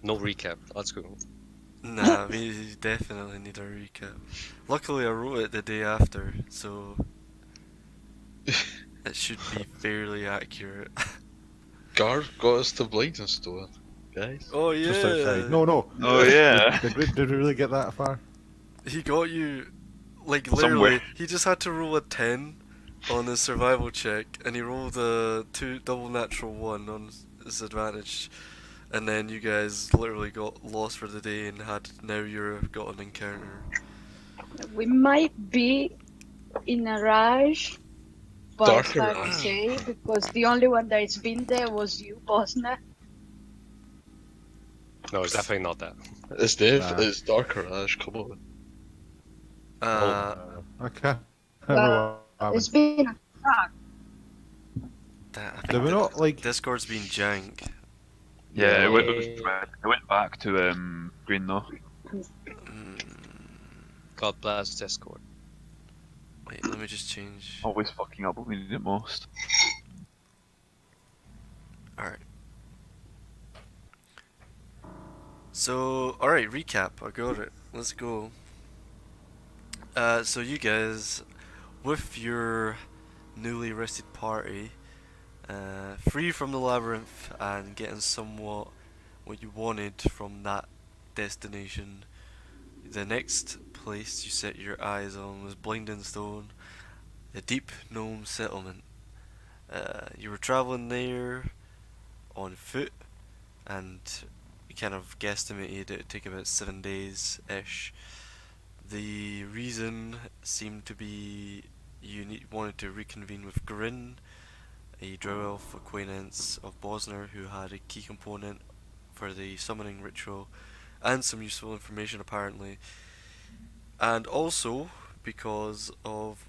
No recap. Let's go. Nah, we definitely need a recap. Luckily, I wrote it the day after, so it should be fairly accurate. Gar got us to Blingdenstone, guys. Oh Just outside. yeah, No, no. Oh Did, yeah, did we really get that far? he got you. Like somewhere. literally, he just had to roll a 10 on his survival check, and he rolled a double natural one on his advantage, and then you guys literally got lost for the day and had now you're got an encounter. We might be in a rush, but it's Darker hard to Ash. say because the only one that's been there was you, Bosna. No, it's definitely not that. It's Dave. Nah. It's Darker Ash. Come on. Uh, Okay. Well, it's been a truck. that, I Did think we not like? Discord's been jank. Yeah, Yeah. it went back to green though. Mm, God bless Discord. wait, let me just change. Always fucking up when we need it most. Alright. So, alright, recap. I got it. Let's go. So you guys, with your newly rested party, free from the labyrinth and getting somewhat what you wanted from that destination, the next place you set your eyes on was Blingdenstone, the Deep Gnome Settlement. You were traveling there on foot, and you kind of guesstimated it would take about 7 days-ish. The reason seemed to be you wanted to reconvene with Grin, a drow elf acquaintance of Bosner who had a key component for the summoning ritual and some useful information apparently, and also because of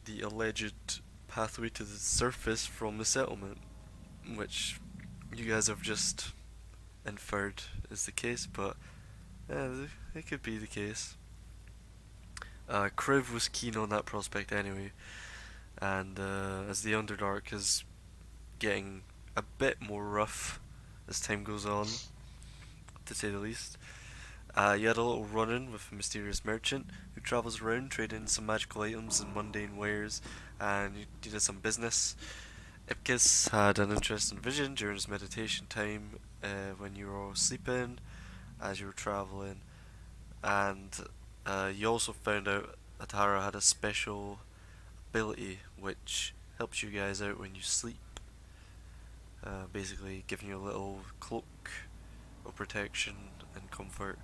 the alleged pathway to the surface from the settlement, which you guys have just inferred is the case, but it could be the case. Kriv was keen on that prospect anyway, and as the Underdark is getting a bit more rough as time goes on, to say the least, you had a little run-in with a mysterious merchant who travels around trading some magical items and mundane wares, and you did some business. Ipkiss had an interesting vision during his meditation time when you were all sleeping as you were traveling, and you also found out Atara had a special ability which helps you guys out when you sleep. Basically, giving you a little cloak of protection and comfort.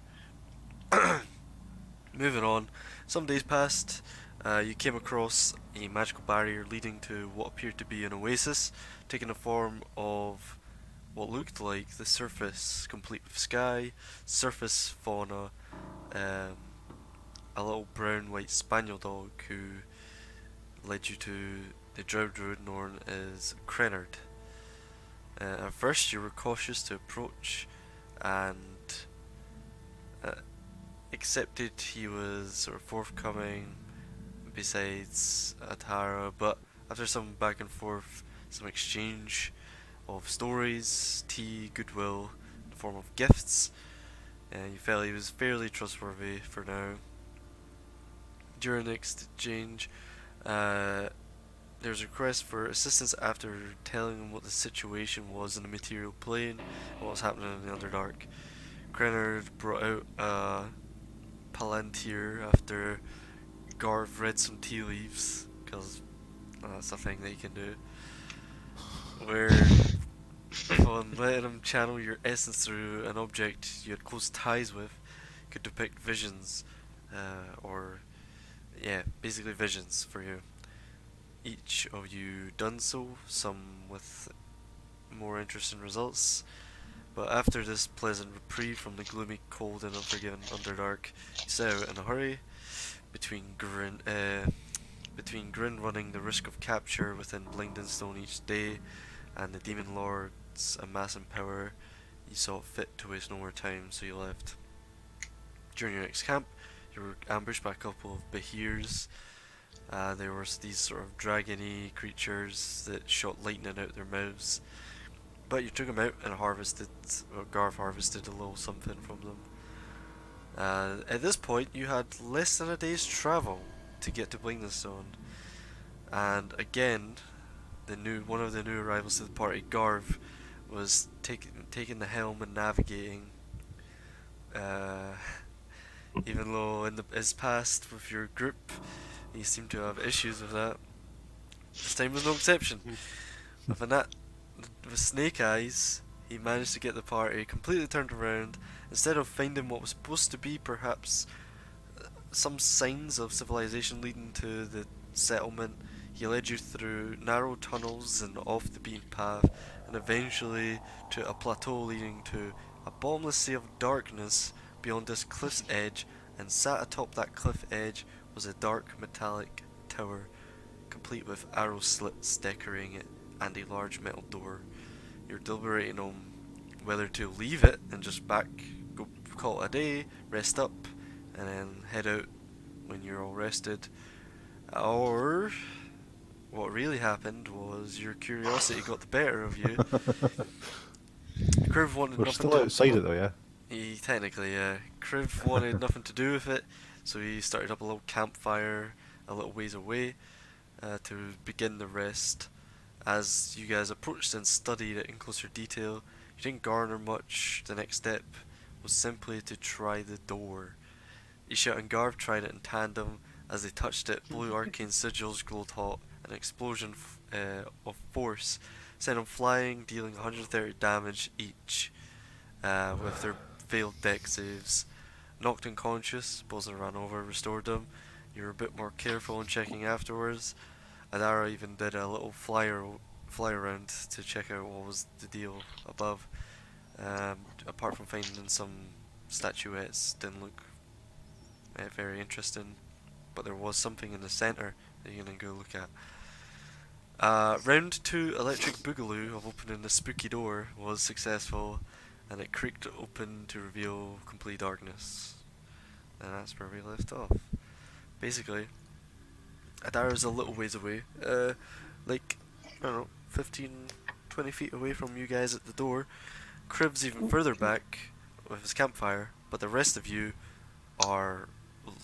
Moving on, some days passed. You came across a magical barrier leading to what appeared to be an oasis, taking the form of what looked like the surface, complete with sky, surface fauna, um, a little brown white spaniel dog who led you to the drow druid known as Krenard. At first, you were cautious to approach and uh, accepted he was sort of forthcoming besides Atara, but after some back and forth, some exchange of stories, tea, goodwill, in the form of gifts, you felt he was fairly trustworthy for now. During the exchange, uh, there was a request for assistance after telling him what the situation was in the material plane and what was happening in the Underdark. Krenard brought out a Palantir after Garv read some tea leaves, because that's a thing that you can do. Where, upon letting him channel your essence through an object you had close ties with, could depict visions, or yeah, basically visions for you. Each of you done so, some with more interesting results. But after this pleasant reprieve from the gloomy, cold, and unforgiving Underdark, you set out in a hurry, between Grin running the risk of capture within Blingdenstone each day, and the demon lords amassing power. You saw it fit to waste no more time, so you left. During your next camp, you were ambushed by a couple of Behirs. There were these sort of dragony creatures that shot lightning out their mouths. But you took them out and harvested, well, Garth harvested a little something from them. At this point, you had less than a day's travel to get to Blingdenstone. And again, one of the new arrivals to the party, Garv, was taking the helm and navigating. Even though in his past with your group, he seemed to have issues with that. This time was no exception. With Snake Eyes, he managed to get the party completely turned around. Instead of finding what was supposed to be perhaps some signs of civilization leading to the settlement, he led you through narrow tunnels and off the beaten path, and eventually to a plateau leading to a bottomless sea of darkness beyond this cliff's edge, and sat atop that cliff edge was a dark metallic tower, complete with arrow slits decorating it, and a large metal door. You're deliberating on whether to leave it and just go call it a day, rest up, and then head out when you're all rested. Or what really happened was your curiosity got the better of you. Kriv wanted We're nothing still to outside it though, yeah? Technically, yeah. Kriv wanted nothing to do with it, so he started up a little campfire a little ways away to begin the rest. As you guys approached and studied it in closer detail, you didn't garner much. The next step was simply to try the door. Isha and Garv tried it in tandem. As they touched it, blue arcane sigils glowed hot. An explosion of force sent them flying, dealing 130 damage each with their failed deck saves. Knocked unconscious, Bosun ran over, restored them. You were a bit more careful in checking afterwards. Adara even did a little fly around to check out what was the deal above. Apart from finding some statuettes, didn't look very interesting, but there was something in the centre that you're gonna go look at. Round 2 electric boogaloo of opening the spooky door was successful, and it creaked open to reveal complete darkness. And that's where we left off. Basically, Adara's a little ways away, like, I don't know, 15, 20 feet away from you guys at the door. Crib's even further back with his campfire, but the rest of you are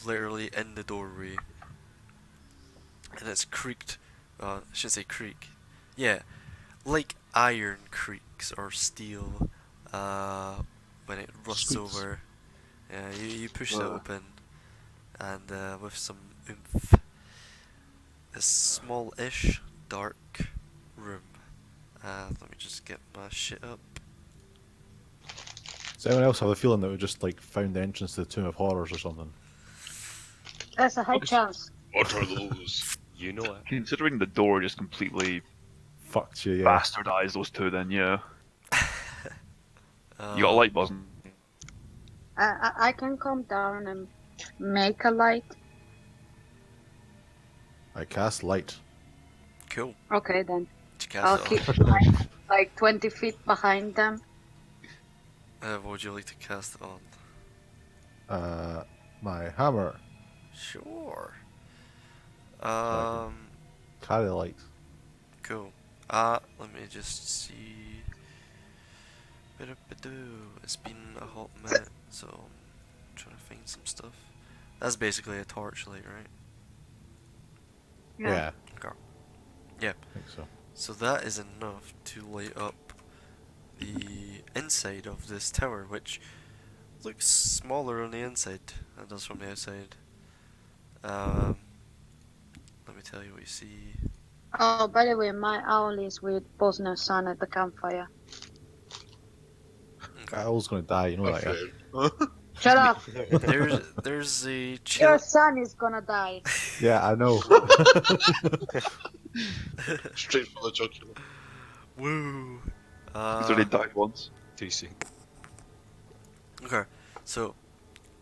literally in the doorway. And it's creaked, I shouldn't say creak, yeah, like iron creaks or steel when it rusts Squeaks. over. Yeah, you push it open, and with some oomph, a small-ish dark room. Let me just get my shit up. Does anyone else have a feeling that we just like found the entrance to the Tomb of Horrors or something? There's a high chance. What are those? You know it. Considering the door just completely Fucked you, yeah. bastardized those two, then yeah. You got a light buzzing. I can come down and make a light. I cast light. Cool. Okay then. Did you I'll cast it keep like 20 feet behind them. on? What would you like to cast it on? My hammer. Sure. can- Carry the light. Cool. Let me just see. It's been a hot minute, so I'm trying to find some stuff. That's basically a torchlight, right? Yeah. Okay. Yeah. I think so. So that is enough to light up the inside of this tower, which looks smaller on the inside than it does from the outside. Let me tell you what you see. Oh, by the way, my owl is with Bosna's son at the campfire. That owl's gonna die, you know that, yeah? Shut up! There's a Your chill. son is gonna die. Yeah, I know. Straight from the jugular. Woo! He's already died once. TC. Okay, so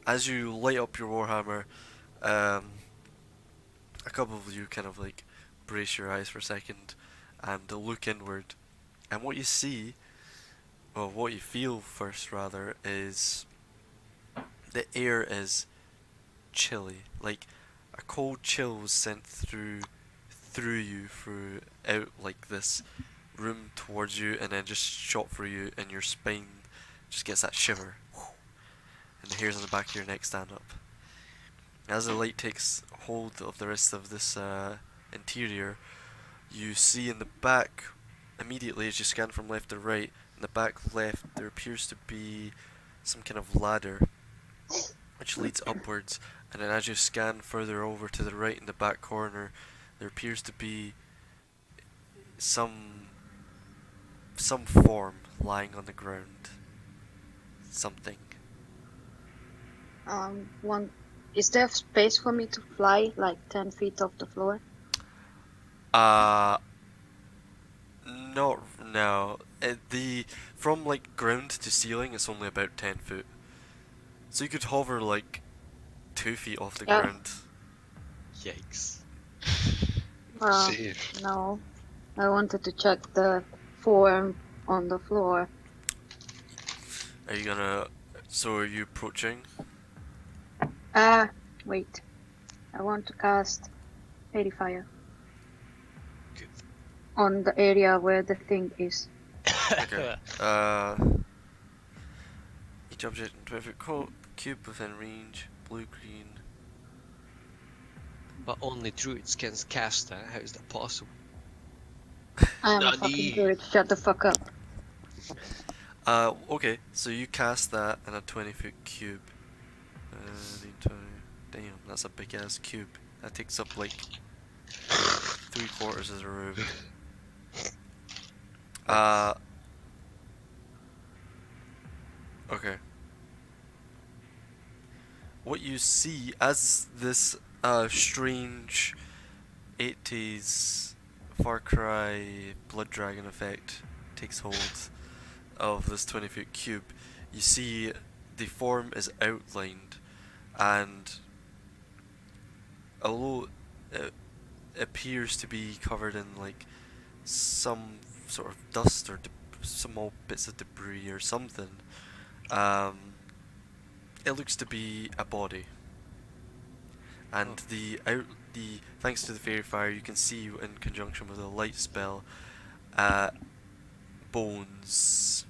as you light up your warhammer, a couple of you kind of like brace your eyes for a second and look inward, and what you see, well, what you feel first rather, is the air is chilly. Like a cold chill was sent through you through out like this room towards you and then just shot through you, and your spine just gets that shiver. And the hairs on the back of your neck stand up. As the light takes hold of the rest of this interior, you see in the back, immediately as you scan from left to right, in the back left there appears to be some kind of ladder which leads upwards, and then as you scan further over to the right in the back corner, there appears to be some form lying on the ground. Something. One. Is there space for me to fly like 10 feet off the floor? Not no. From like ground to ceiling, it's only about 10 foot. So you could hover like 2 feet off the Yeah. ground. Yikes. Safe. No. I wanted to check the form on the floor. Are you gonna? So are you approaching? Wait. I want to cast Fairy Fire. Good. On the area where the thing is. Okay. Each object in 12-foot cube within range, blue, green. But only druids can cast that. How is that possible? I am a Nani. fucking druid. Shut the fuck up. Okay, so you cast that in a 20-foot cube. 20. Damn, that's a big ass cube. That takes up like 3/4 of the room. Okay. What you see as this strange 80s Far Cry Blood Dragon effect takes hold of this 20-foot cube, you see the form is outlined, and although it appears to be covered in like some sort of dust or small bits of debris or something, it looks to be a body. And thanks to the fairy fire, you can see in conjunction with the light spell, bones.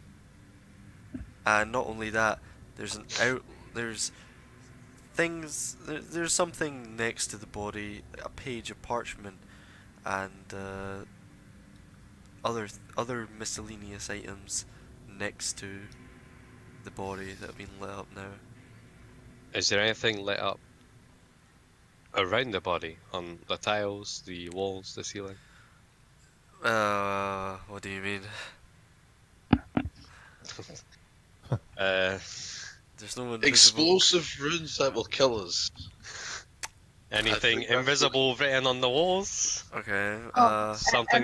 And not only that, there's something next to the body, a page of parchment, and other miscellaneous items next to the body that have been lit up now. Is there anything lit up around the body? On the tiles, the walls, the ceiling? What do you mean? There's no invisible. Explosive runes that will kill us. Anything think that's invisible written on the walls? Okay. Something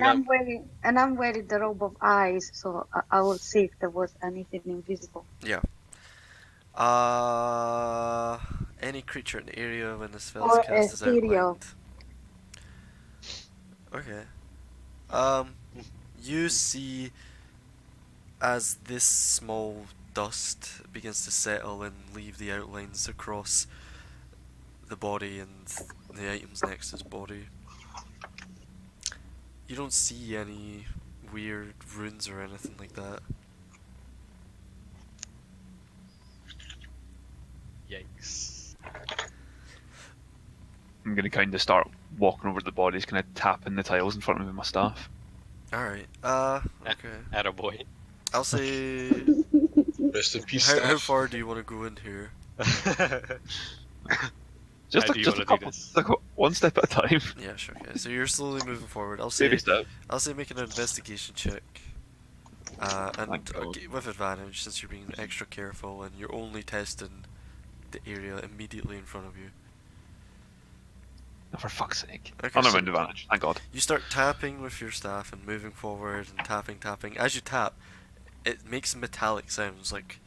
and I'm wearing the robe of eyes, so I will see if there was anything invisible. Yeah. Any creature in the area when the spell Or is cast is ethereal. outlined. Okay. You see as this small dust begins to settle and leave the outlines across the body and the items next to his body. You don't see any weird runes or anything like that. Yikes. I'm gonna kind of start walking over the bodies, kind of tapping the tiles in front of me with my staff. Alright, okay. Attaboy. I'll say... Rest in peace, how staff. far do you want to go in here? Just How a, do you just a wanna do couple, this? like one step at a time. Yeah, sure, okay. So you're slowly moving forward. Baby step. I'll say make an investigation check. And Thank God. with advantage, since you're being extra careful and you're only testing the area immediately in front of you. Oh, for fuck's sake. Okay, I'm so- around advantage, thank God. You start tapping with your staff and moving forward and tapping. As you tap, it makes metallic sounds, like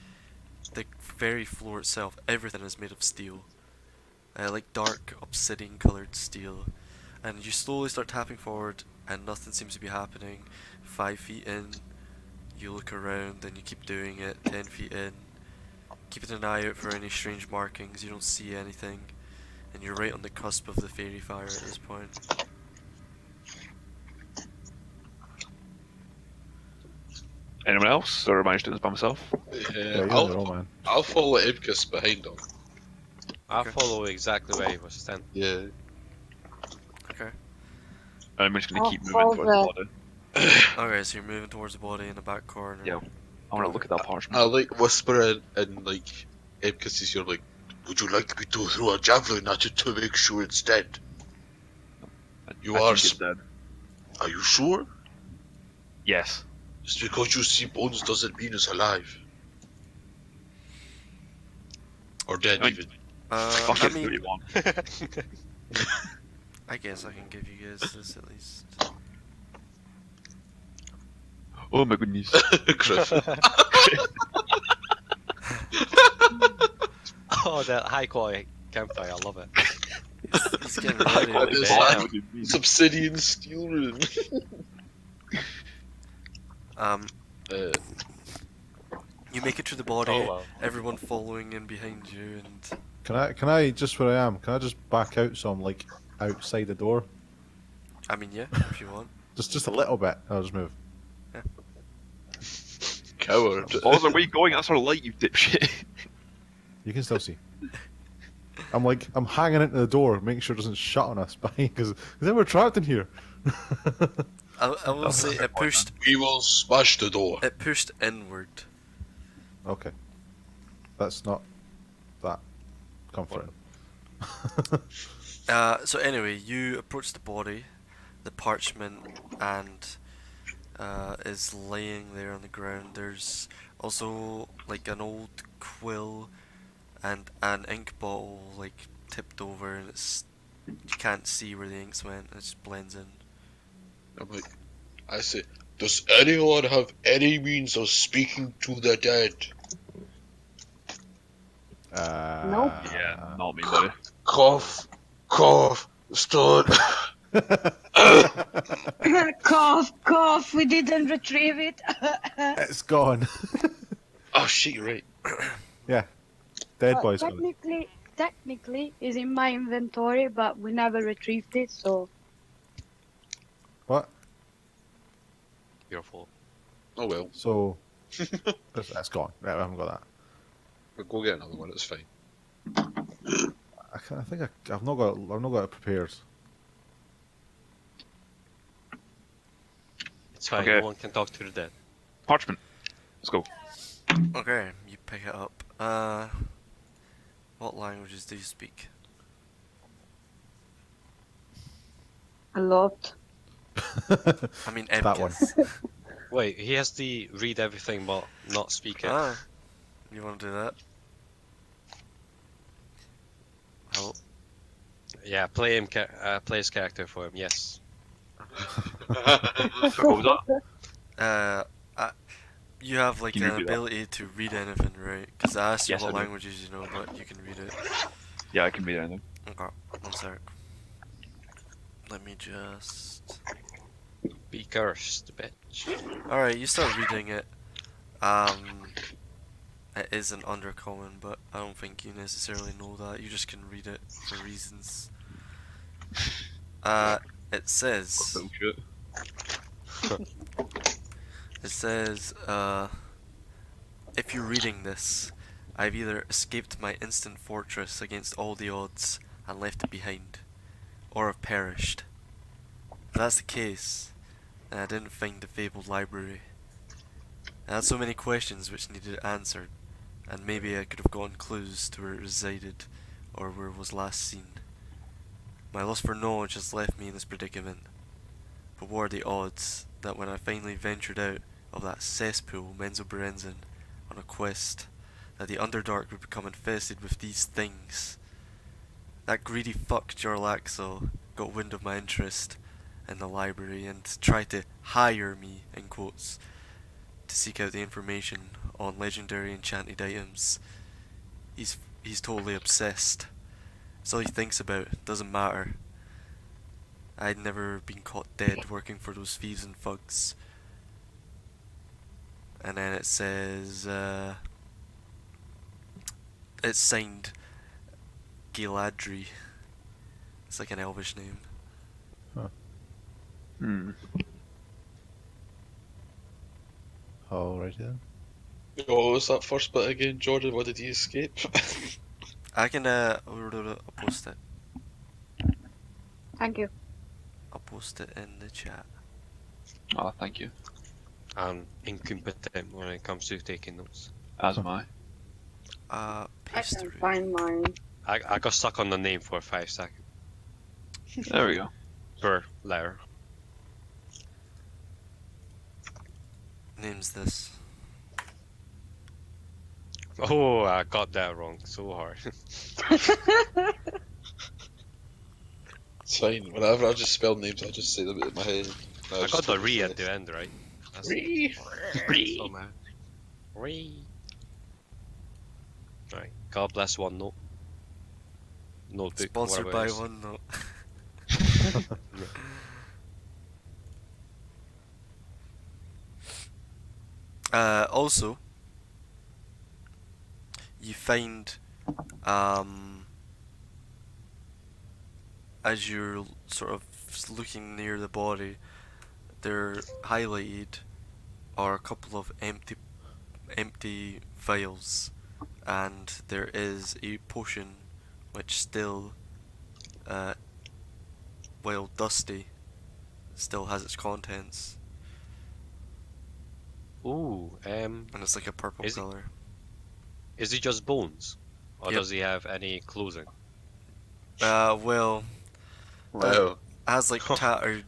the very floor itself. Everything is made of steel. Like dark obsidian coloured steel. And you slowly start tapping forward and nothing seems to be happening. 5 feet in, you look around and you keep doing it. 10 feet in, keeping an eye out for any strange markings. You don't see anything. And you're right on the cusp of the fairy fire at this point. Anyone else, or am I just doing this by myself? Yeah, you're on your own, man. I'll follow Ibkus behind him. I Okay. follow exactly where he was standing. Yeah. Okay. I'm just gonna I'll keep moving follow towards the body. Okay, so you're moving towards the body in the back corner. Yeah. I want to look at that I parchment. like whisper in like Ibkus's ear, like, would you like me to throw a javelin at it to make sure it's dead? You I are. think it's dead. Are you sure? Yes. Just because you see bones doesn't mean it's alive. Or dead, I mean, even. Fuck I it, do what mean, you want. I guess I can give you guys this at least. Oh my goodness. Griffin. Oh, that high quality campfire, I love it. He's getting ready. What Like, is Damn. that? It's obsidian steel rune. You make it to the body. Oh, wow. Everyone following in behind you, and Can I just where I am? Can I just back out so I'm like outside the door? I mean, yeah, if you want. Just a little bit. I'll just move. Coward. Oh, where are you going? That's our light, you dipshit. You can still see. I'm hanging into the door, making sure it doesn't shut on us behind, because then we're trapped in here. I will That's say a fair it point, pushed. We will smash the door. It pushed inward. Okay. That's not that comforting. So anyway, you approach the body, the parchment, and is laying there on the ground. There's also like an old quill and an ink bottle like tipped over, and you can't see where the inks went. It just blends in. I'm like, I say, does anyone have any means of speaking to the dead? Nope. Yeah, not me, buddy. Cough, cough, stone. Cough, cough. We didn't retrieve it. It's gone. Oh shit, you're right. Yeah. Dead boy's got it. Technically, is in my inventory, but we never retrieved it. So What? Your fault. Oh well, So that's gone. Right, I haven't got that. we'll go get another one. It's fine. I think I've not got it prepared. It's fine, Okay. no one can talk to the dead. Parchment. Let's go. Okay, you pick it up. What languages do you speak? a lot. I mean, It's that one. Ebkis. Wait, he has to read everything but not speak it. Ah, you want to do that? Hello? Yeah, play his character for him, yes. So what was that? You have like Can you an repeat that? ability to read anything, right? Because I asked you Yes, what I do. languages you know, but you can read it. Yeah, I can read anything. Okay, one sec. Let me just. Be cursed, bitch. Alright, you start reading it. It is an undercommon, but I don't think you necessarily know that. You just can read it for reasons. It says. Bullshit. It says, if you're reading this, I've either escaped my instant fortress against all the odds and left it behind, or have perished. If that's the case, then I didn't find the fabled library. I had so many questions which needed answered, and maybe I could have gotten clues to where it resided, or where it was last seen. My lust for knowledge has left me in this predicament. But what are the odds that when I finally ventured out of that cesspool Menzoberranzan on a quest, that the Underdark would become infested with these things? That greedy fuck Jorlaxo got wind of my interest in the library and tried to hire me, in quotes, to seek out the information on legendary enchanted items. He's totally obsessed. It's all he thinks about, doesn't matter. I'd never been caught dead working for those thieves and thugs. And then it says, it's signed Galadri. It's like an elvish name. Hmm. Alrighty then. Oh, what was that first bit again, Jordan? What did he escape? I can I'll post it. Thank you. I'll post it in the chat. Oh, thank you. I'm incompetent when it comes to taking notes. As am I. I Paste can through. find mine. I got stuck on the name for 5 seconds There we go. per letter. Name's this. Oh, I got that wrong so hard. It's fine. Whenever I just spell names, I just say them in my head. I got the re at the end, right? That's Re. so mad. Re. Right. God bless OneNote. Notebook. Sponsored whatever by it is. OneNote. Also, you find, as you're sort of looking near the body, they're highlighted are a couple of empty vials, and there is a potion which still, while dusty, still has its contents, Ooh, and it's like a purple Is it- color. is he just bones? Or Yep. does he have any clothing? Well, Wow. it has like tattered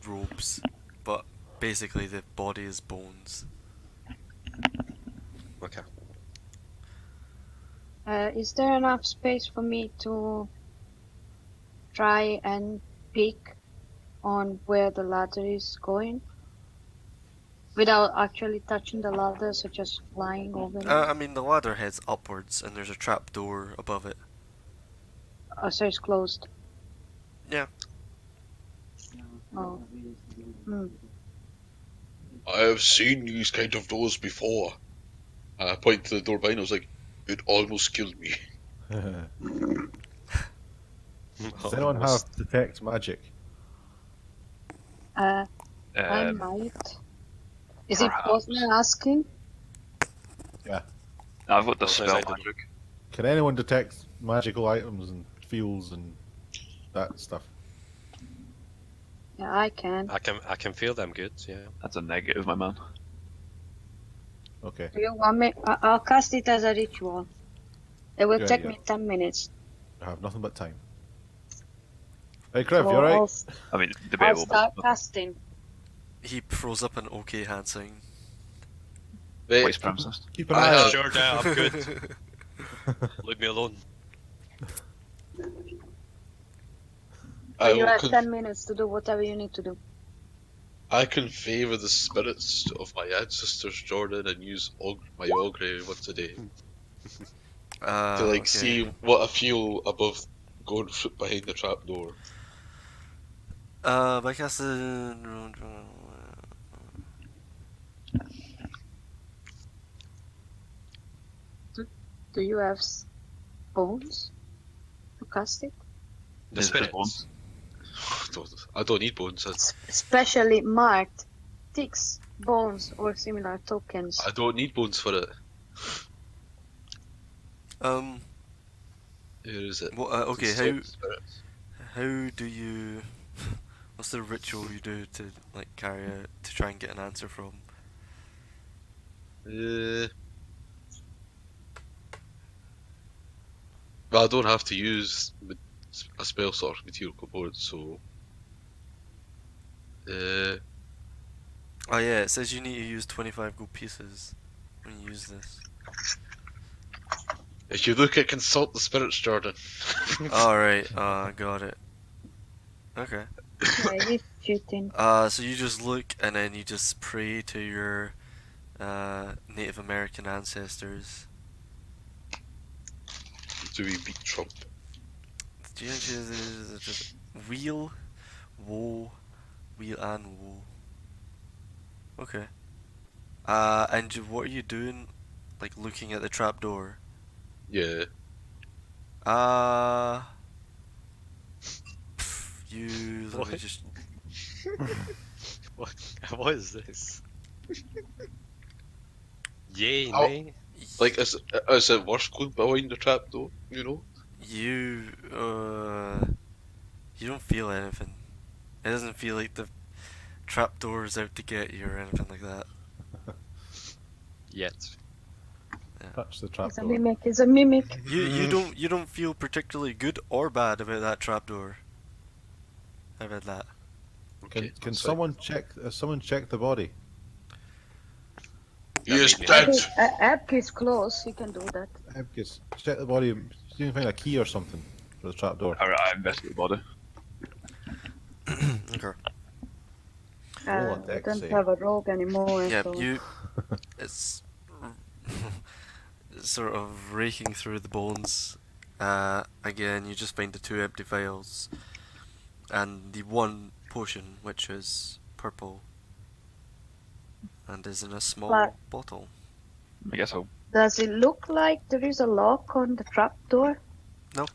robes, but basically the body is bones. Okay. Is there enough space for me to try and peek on where the ladder is going? Without actually touching the ladder, so just flying over it. I mean, the ladder heads upwards, and there's a trap door above it. So it's closed. Yeah. Oh. Hmm. I have seen these kind of doors before. I point to the door behind. I was like, it almost killed me. Does anyone have detect magic? I Um, might. Is it perhaps. possible asking? Yeah. I've got the What says spell I don't? magic. Can anyone detect magical items and feels and that stuff? Yeah, I can. I can feel them good, yeah. That's a negative, my man. Okay. Do you want me? I'll cast it as a ritual. It will Yeah, take yeah. me 10 minutes. I have nothing but time. Hey, Crev, So you alright? I mean, I'll debatable. start But casting. He throws up an okay hand sign. Wait, vice premises. Keep an I eye have- out. Sure, Dad, I'm good. Leave me alone. I, You will have con- 10 minutes to do whatever you need to do. I can favour the spirits of my ancestors, Jordan, and use my augury once a day to Okay. see what I feel above going behind the trap door. I guess. Do you have bones to cast it? The Is there spirits. I don't need bones. Specially marked ticks, bones, or similar tokens. I don't need bones for it. Here is it. Well, okay. Stop spirits. How do you? What's the ritual you do to like carry out to try and get an answer from? Well, I don't have to use a spell sort of material component, so. Oh yeah, it says you need to use 25 gold pieces when you use this. If you look at consult the spirits, Jordan. Alright, got it. Okay. Yeah, he's cheating. So you just look and then you just pray to your Native American ancestors. Do we beat Trump? Do you wheel, woe, wheel and woe. Okay. And what are you doing? Like looking at the trapdoor? Yeah. Let me What? just. What is this? Yay, Oh. me. Like, is it worse going behind the trap though? You know? You you don't feel anything. It doesn't feel like the trapdoor is out to get you or anything like that. Yet. Touch the It's a trapdoor. mimic. It's a mimic. You don't feel particularly good or bad about that trapdoor. How about that? Okay, Can that's someone check? Someone check the body? He is Maybe. dead. Abk is close. He can do that. Because check the body. See if you can find a key or something for the trapdoor. Alright, I investigate the body. Okay. Roll a We dex don't save. have a rogue anymore. Yeah, so it's sort of raking through the bones. Again, you just find the 2 empty vials and the 1 potion, which is purple and is in a small But- bottle. I guess I'll. Does it look like there is a lock on the trapdoor? No.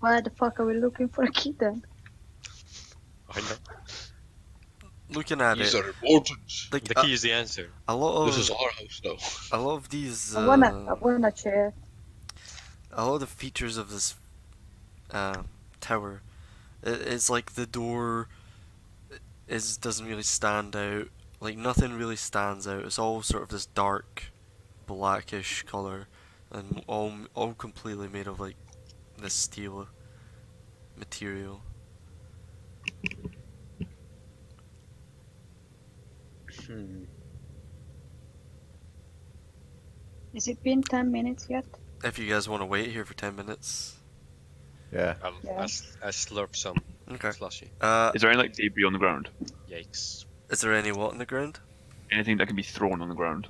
Why the fuck are we looking for a key then? I know. Looking at These it, are important. like The key is the answer. a lot This is of our house now. a lot of these I want a chair. a lot of the features of this tower, it's like the door doesn't really stand out. Like nothing really stands out. It's all sort of this dark, blackish color, and all completely made of like this steel material. Has it been 10 minutes yet? If you guys want to wait here for 10 minutes, Yeah. Yeah. I slurp some okay. slushy. Is there any like debris on the ground? Yikes. Is there any what on the ground? Anything that can be thrown on the ground?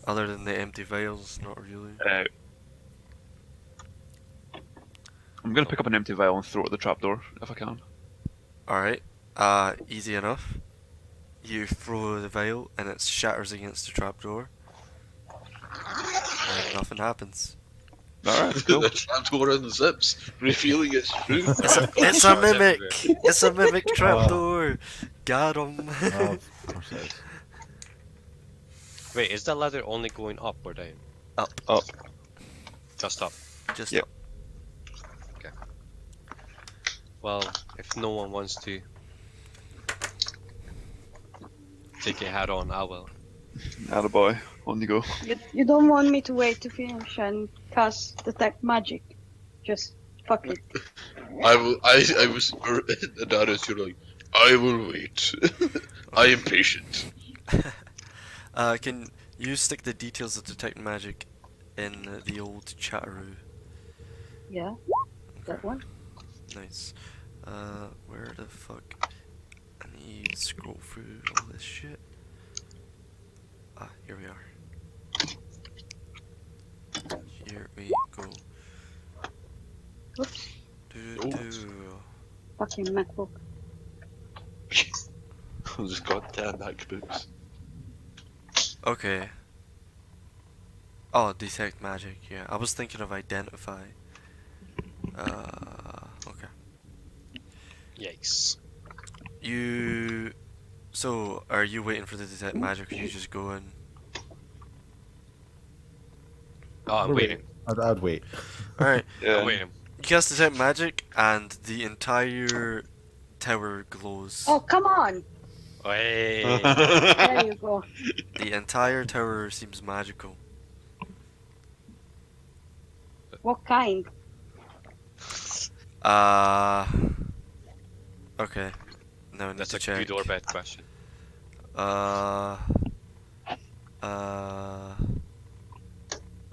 Other than the empty vials, not really. I'm gonna pick up an empty vial and throw it at the trapdoor if I can. Alright, easy enough. You throw the vial and it shatters against the trapdoor. And nothing happens. Alright, cool. The trapdoor unzips, revealing its truth. It's a mimic! It's a mimic trapdoor! Got him! Oh, of course it is. Wait, is that ladder only going up or down? Up. Up. Just up. Just Yep. up. Well, if no one wants to take it head on, I will. Attaboy. On you go. You don't want me to wait to finish and cast detect magic. Just fuck it. I was the Darius, you're like, I will wait. I am patient. Can you stick the details of detect magic in the old chatteroo? Yeah, that one. Nice. Where the fuck? I need to scroll through all this shit. Ah, here we are. Here we go. Oops. Do. Fucking MacBook. Those goddamn MacBooks. Okay. Oh, detect magic. Yeah, I was thinking of identify. Okay. Yikes. You. So, are you waiting for the detect magic, or you just going? Oh, I'm We're waiting. I'd wait. All right. I'm waiting. You cast detect magic, and the entire tower glows. Oh, come on! Hey. There you go. The entire tower seems magical. What kind? Okay. Now I need That's to a check. good or bad question.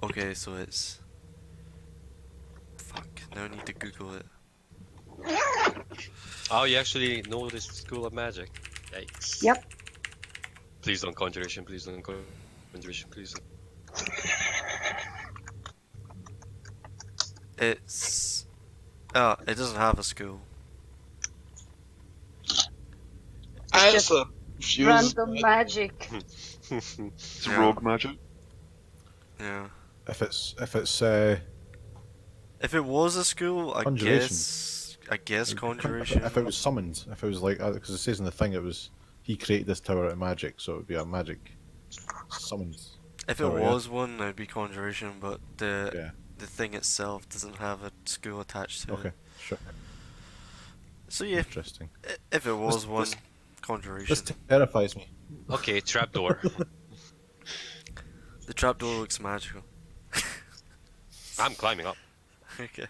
Okay, so it's. Fuck. Now I need to Google it. Oh, you actually know this school of magic. Yikes. Yep. Please don't conjuration, please don't conjuration, please don't. It's. Oh, it doesn't have a school. That's a fuse. Random magic. It's Yeah. rogue magic. Yeah. If it's If it was a school, I Conjuration. guess. I guess conjuration. if it was summoned, if it was like because it says in the thing it was he created this tower out of magic, so it would be a magic summons. If it tower, yeah? was one, it'd be conjuration, but Yeah. the thing itself doesn't have a school attached to Okay. it. Sure. So yeah, Interesting. if it was This- one, this- conjuration. This terrifies me. Okay, trapdoor. The trapdoor looks magical. I'm climbing up. Okay.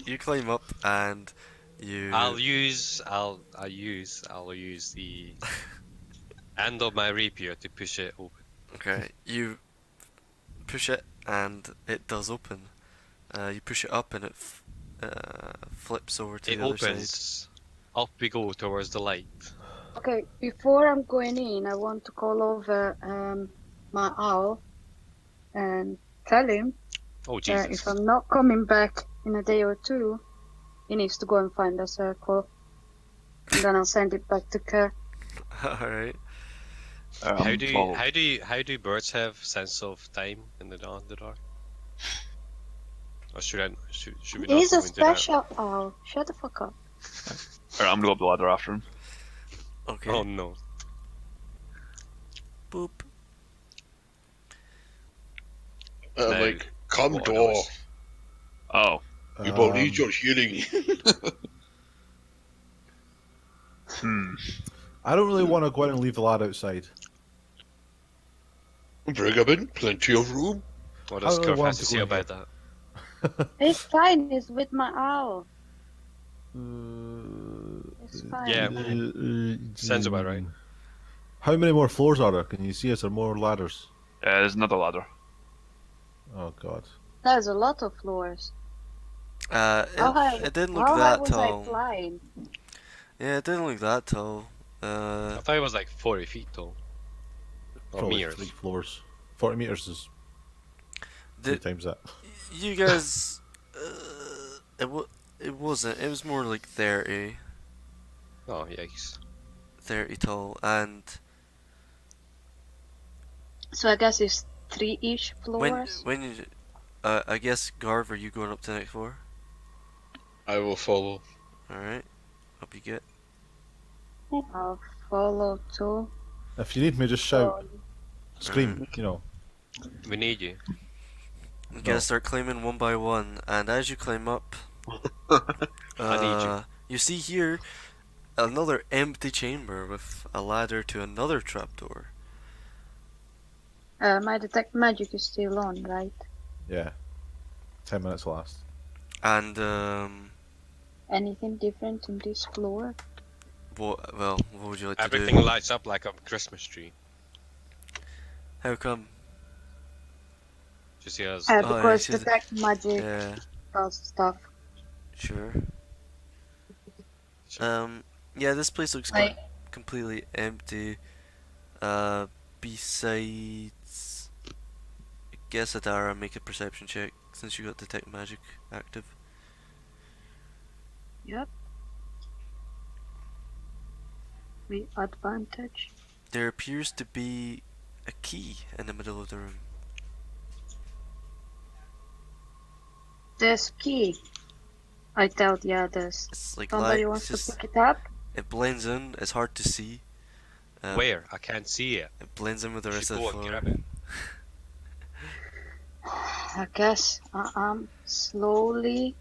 You climb up and you. I'll use the end of my rapier to push it open. Okay. You push it and it does open. You push it up and it flips over to It the other side. opens. Up we go towards the light. Okay, before I'm going in, I want to call over my owl and tell him Oh that Jesus! if I'm not coming back in a day or two, he needs to go and find a circle. And then I'll send it back to Kerr. Alright. How do birds have sense of time in the dark? Or should we not He's go a into that? special owl. Shut the fuck up. Alright, I'm gonna go up the ladder after him. Okay. Oh no! Boop. I'm No. like, come What door. else? Oh. You will need your healing. I don't really want to go out and leave the lad outside. Bring him in. Plenty of room. What does I don't Kurt want have to to go say in about here. that? It's fine. He's with my owl. It's fine. Yeah. Sounds about right. How many more floors are there? Can you see? Is there more ladders? There's another ladder. Oh god. There's a lot of floors. It didn't look How high that was I tall. flying? Yeah, it didn't look that tall. I thought it was like 40 feet tall. Or Probably meters. 3 floors. 40 meters is 3 times that. You guys, it wasn't. It was more like 30 Oh yikes! tall, and So I guess it's 3-ish when floors. you, I guess Garv, are you going up to the next floor? I will follow. All right, up you get. I'll follow too. If you need me, just shout. Scream, you know. We need you. You guys start climbing one by one, and as you climb up, I need you. you see here another empty chamber with a ladder to another trapdoor. My detect magic is still on, right? Yeah. 10 minutes last. And Anything different in this floor? what would you like to Everything do? lights up like a Christmas tree. How come? Just as yeah, Because she's- detect magic Yeah, does stuff. sure. Yeah, this place looks Like, completely empty. Besides, I guess Adara, make a perception check since you got detect magic active. yep. With advantage. There appears to be a key in the middle of the room. There's key. I tell the others. It's like Somebody light. wants It's to just, pick it up? it blends in. It's hard to see. where? I can't see it. It blends in with the You rest should of the go and floor. grab it. I guess I'm slowly,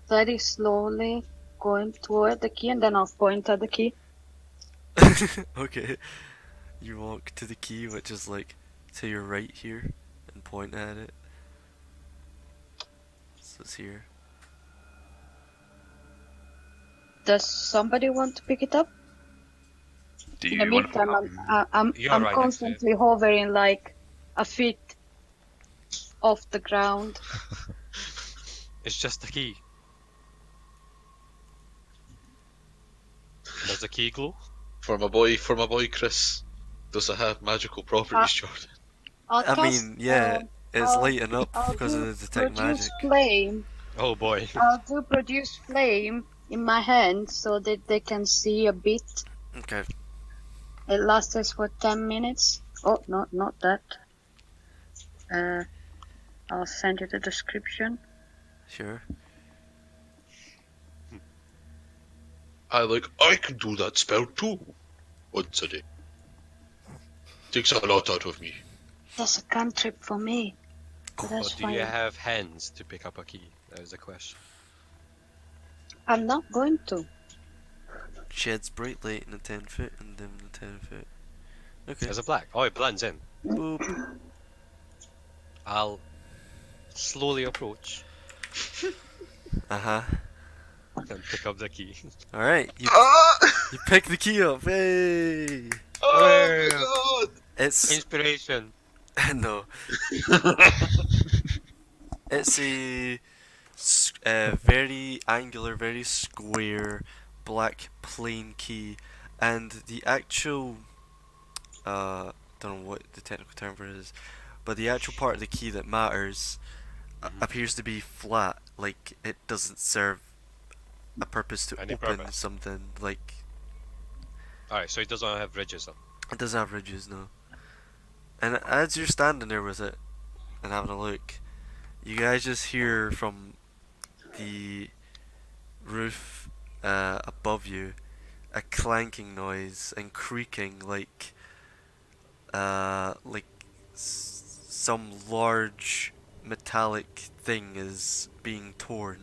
very slowly going toward the key and then I'll point at the key. Okay. You walk to the key, which is like to your right here, and point at it. So it's here. Does somebody want to pick it up? Do In the you want to meantime, I'm You're right next to it. constantly hovering like a feet off the ground. It's just a key. Does the key glow? For my boy Chris. Does it have magical properties, Jordan? I'll I cast, mean, yeah, it's I'll- lighting up I'll because do of the detect produce magic. flame. Oh boy. I'll do produce flame in my hand so that they can see a bit. Okay. It lasts us for 10 minutes. Oh, no, not that. I'll send you the description. Sure. I can do that spell too. once a day. Takes a lot out of me. That's a cantrip for me. So that's But do you fine. have hands to pick up a key? That is the question. I'm not going to. Sheds bright light in the 10 foot and dim in the 10 foot. Okay. Is it black? Oh, it blends in. Boop. I'll slowly approach Uh-huh. and pick up the key. Alright, you pick the key up. Hey! Oh my god! It's Inspiration. no. It's a very angular, very square, black plain key, and the actual don't know what the technical term for it is, but the actual part of the key that matters appears to be flat, like it doesn't serve a purpose to Any open purpose. something. Like Alright, so it doesn't have ridges though. it doesn't have ridges, no. And as you're standing there with it and having a look, you guys just hear from the roof above you a clanking noise and creaking like some large metallic thing is being torn,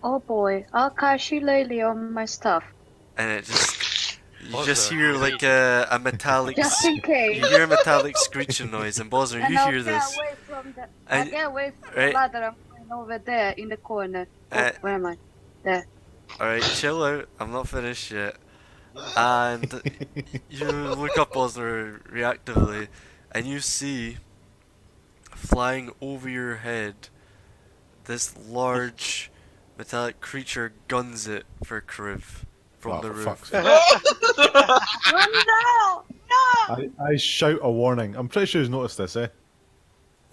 Oh boy, I'll catch you lately on my stuff. and it just you Buzzer. just hear like a metallic Just in case. you hear a metallic screeching noise, and Bosner, And you I'll hear get this. away from the. And- I'll get away from right. the ladder. I'm going over there in the corner. Oh, where am I? There. Alright, chill out. I'm not finished yet. And you look up Bosner reactively, and you see flying over your head this large metallic creature guns it for Kriv from Oh, the for roof. fuck's sake. Run now! No! I shout a warning. I'm pretty sure he's noticed this, eh?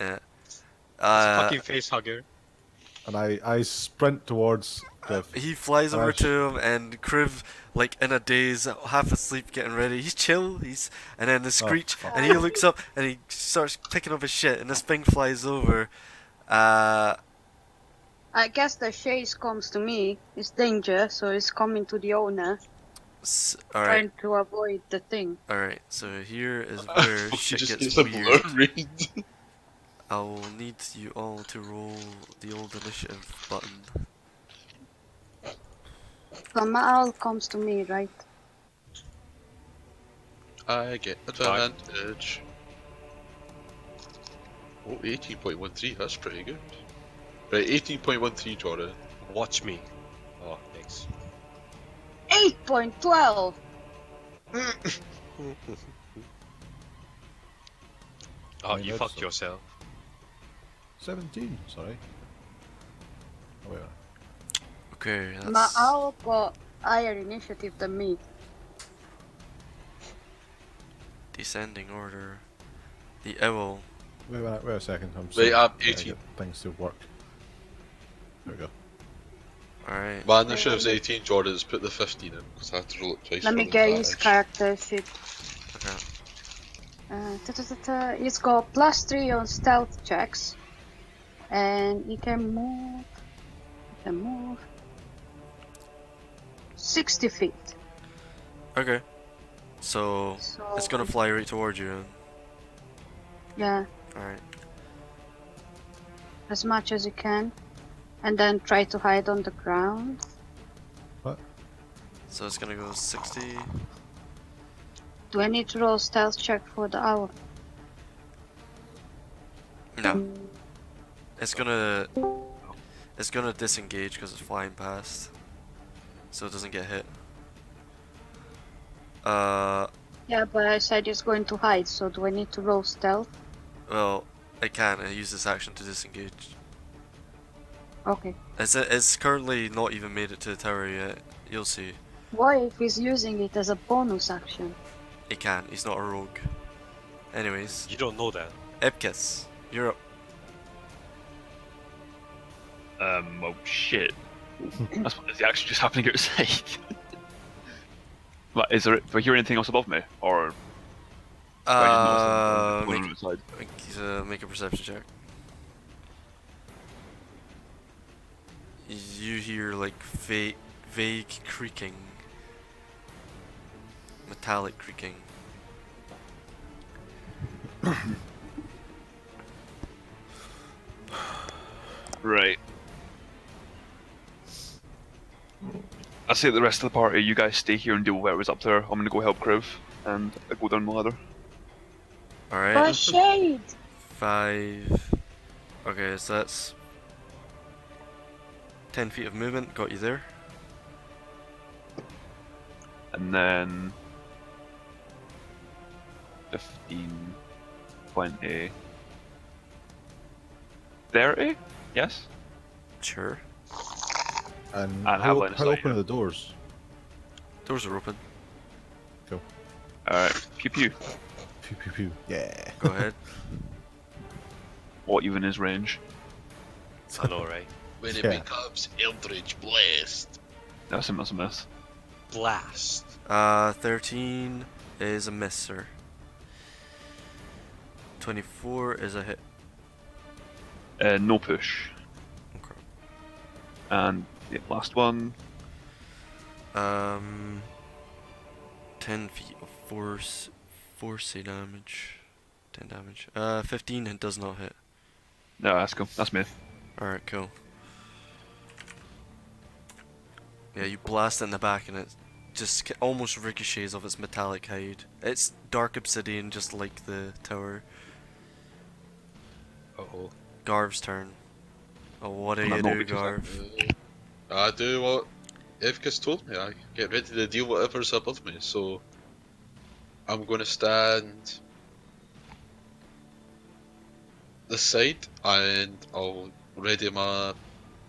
Yeah. It's a fucking face hugger. And I sprint towards Cliff. He flies And over I to him, and Kriv, like in a daze, half asleep, getting ready. He's chill. And then the screech, fuck. and he looks up and he starts picking up his shit, and this thing flies over. I guess the chase comes to me. It's danger, so it's coming to the owner. All right, Trying to avoid the thing. all right. So here is where Fuck, he shit just gets gets a weird. blur read. I will need you all to roll the old initiative button. So my owl comes to me, right? I get advantage. Oh, 18.13, that's pretty good. Right, 18.13, Jordan. Watch me. Oh, thanks. 8.12! Oh, I you know fucked so. yourself. 17, sorry. Oh, wait. Okay, that's My owl got higher initiative than me. descending order. The owl. Wait a second. I'm Wait, I'm trying to 18. get things to work. There we go. Alright. My initiative's 18, Jordan's put the 15 in, because I had to roll it twice Let for me the get his advantage. character sheet. Okay. He's got +3 on stealth checks. And he can move. 60 feet. Okay. So So it's gonna fly right towards you. yeah, Alright. as much as you can. And then try to hide on the ground. What? So it's gonna go 60. Do I need to roll stealth check for the owl? No. It's gonna disengage because it's flying past. So it doesn't get hit. Yeah, but I said it's going to hide, so do I need to roll stealth? Well, it can. I use this action to disengage. Okay. It's currently not even made it to the tower yet. You'll see. What if he's using it as a bonus action? It can. He's not a rogue. Anyways, You don't know that. Epkis, you're up. Oh shit. That's what is the action just happening outside. Like, do I hear anything else above me? Or do I just notice them going outside? Make a perception check. You hear like vague creaking. metallic creaking. Right. I say to the rest of the party, you guys stay here and deal with whatever's up there. I'm gonna go help Kriv and go down the ladder. Alright. For shade! 5. Okay, so that's 10 feet of movement, got you there. And then 15, 20, 30? Yes? Sure. And have how line of how sight, open yeah. are the doors? Doors are open. Cool. Alright, keep you. Pew pew pew. Yeah. Go ahead. What even is range? I know, right? When it Yeah. becomes Eldritch Blast. That's a miss. Blast. 13 is a miss, sir. 24 is a hit. No push. Okay. And the last one, 10 feet of force damage. 10 damage. 15 it does not hit. no, that's cool. That's me. Alright, cool. Yeah, you blast it in the back and it just almost ricochets off its metallic hide. It's dark obsidian just like the tower. Uh-oh. Garv's turn. Oh, what do Well, you not do, because Garv? I do what Evka's told me. I get ready to deal whatever's above me, so I'm going to stand this side and I'll ready my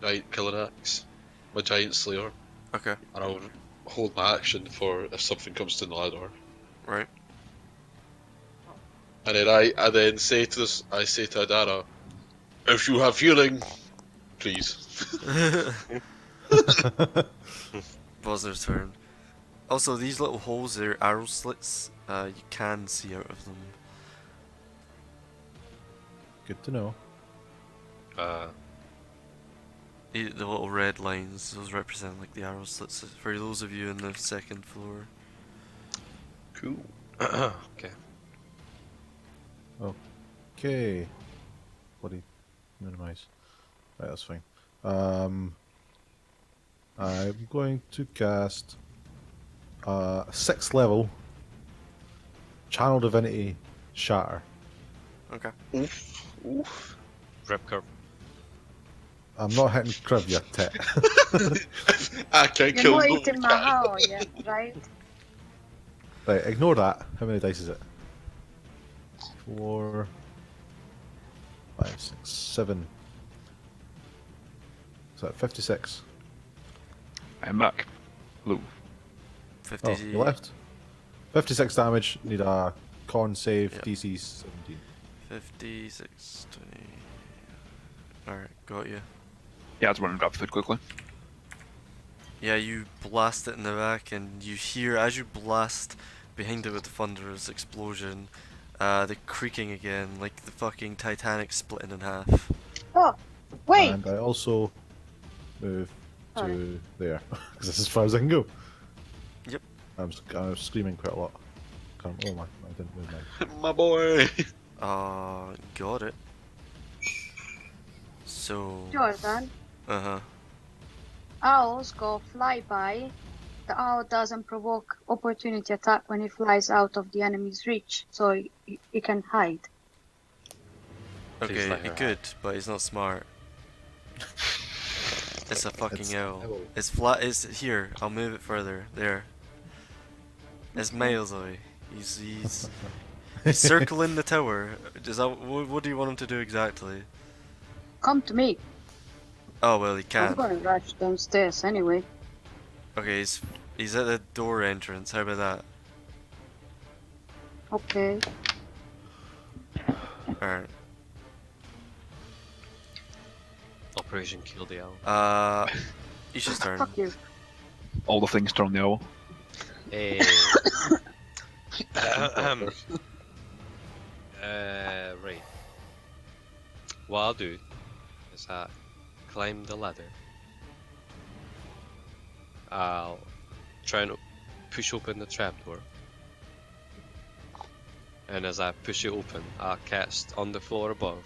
giant killer axe, my giant slayer, Okay, and I'll hold my action for if something comes to the ladder. right. And then I then say to Adara, if you have healing, please. Buzzer's turn. Also, these little holes, they're arrow slits. You can see out of them. Good to know. The little red lines, those represent like the arrow slits for those of you in the second floor. Cool. Okay. Okay. Bloody minimize. Right, that's fine. I'm going to cast 6th level Channel Divinity Shatter. Okay. Oof. Rip curve. I'm not hitting Kriv yet, Tet. I can't You're kill not no eating my how yet, right? Right, ignore that. How many dice is it? 4, 5, 6, 7. Is that 56? I'm back. Hello. 50. Oh, you left. 56 damage. Need a con save. Yep. DC 17. 56, 20. Alright, got you. Yeah, I had to run and grab food quickly. Yeah, you blast it in the back, and you hear as you blast behind it with the thunderous explosion, the creaking again, like the fucking Titanic splitting in half. Oh, wait! And I also move Sorry. to there because this is as far as I can go. Yep. I'm screaming quite a lot. Oh my! I didn't move mine. my boy. Got it. So. Jordan, Uh-huh. owls go flyby. The owl doesn't provoke opportunity attack when it flies out of the enemy's reach, so it can hide. Please Okay, let her he could, but he's not smart. It's a fucking owl. owl. It's flat. It's here. I'll move it further. There. It's miles away. He's circling the tower. Is that what do you want him to do exactly? Come to me. Oh well, he I'm can't. gonna rush downstairs anyway. Okay, he's at the door entrance. How about that? Okay. Alright. Operation Kill the Owl. Isha's turn. Fuck you. All the things turn the owl. Hey. Right. What I'll do is climb the ladder. I'll try and push open the trapdoor. And as I push it open, I cast on the floor above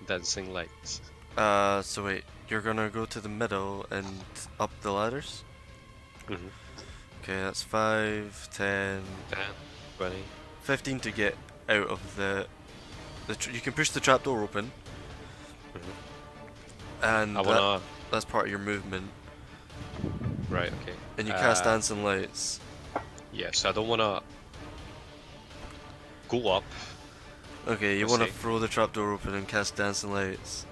dancing lights. So wait, you're gonna go to the middle and up the ladders? Mhm. Okay, that's 5, 10, 10, 20. 15 to get out of you can push the trapdoor open, and I wanna. that's part of your movement. Right, okay. And you cast dancing lights. Yeah, so I don't wanna go up. Okay, you Let's want to see. throw the trapdoor open and cast dancing lights.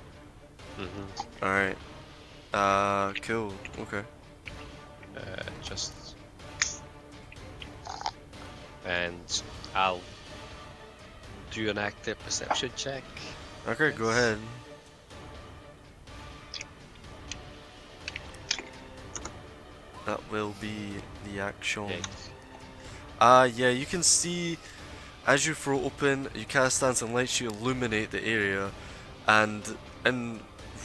Alright. Cool. Okay. Just. And I'll do an active perception check. Okay, go ahead. That will be the action. Yeah, you can see as you throw open, you cast dancing lights, you illuminate the area, and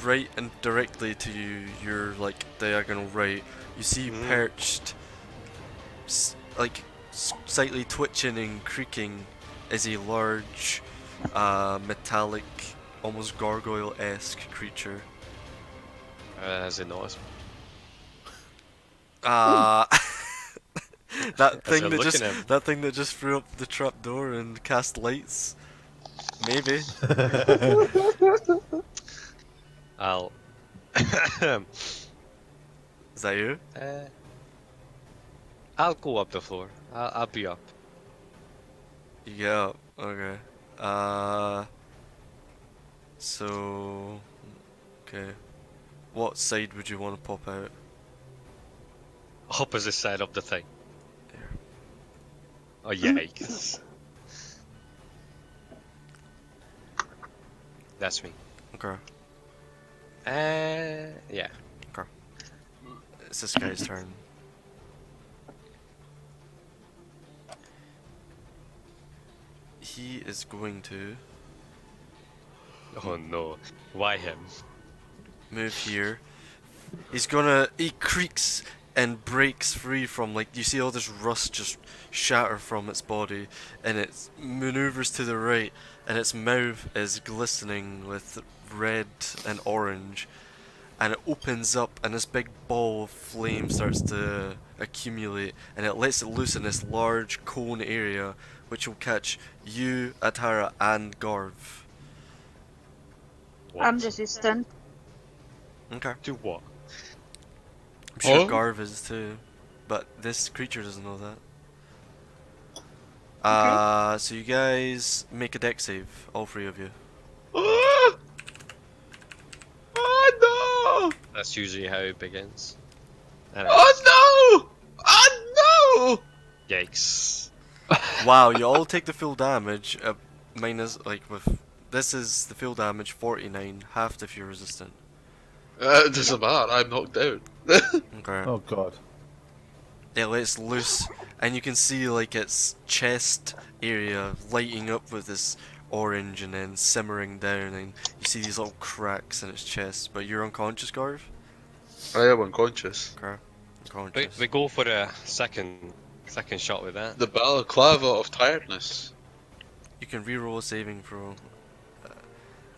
right and directly to you, your like diagonal right, you see perched, like slightly twitching and creaking, is a large, metallic, almost gargoyle-esque creature. Has it noticed? That thing that just threw up the trapdoor and cast lights. Maybe. I'll. Is that you? I'll go up the floor. I'll be up. You get up. Okay. So. Okay. What side would you want to pop out? Opposite side of the thing. There. Oh yikes. That's me. Okay. Yeah. Okay. It's this guy's turn. He is going to Oh no. Why him? move here. He creaks and breaks free from, like, you see all this rust just shatter from its body, and it maneuvers to the right, and its mouth is glistening with red and orange, and it opens up, and this big ball of flame starts to accumulate, and it lets it loose in this large cone area, which will catch you, Atara, and Garv. What? I'm resistant. Okay. To what? I'm sure Garv is too, but this creature doesn't know that. So you guys make a deck save, all three of you. Oh no! That's usually how it begins. Oh no! Oh no! Yikes. Wow, you all take the full damage, minus, like, this is the full damage, 49, half if you're resistant. It doesn't matter, I'm knocked out. Okay. Oh god. It lets loose, and you can see, like, its chest area lighting up with this orange and then simmering down, and you see these little cracks in its chest. But you're unconscious, Garv? I am unconscious. Okay. Unconscious. We go for a second shot with that. The balaclava of tiredness. You can reroll a saving throw.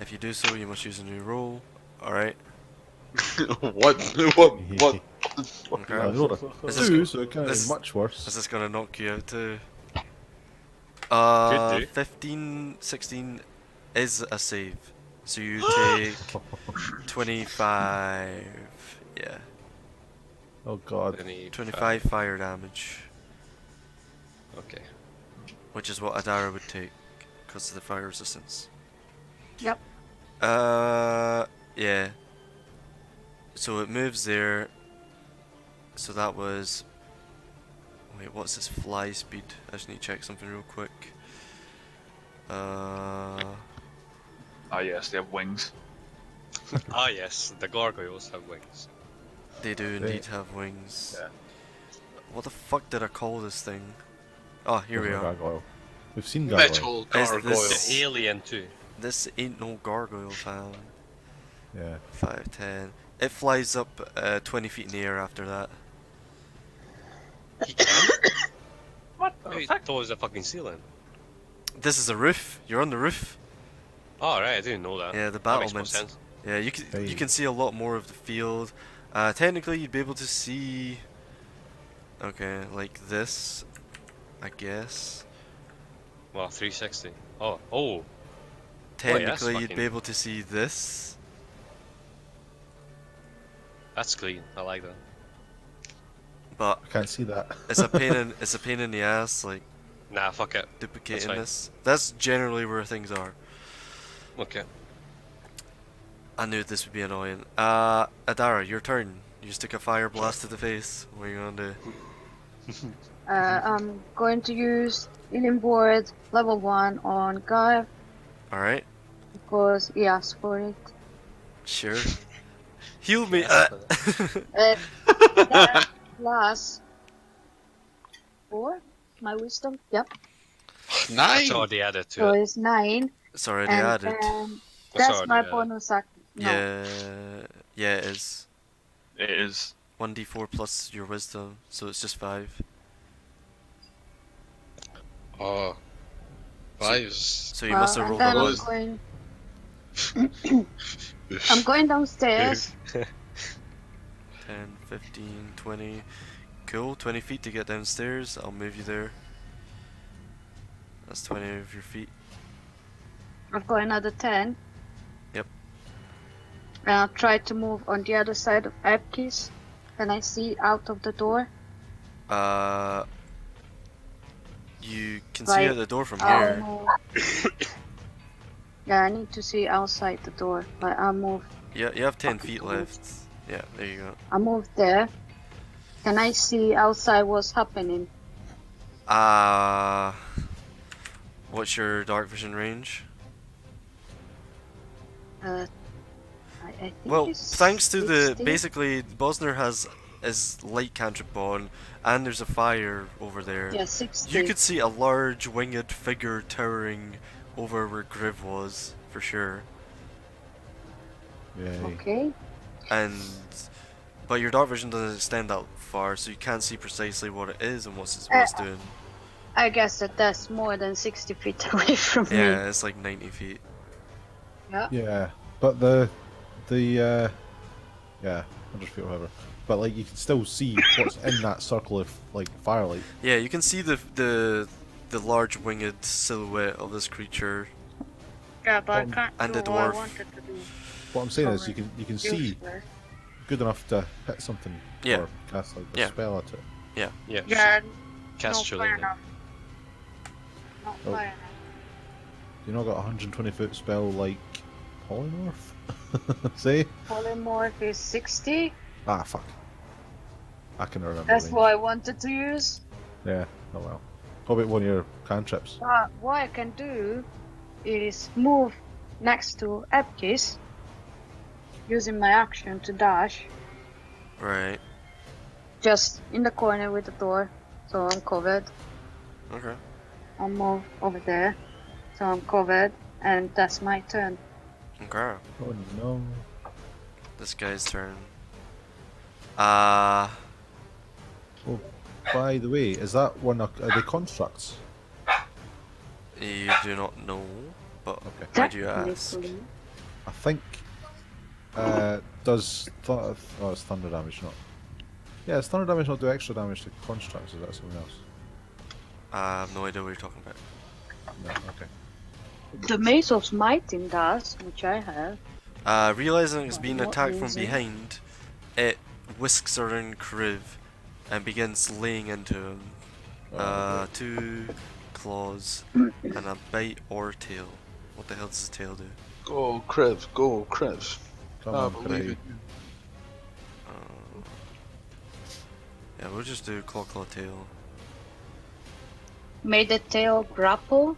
If you do so, you must use a new roll. Alright. What? Okay. I rolled a Is this 2, so it can't be much Is worse. this gonna knock you out too? Could do. 15, 16 is a save. So you take 25. Yeah. Oh god. 25 fire damage. Okay. Which is what Adara would take because of the fire resistance. Yep. Yeah. So it moves there. So that was. Wait, what's this fly speed? I just need to check something real quick. Ah yes, they have wings. Ah yes, the gargoyles have wings. They do indeed have wings. Yeah. What the fuck did I call this thing? Oh, here we are. Gargoyle. We've seen gargoyle. Metal Is gargoyle. this- The alien too. This ain't no gargoyle, fam. Yeah. 5, 10. It flies up 20 feet in the air after that. He can? What? I thought it was a fucking ceiling. This is a roof. You're on the roof. Oh, right, I didn't know that. Yeah, the That makes more battlements. sense. Yeah, you can see a lot more of the field. Technically, you'd be able to see. Okay, like this, I guess. Well, 360. Oh, oh. Technically, you'd be fucking- able to see this. That's clean. I like that. But I can't see that. it's a pain in the ass, like Nah, fuck it. duplicating fine. this. That's generally where things are. Okay. I knew this would be annoying. Adara, your turn. You just took a fire blast to the face. What are you gonna do? I'm going to use healing word level 1 on Guy Alright, because he asked for it. sure. Heal me! That plus 4, my wisdom. Yep. That's 9! already added to So it. it's 9. It's already And added. then That's that's already my added. bonus action. No. Yeah, it is. It is. 1d4 plus your wisdom, so it's just 5. Oh. 5s. So you must have and rolled a then one. I'm going downstairs. 10, 15, 20. Cool, 20 feet to get downstairs. I'll move you there. That's 20 of your feet. I've got another 10. Yep. And I'll try to move on the other side of Epkis. Can I see out of the door? You can see Right. out the door from I'll here. move. Yeah, I need to see outside the door. But I'll move. Yeah, you have 10 Okay, feet cool. left. Yeah, there you go. I'll move there. Can I see outside what's happening? What's your dark vision range? I think Well, it's thanks to the 60. basically Bosner has his light cantrip on, and there's a fire over there. Yeah, 60. You could see a large winged figure towering over where Griv was, for sure. Yay. Okay. But your dark vision doesn't extend that far, so you can't see precisely what it is and what it's doing. I guess that's more than 60 feet away from me. Yeah, it's like 90 feet. Yeah. Yeah, but the yeah, 100 feet or whatever. But like you can still see what's in that circle of like firelight. Yeah, you can see the large winged silhouette of this creature. Yeah, but I can't And do the what I dwarf. wanted to do. What I'm saying is you can see Useless. good enough to hit something Yeah. or cast like a Yeah. spell at it. Yeah. Yeah, Cast not your far lightning. enough. Not Oh. far enough. You not got a 120 foot spell like polymorph? Say? Polymorph is 60. Ah, fuck. I can remember. That's range. what I wanted to use. Yeah. Oh well. How about one of your cantrips? But what I can do is move next to Epkis, using my action to dash, Right. just in the corner with the door, so I'm covered. Okay. I'll move over there, so I'm covered, and that's my turn. Okay. Oh no. This guy's turn. Oh, by the way, is that one are they constructs? You do not know, but Okay. why do you ask? Technically. I think does it's thunder damage not? Yeah, does thunder damage not do extra damage to constructs? Is that something else? I have no idea what you're talking about. No. Okay. The Mace of Smiting does, which I have. Realizing it's being What attacked from reason? behind, it whisks around Kriv and begins laying into him. Oh, 2 claws and a bite or tail. What the hell does the tail do? Go, Kriv, go, Kriv. Come I on, believe Craig. in you. Yeah, we'll just do claw tail. Made the tail grapple.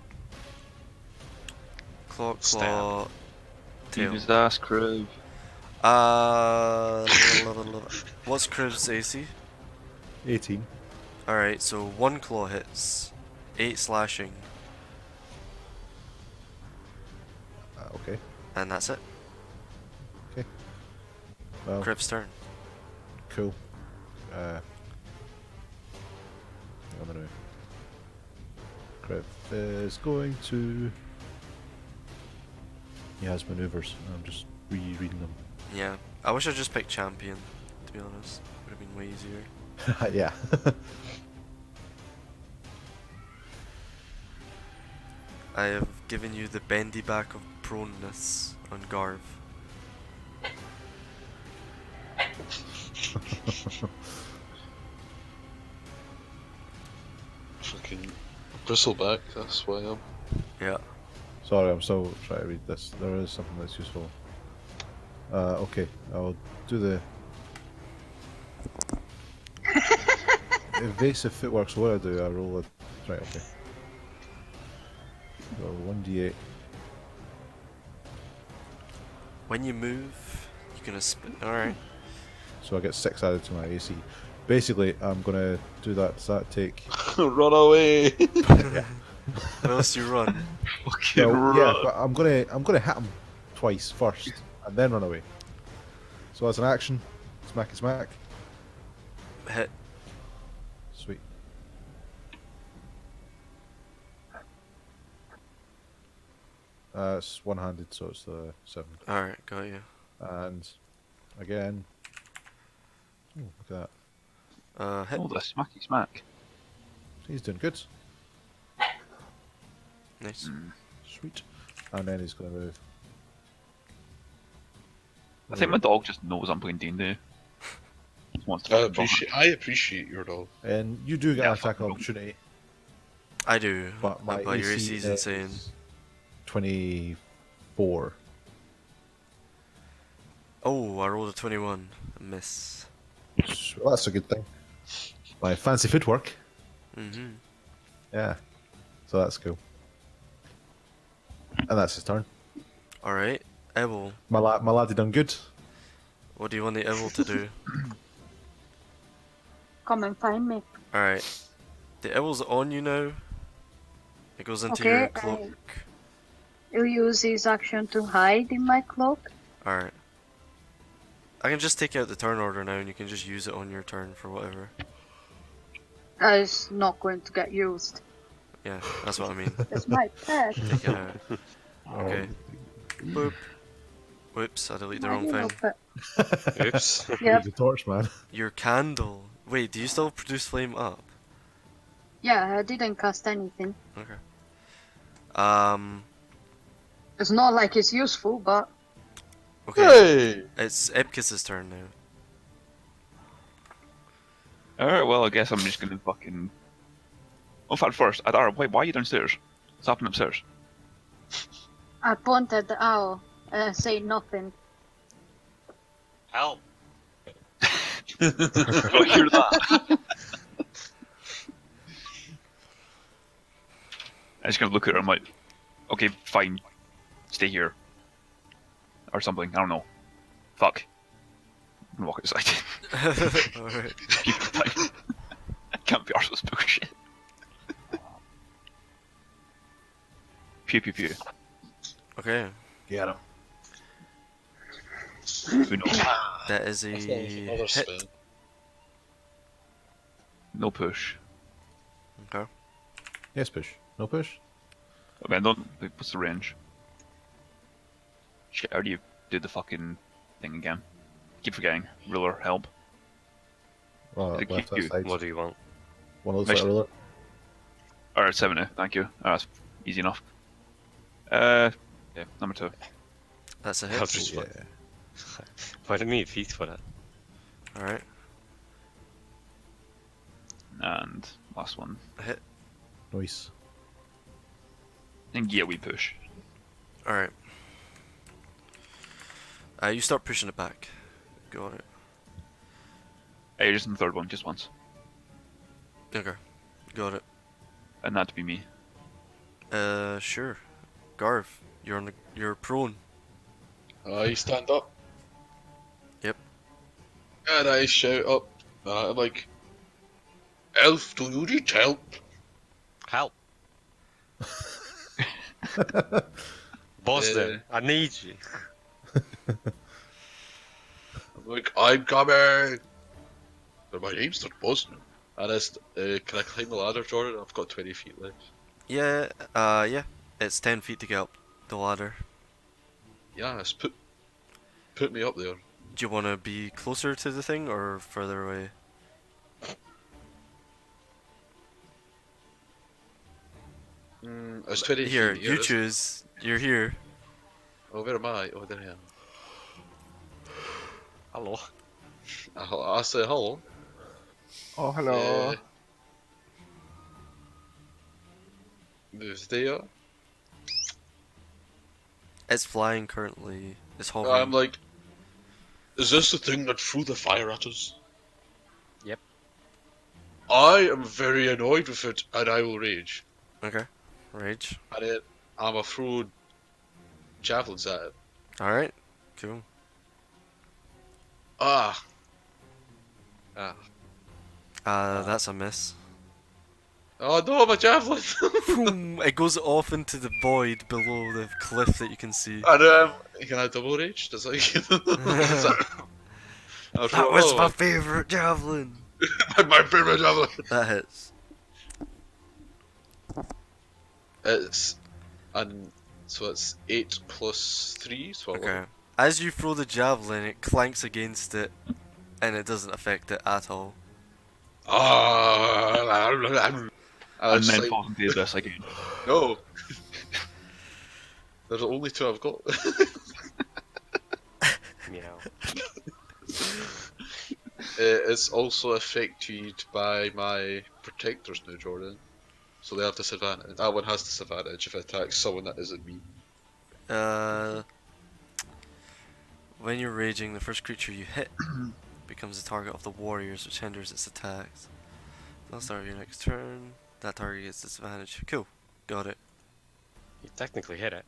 Claw Stab. tail. Leave his ass, Kriv. What's Kriv's AC? 18. Alright, so 1 claw hits, 8 slashing, Okay. and that's it. Well, Kriv's turn. cool. I don't know. Kriv is going to. He has maneuvers. I'm just rereading them. Yeah, I wish I just picked champion. To be honest, would have been way easier. Yeah. I have given you the bendy back of proneness on Garv. Fucking bristleback, that's why I'm. Yeah. Sorry, I'm still trying to read this. There is something that's useful. Okay, I'll do the evasive footwork. So what I do, I roll a. Right, okay. Roll 1d8. When you move, you're gonna spin. Alright. So I get 6 added to my AC. Basically, I'm gonna do that. Does that take? Run away! Whilst you run. Fucking No, yeah, run. but I'm gonna hit him twice first, and then run away. So as an action, smacky smack. Hit. Sweet. It's one-handed, so it's the 7. Alright, got you. And again. Oh, look at that. Hit. Oh, the smacky smack. He's doing good. Nice. Sweet. And then he's gonna move. I think my dog just knows I'm playing D&D. Just wants to I fucking bump I appreciate your dog. And you do get Yeah, an attack fucking opportunity, I do. but my your AC AC is insane. is 24. Oh, I rolled a 21. A miss. Well, that's a good thing. My fancy footwork. Mm-hmm. Yeah. So that's cool. And that's his turn. Alright. Ebel, My laddie done good. what do you want the Ebel to do? Come and find me. Alright. The Ebel's on you now. It goes into Okay, your cloak. He'll use his action to hide in my cloak. Alright. I can just take out the turn order now and you can just use it on your turn for whatever. That is not going to get used. Yeah, that's what I mean. It's my pet. Take it out. Okay. Boop. Whoops, I deleted the My wrong little thing. pet. Oops. Yep. The torch, man. Your candle. Wait, do you still produce flame up? Yeah, I didn't cast anything. Okay. It's not like it's useful, but Okay. Hey! It's Epkis's turn now. Alright, well, I guess I'm just gonna fucking. Oh, in fact, first, Adara, wait, why are you downstairs? What's happening upstairs? I pointed the owl and say nothing. Help. Did I hear that? I'm just gonna look at her, I'm like, okay, fine, stay here. Or something, I don't know. Fuck. I'm gonna walk outside. Alright. Keep it time. I can't be arsed with this bullshit. Pew pew pew. Okay. Get him. Who knows? That is a Another hit. spin. No push. Okay. Yes, push. No push. I mean, don't. What's the range? Shit, how do you do the fucking thing again? Keep forgetting. Ruler, help. Well, Keep left you. hand side. What do you want? One looks like a ruler. Alright, 70, thank you. That's easy enough. Yeah, number 2. That's a I'll hit. just Yeah. Why do you need feet for that? Alright. And last one. A hit. Nice. And yeah, we push. Alright. You start pushing it back. Got it. Hey, just in the third one, just once. Okay. Got it. And that to be me. Sure. Garv, you're prone. I stand up. Yep. And I shout up. I'm like, Elf, do you need help? Help. Boss, Yeah. then. I need you. I'm like, I'm coming! But my name's not Boston. And can I climb the ladder, Jordan? I've got 20 feet left. Yeah, yeah. It's 10 feet to get up the ladder. Yes, put me up there. Do you want to be closer to the thing or further away? It's 20 Here, feet here, you isn't it? choose. You're here. Oh, where am I? Oh, there I am. Hello. I say hello. Oh, hello. There's there. It's flying currently. It's I'm hovering. like, is this the thing that threw the fire at us? Yep. I am very annoyed with it, and I will rage. Okay. Rage. And then I'm a throw javelins at it. Alright. Cool. Ah, That's a miss. oh no, my javelin! Boom! It goes off into the void below the cliff that you can see. And can I double rage? Does like, I'll throw That was another my one. favorite javelin. My favorite javelin. That hits. So it's 8 plus 3, so Okay. As you throw the javelin, it clanks against it, and it doesn't affect it at all. And It's then like, falls into the abyss again. no. There's only 2 I've got. Meow. It's also affected by my protectors now, Jordan. So they have disadvantage. That one has disadvantage if it attacks someone that isn't me. When you're raging, the first creature you hit becomes the target of the warriors, which hinders its attacks. They'll start your next turn. That target gets disadvantage. Cool. Got it. You technically hit it.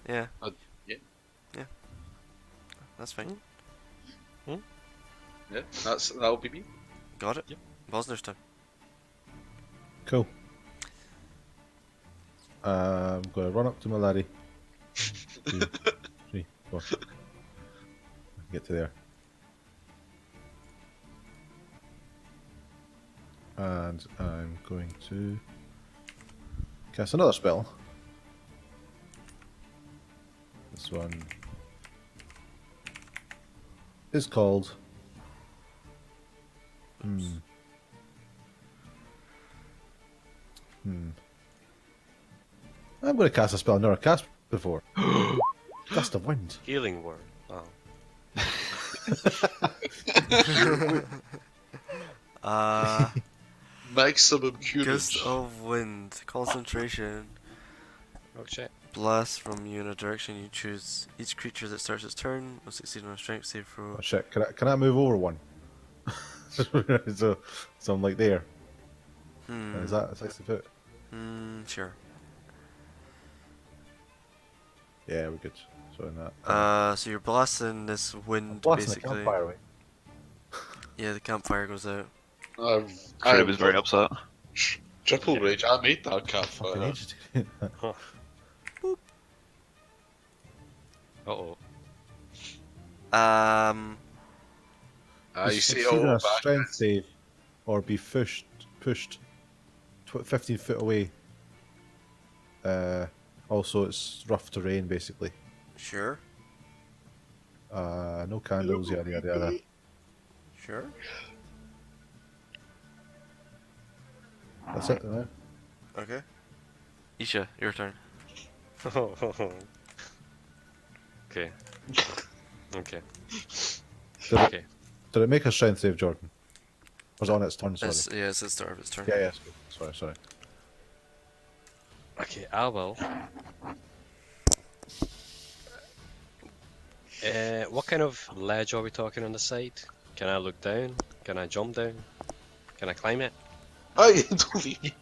Yeah. Yeah. Yeah. That's fine. Yeah, that'll be me. Got it. Yep. Bosner's turn. Cool. I'm going to run up to my laddie. 2, 3, 4. I can get to there. And I'm going to cast another spell. This one is called I'm going to cast a spell I've never cast before. Gust of Wind. Healing word. Oh. Maximum Gust curage. of wind. Concentration. Oh shit. Blast from you in a direction you choose. Each creature that starts its turn will succeed on a strength save throw. Oh shit, can I move over one? so I'm like there. Is that 60 foot? Sure. Yeah, we're good. So in that. So you're blasting this wind Blasting the basically. campfire away. Yeah, the campfire goes out. Crib is very upset. Triple rage. I made that Fucking campfire. ages to get that. Huh. Uh-oh. You You see succeed on all a back. strength save, or be pushed 15 foot away. Also, it's rough terrain basically. Sure. No candles, yada yada yada. Sure. That's it. Then, Okay. Isha, your turn. Okay. Okay. Did, Okay. did it make a strength save, Jordan? Was it on its turn? Sorry. It's the start of its turn. Yeah, yeah. Sorry. Okay, I will. What kind of ledge are we talking on the side? Can I look down? Can I jump down? Can I climb it? I don't leave me.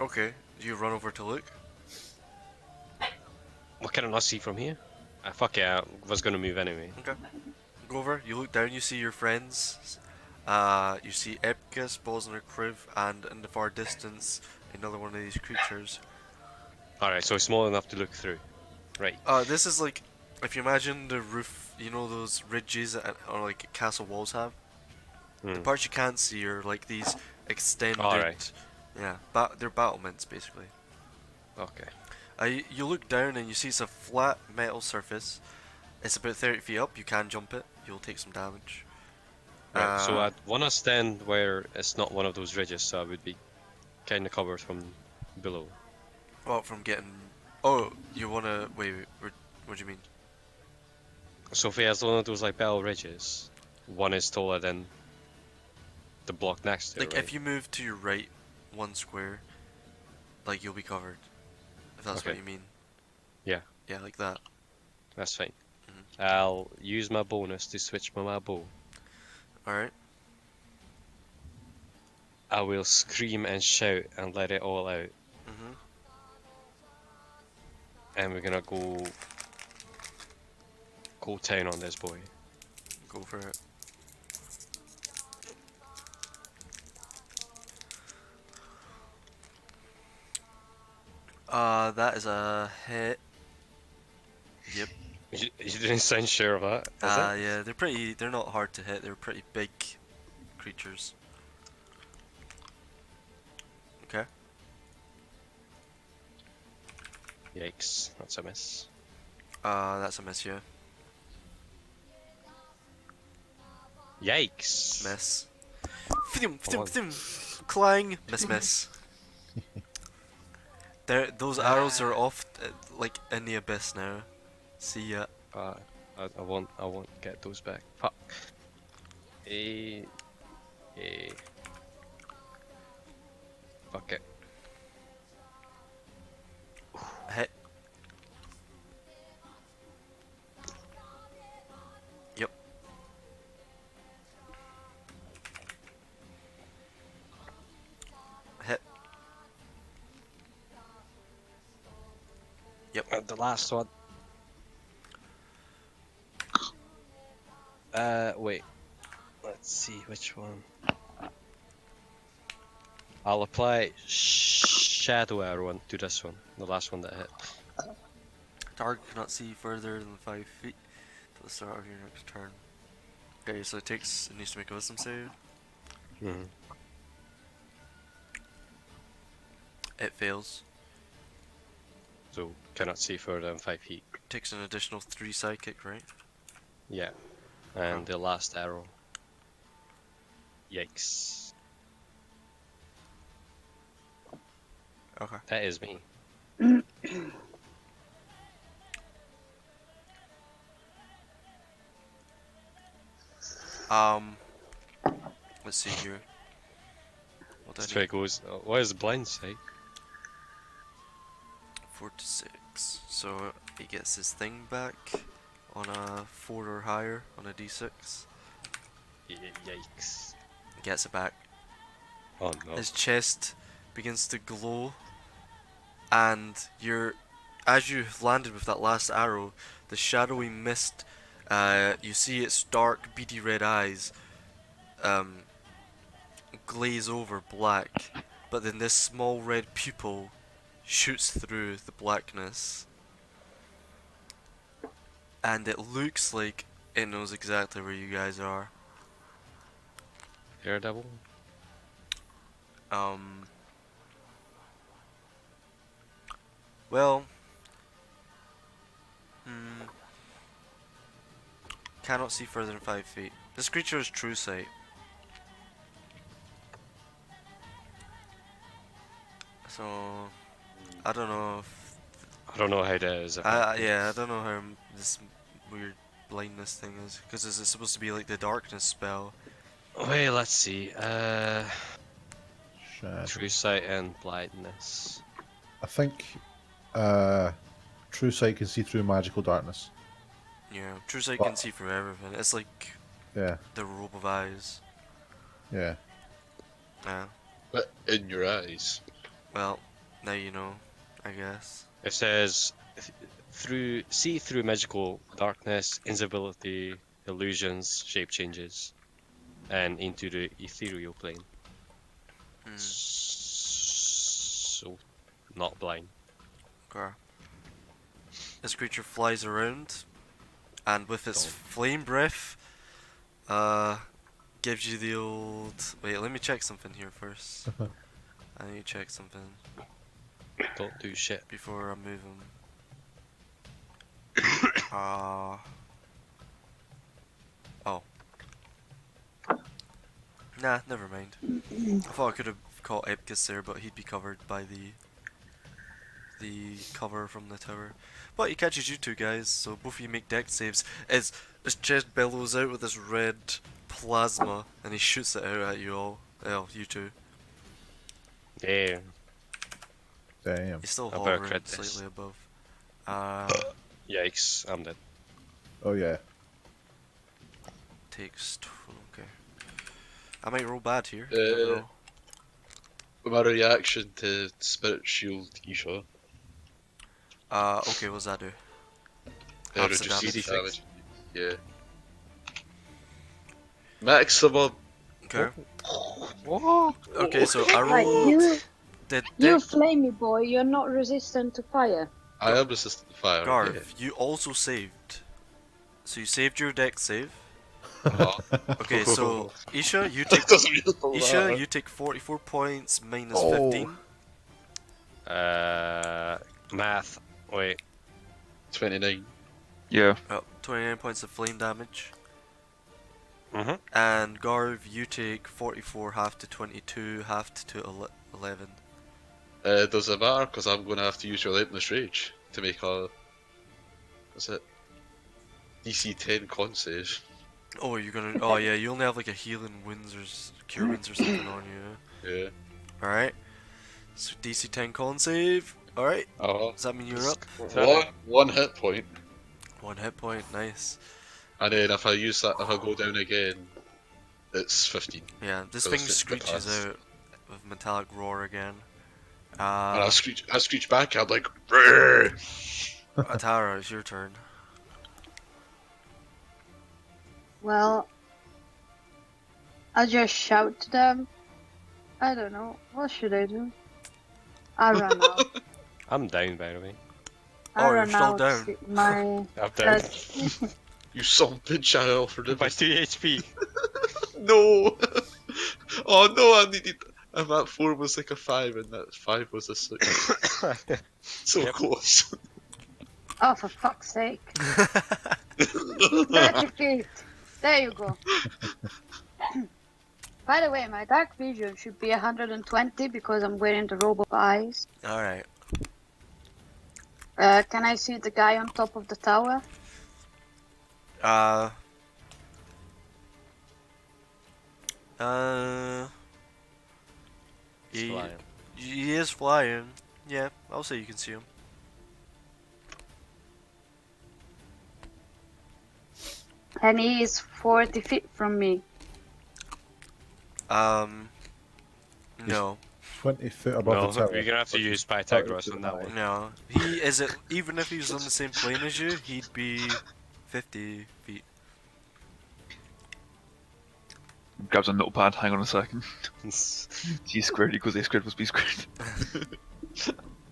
Okay. Do you run over to look? What can I not see from here? Fuck yeah, I was gonna move anyway. Okay. Go over, you look down, you see your friends. You see Epicus, Bosner, Kriv, and in the far distance, another one of these creatures. Alright, so it's small enough to look through. Right. This is like, if you imagine the roof, you know those ridges that or like castle walls have? The parts you can't see are like these extended. Alright. Yeah, they're battlements basically. Okay. You look down and you see it's a flat metal surface. It's about 30 feet up. You can jump it. You'll take some damage. Right, so I'd want to stand where it's not one of those ridges, so I would be kind of covered from below. Well, from getting. Oh, you wanna wait? What do you mean? So if he has one of those like bell ridges, one is taller than the block next to Like it, right? if you move to your right, 1 square, like you'll be covered. If that's what Okay. you mean. Yeah. Yeah, like that. That's fine. Mhm. I'll use my bonus to switch my bow. All right. I will scream and shout and let it all out. Mhm. And we're gonna go town on this boy. Go for it. That is a hit. Yep. You didn't sound sure of that, is it? Yeah, they're not hard to hit. They're pretty big creatures. Okay. Yikes, that's a miss. That's a miss, yeah. Yikes! Miss. Come on. Clang. Miss. Those arrows are off, like in the abyss now. See ya. I won't get those back. Fuck. Eh. Fuck it. Hit. Yep. Hit. Yep. The last one. Wait. Let's see which one. I'll apply shadow arrow to this one, the last one that hit. Target cannot see further than 5 feet to the start of your next turn. Okay, so it needs to make a wisdom save. Mm-hmm. It fails. So cannot see further than 5 feet. Takes an additional 3 psychic, right? Yeah. And the last arrow. Yikes. Okay. That is me. Let's see here. What That's do I where need? it goes. What does the blind say? 4 to 6. So he gets his thing back on a 4 or higher on a d6. Yikes. He gets it back. Oh no. His chest begins to glow, and as you landed with that last arrow, the shadowy mist, you see its dark, beady red eyes glaze over black, but then this small red pupil shoots through the blackness, and it looks like it knows exactly where you guys are. Daredevil? Well, cannot see further than 5 feet. This creature is true sight. So, I don't know if... I don't know how that is. yeah, I don't know how this weird blindness thing is. Because is it supposed to be like the darkness spell? Wait, let's see. Shadow. True sight and blindness. I think True Sight can see through magical darkness. Yeah, true sight But- can see through everything. It's like Yeah, the robe of eyes. yeah. Yeah. But in your eyes. Well, now you know, I guess. It says see through magical darkness, invisibility, illusions, shape changes, and into the ethereal plane. So not blind. Okay. This creature flies around, and with its Don't. flame breath, gives you the old. Wait, let me check something here first. I need to check something Don't do shit. before I move him. Oh. Nah, never mind. I thought I could have caught Epicus there, but he'd be covered by the cover from the tower. But he catches you two guys, so both of you make dex saves. His chest bellows out with this red plasma, and he shoots it out at you all. Oh, you two. Yeah. Damn. He's still I better hovering crit this. slightly above. Yikes, I'm dead. Oh yeah. Takes. Okay. I might roll bad here. Uh, Never know. My reaction to Spirit Shield, Isha. Okay, what does that do? Halves the Reduces damage. Yeah. Maximum. Okay. Whoa! Okay, so I Right, rolled. Did you flamey boy, you're not resistant to fire. I am resistant to fire. Garv, Okay. you also saved. So you saved your dex save. Uh-huh. Okay, so Isha, you That take doesn't really Isha, matter. you take 44 points minus Oh. 15. Math. Wait. 29. Yeah. 29 points of flame damage. Mhm. And Garv, you take 44 half to 22, half to 11. Does it matter? Because I'm going to have to use Relentless Rage to make a. What's it? DC 10 con save. Oh, you're gonna. Oh yeah, you only have like a healing winds or cure winds or something on you. Yeah. All right. So DC 10 con save. All right. Uh-huh. Does that mean you're up? One hit point. 1 hit point. Nice. And then if I use that, if I go down again, it's 15. Yeah, this So thing it's just the screeches pass. out with metallic roar again. And I screech back, I'm like, "Rrrr!" Atara, it's your turn. Well, I just shout to them. I don't know. What should I do? I run out. I'm down, by the way. I Oh, you're run still out. down. My I'm down. You son of a bitch, I offered it. By 2 HP. No! Oh no, I needed. And that 4 was like a 5, and that 5 was a 6. So Yep. close. Oh, for fuck's sake! 30 feet. There you go. By the way, my dark vision should be 120 because I'm wearing the robe of eyes. All right. Can I see the guy on top of the tower? He's He, flying. he is flying. Yeah, I'll say you can see him. And he is 40 feet from me. No, 20 foot above No, the tower. you're gonna have to use Pythagoras on that one. no. He is it. Even if he was on the same plane as you, he'd be 50 feet. Grabs a notepad. Hang on a second. G squared equals A squared plus B squared.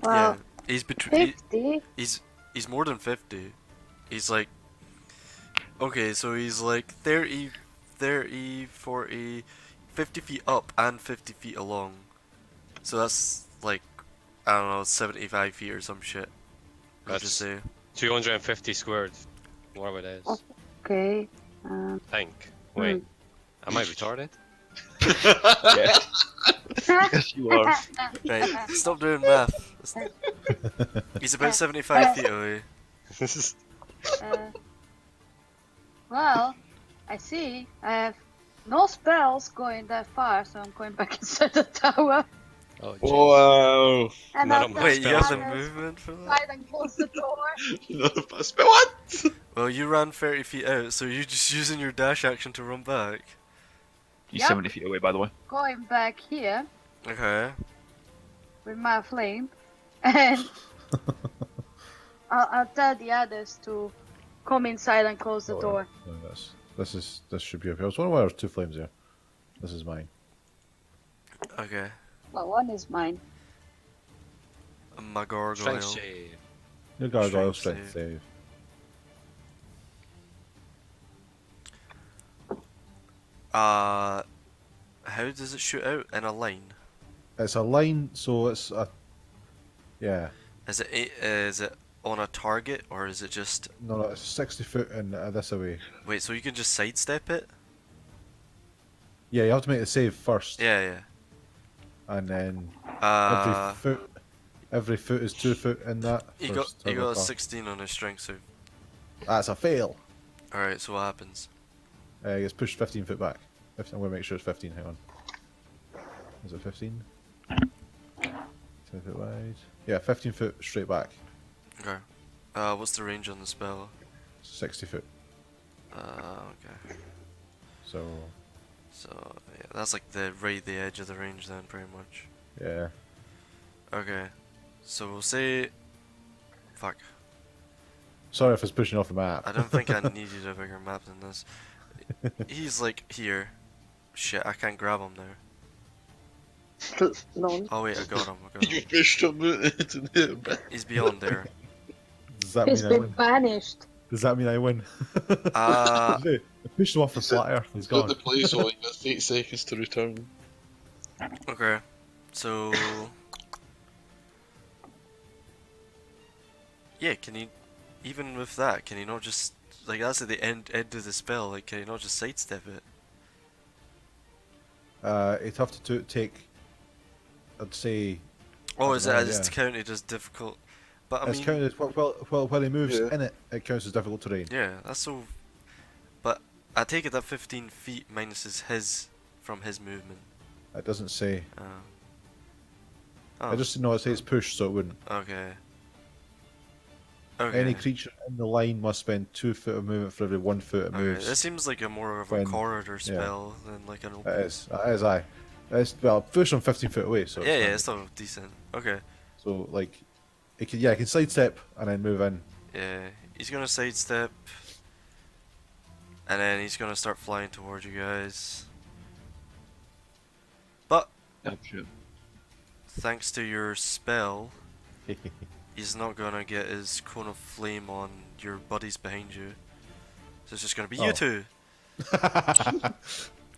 Well, Yeah, he's between. 50? He's more than 50. He's like. Okay, so he's like 30, 40, 50 feet up and 50 feet along. So that's like, I don't know, 75 feet or some shit. Let's just say. 250 squared. Whatever it is. Oh. Okay. Think. Wait. Am I retarded? Yeah. Yes, you are. Right, stop doing math. He's about 75 feet away. Well, I see. I have no spells going that far, so I'm going back inside the tower. Oh, jeez. Wow! And None I'll of my Wait, you have the spells movement for that? Hide and close the door. None of us. But what? Well, you ran 30 feet out, so you're just using your dash action to run back. He's Yep. 70 feet away, by the way. Going back here Okay. with my flame, and I'll tell the others to come inside and close the door. No, this should be okay. I was wondering why there's 2 flames here. This is mine. Okay. Well, one is mine. My gargoyle. Strength save. Your gargoyle Strength strength save. How does it shoot out in a line? It's a line, so it's a. Yeah. Is it on a target or is it just? No, it's 60 foot in this away. Wait, so you can just sidestep it? Yeah, you have to make the save first. Yeah, yeah. And then Uh, every foot is 2 foot in that. you first got a pass. 16 on his strength save. That's a fail. All right, so what happens? He gets pushed 15 foot back. I'm going to make sure it's 15. Hang on. Is it 15? 10 foot wide. Yeah, 15 foot straight back. Okay. What's the range on the spell? 60 foot. Okay. So, Yeah, that's like the edge of the range then, pretty much. yeah. Okay. So we'll say. Fuck. Sorry if it's pushing off the map. I don't think I needed a bigger map than this. He's like here. Shit, I can't grab him there. Lol. Oh wait, I got him. You pushed him into the He's beyond there. Does that He's mean I been win? banished. Does that mean I win? Uh, I pushed him off the flat earth. He's got gone. the place on. You got 8 seconds to return. Okay. So. Yeah, can he. Even with that, can he not just. Like, that's at the end of the spell, like, can he not just sidestep it? He'd have to take. I'd say. Oh, I is don't know, it's yeah. counted as difficult? But I It's mean. counted as well. When he moves Yeah. in it, it counts as difficult terrain. Yeah, that's so. But I take it that 15 feet minuses his from his movement. It doesn't say. Oh, I just know it says push, so it wouldn't. okay. Okay. Any creature in the line must spend 2 foot of movement for every 1 foot it Okay, moves. this seems like a more of a when- corridor yeah. spell than like an It open. is. It is. Aye. It's well, push from 15 foot away. So Yeah, yeah, fine. it's still decent. Okay. So like, it can sidestep and then move in. Yeah, he's gonna sidestep, and then he's gonna start flying towards you guys. But Oh, shit. thanks to your spell, he's not gonna get his cone of flame on your buddies behind you. So it's just gonna be you Oh. two.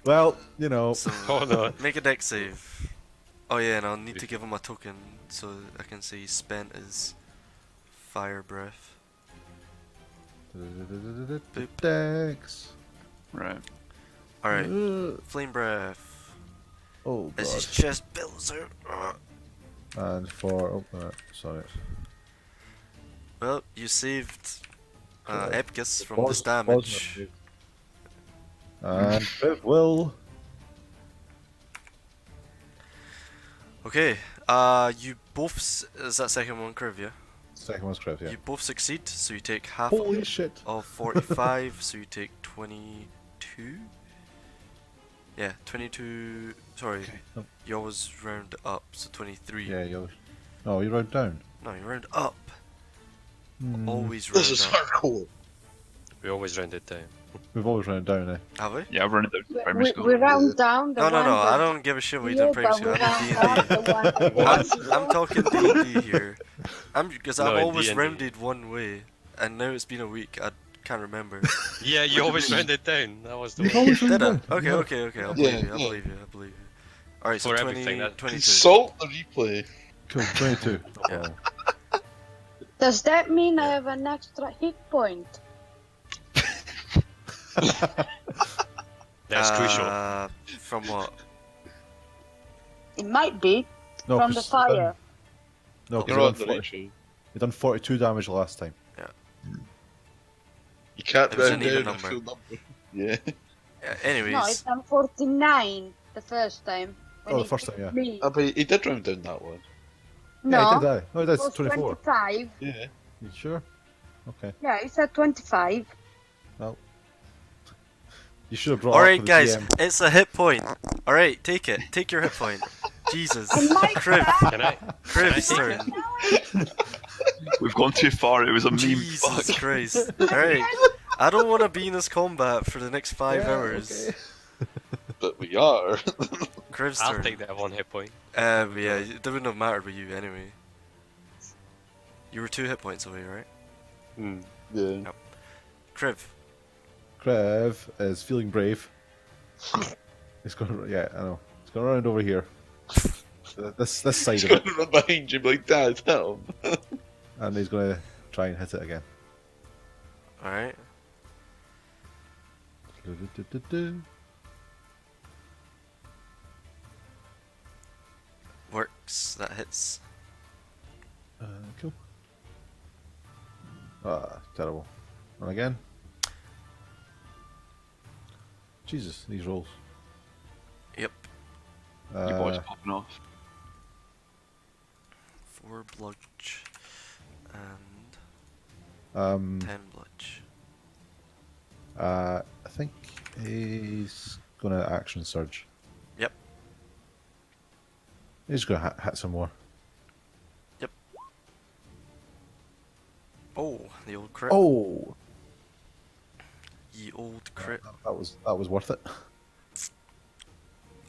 Well, you know. So Oh no. make a deck save. Oh yeah, and I'll need to give him a token so I can say he spent his fire breath. Dex. Right. Alright, flame breath. Oh As his god. chest billows out. And for sorry. Well, you saved Epicus from Pause- this pause damage. And it will. Okay, you both. Is that second one curve, yeah? Second one's correct, yeah. You both succeed, so you take half Holy shit. of 45, so you take 22? Yeah, 22. Sorry, Oh. you always round up, so 23. Yeah, you're. Oh, you round down. No, you round up. Hmm. Always round This is up. hardcore. We always round it down. We've always round down, eh? Have we? Yeah, I've run it down primary school. We round down the No, no, one no, I that- don't give a shit what you Yeah, did in primary but school. we I'm round in down the one that What? I'm talking D&D here. Because No, I've in always D&D. rounded one way, and now it's been a week, I can't remember. Yeah, you always round it down. That was the You've way. always round Did I? down. Okay, Yeah. okay, okay, I'll Yeah, believe you, I'll yeah. believe you, I'll believe you. Alright, so For 20, everything, that- 22. Consult the replay. Cool, 22. Yeah. Oh. Does that mean I have an extra hit point? That's crucial. From what? It might be No, from the 'cause fire. No, because You're on the right show. you done 42 damage last time. You can't It was round an even down a number. full number. Yeah. Anyways, No, it's on 49 the first time. when Oh, the it first hit time, yeah. me. But he did round down that one. No, Yeah, he did that. No, he it did was 24. 25. Yeah. You sure? Okay. Yeah, it said 25. Well. You should have brought alright up guys, DM. it's a hit point. Alright, take it. Take your hit point. Jesus. And my Kriv, Can I? Kriv's take turn. We've gone too far. It was a meme. Jesus Fuck. Christ. Alright. I don't want to be in this combat for the next 5 Yeah, hours. okay. But we are. Kriv's I'll turn. take that 1 hit point. Yeah, it wouldn't have mattered with you anyway. You were 2 hit points away, right? Yeah. Kriv. Krev is feeling brave. He's going. Yeah, I know. He's going around over here. This side He's of going it, to run behind you, and be like, Dad, help! and he's going to try and hit it again. Alright. Do-do-do-do-do. Works. That hits. Cool. Ah, terrible. And again. Jesus, these rolls. Yep. Your boy's popping off. 4 bludge. And 10 bludge. I think he's gonna action surge. Yep. He's gonna hit some more. Yep. Oh, the old crit. Oh, Ye old crit. that was worth it.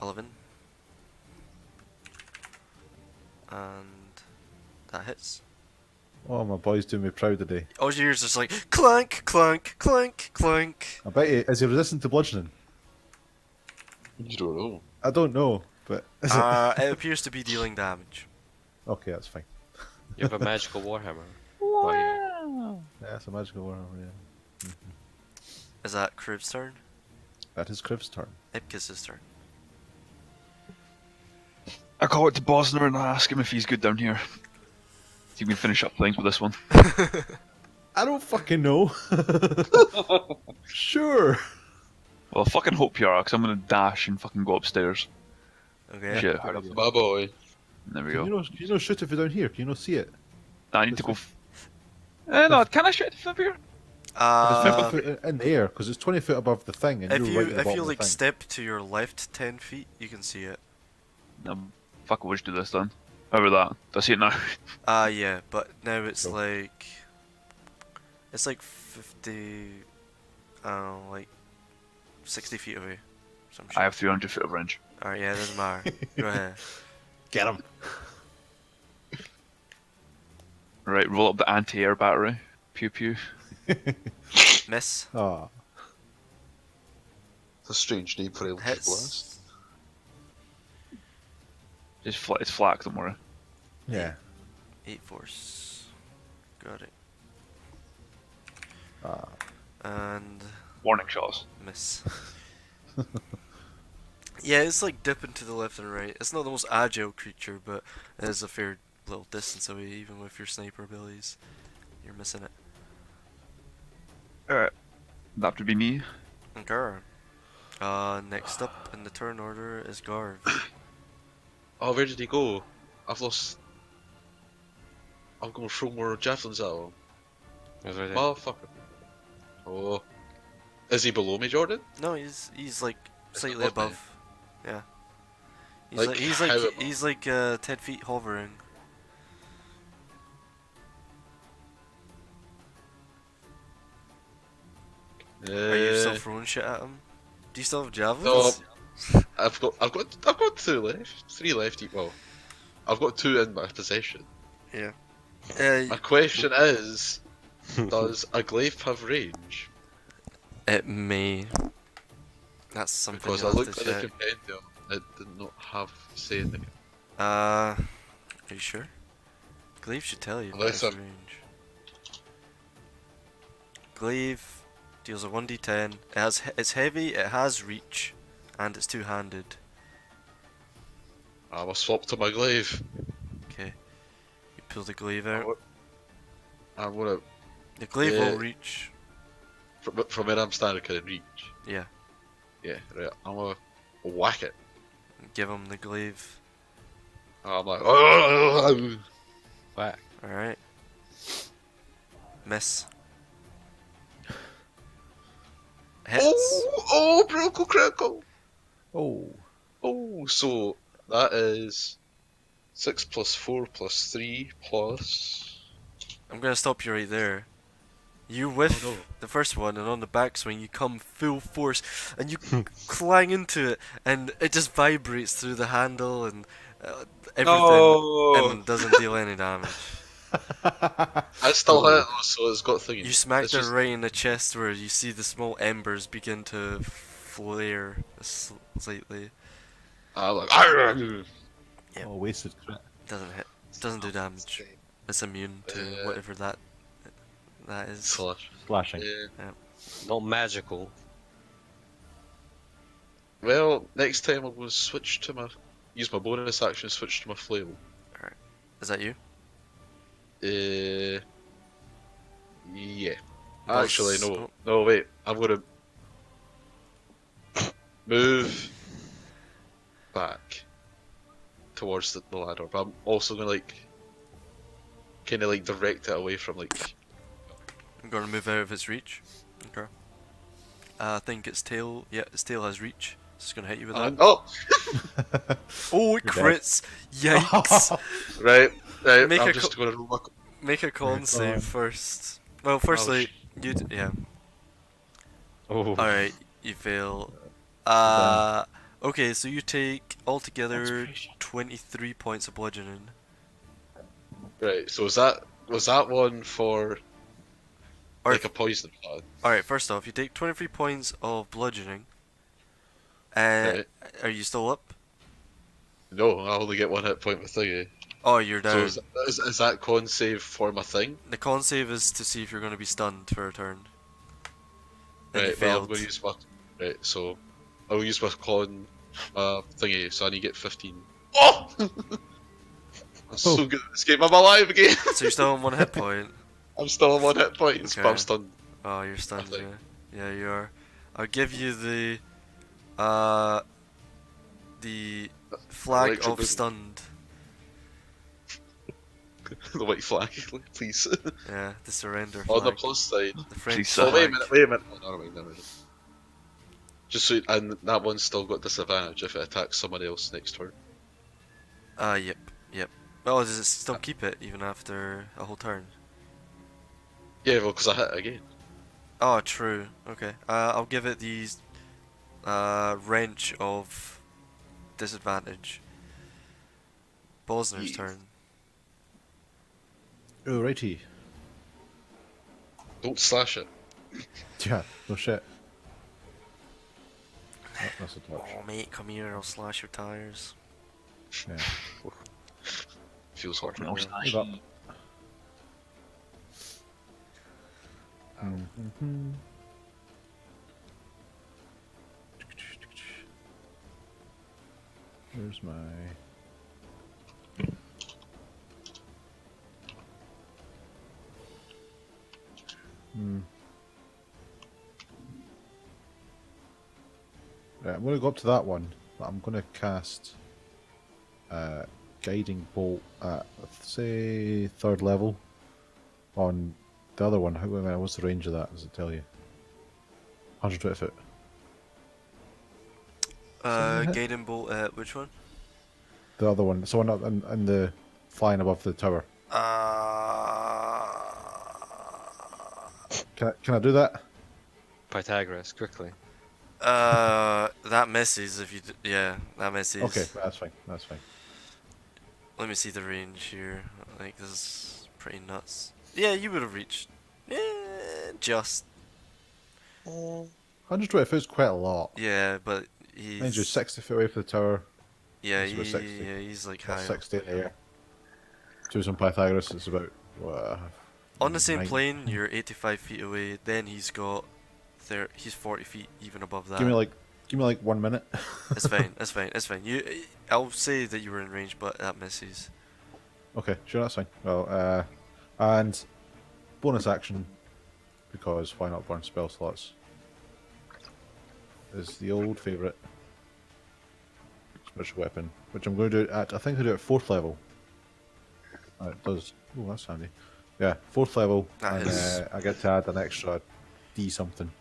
11. And that hits. Oh, my boy's doing me proud today. All your ears just like clank, clank, clank, clank. I bet he is he resistant to bludgeoning? You don't know. I don't know, but is it? It appears to be dealing damage. Okay, that's fine. You have a magical warhammer. Oh, yeah. Yeah, it's a magical warhammer. Yeah, Is that Crib's turn? that is Crib's turn. Ipkis's turn. I call it to Bosner and I ask him if he's good down here. See if we can finish up things with this one. I don't fucking know. Sure. Well, I fucking hope you are, because I'm gonna dash and fucking go upstairs. Okay. Shit, how do My boy. There we Can go. you know shoot if you're down here? Can you not see it? I need to go. No, can I shoot from here? It's 50 foot in the air because it's 20 foot above the thing, and If you're you right at the if bottom you of the like thing. step to your left 10 feet, you can see it. Fuck, we'll just do this then. How about that? Do I see it now? Yeah, but now it's Cool. it's like 50, I don't know, like 60 feet away. Some shit. I have 300 foot of range. Alright, yeah, it doesn't matter. Go ahead. Get him. Right, roll up the anti-air battery. Pew pew. Miss. Ah, It's a strange name for Eldritch Blast. Hits. It's flak, don't worry. yeah. 8 force. Got it. Ah, And Warning shots. miss. Yeah, it's like dipping to the left and right. It's not the most agile creature, but it is a fair little distance away, even with your sniper abilities. You're missing it. Alright. That have to be me. Okay. Next up in the turn order is Garv. Oh, where did he go? I've lost. I'm going to throw more javelins at him. He's right there. Motherfucker. Oh. Is he below me, Jordan? No, he's like Is slightly it above me? above. Yeah. Like, how above? He's like 10 feet hovering. Are you still throwing shit at him? Do you still have javelins? I've got 2 left. 3 left. Well, I've got 2 in my possession. Yeah. My question is, does a glaive have range? It may. That's something Because I you'll have looked to at the check. compendium, it did not have say in the. Are you sure? Glaive should tell you if Unless it's I'm- range. Glaive deals a 1d10. It's heavy, it has reach, and it's two-handed. I must swap to my glaive. Okay. You pull the glaive out. I'm gonna The glaive Yeah. will reach. from where I'm standing, can it reach? Yeah. Yeah, right. I'm gonna whack it. Give him the glaive. I'm like, oh, Whack. Alright. Miss. Hits. oh, critical, critical. oh, Oh, so that is 6 plus 4 plus 3 plus. I'm gonna stop you right there. You whiff Oh, no. the first one, and on the backswing you come full force, and you clang into it, and it just vibrates through the handle and everything, No! and doesn't deal any damage. I still hit though, so it's got thingy. You smack It's it just- right in the chest where you see the small embers begin to flare slightly. Like, Yep. Oh, wasted crit. Doesn't hit. Doesn't do damage. It's immune to whatever that is. slash. Slashing. Yeah. Not magical. Well, next time I will switch to my use my bonus action, switch to my flail. Is that you? Yeah. Does- Actually, no. oh. No, wait. I'm gonna move back towards the ladder, but I'm also gonna kind of direct it away from I'm gonna move out of its reach. Okay. I think its tail. Yeah, its tail has reach. It's gonna hit you with that. Oh, Oh, it You're dead. crits! Yikes! right. Make I'm a just gonna roll my. Make a con Oh. save first. Well, firstly, yeah. Oh. Alright, you fail. Okay, so you take altogether 23 points of bludgeoning. Right. So was that one for Or like a poison shot? Alright, first off, you take 23 points of bludgeoning. Right. Are you still up? No, I only get one hit point with thingy. Oh, you're down. So is that con save for my thing? The con save is to see if you're going to be stunned for a turn. And you Right. Well, I'm failed. gonna use my. Right. So I'll use my con thingy. So I need to get 15. Oh! I'm so good at this game. I'm alive again. So you're still on 1 hit point. I'm still on 1 hit points, but I'm Okay. stunned. Oh, you're stunned, think. yeah. Yeah, you are. I'll give you the flag Electric of boogaloo. stunned. The white flag, please. Yeah, the surrender On the flag. plus side. The French Please, So flag. wait a minute. Oh, never mind, never mind. Just so, and that one's still got disadvantage if it attacks someone else next turn. Yep. Well, does it still keep it even after a whole turn? Yeah, well, because I hit again. Oh, true. Okay. I'll give it the wrench of disadvantage. Bosner's Ye- turn. Alrighty. Don't slash it. Yeah, no shit. Oh, that's a touch. Oh, mate, come here. I'll slash your tires. Yeah. Feels hard. No Right now. slash. Hold up. Mm-hmm. Where's my... Right, I'm going to go up to that one, but I'm going to cast Guiding Bolt at, say, 3rd level on the other one. What's the range of that? Does it tell you? 120 foot. hit? Gaiden Bolt, which one? The other one. So one up in the flying above the tower. Can I do that? Pythagoras, quickly. That misses if you. Yeah, that misses. Okay, that's fine. That's fine. Let me see the range here. Like, this is pretty nuts. Yeah, you would have reached. Just. 120 foot is quite a lot. Yeah, but Means you're he's. 60 foot away from the tower. Yeah, It's about 60. yeah, he's like That's high. 60 in the air. To some Pythagoras, it's about On the same 90. plane, you're 85 feet away. Then he's got. He's 40 feet even above that. Give me like 1 minute. It's fine. It's fine. It's fine. I'll say that you were in range, but that misses. Okay, sure, that's fine. Well, and bonus action, because why not burn spell slots? Is the old favourite special weapon, which I'm going to do at, I think I do it at 4th level. It does. Oh, that's handy. Yeah, 4th level, That and is- I get to add an extra D something.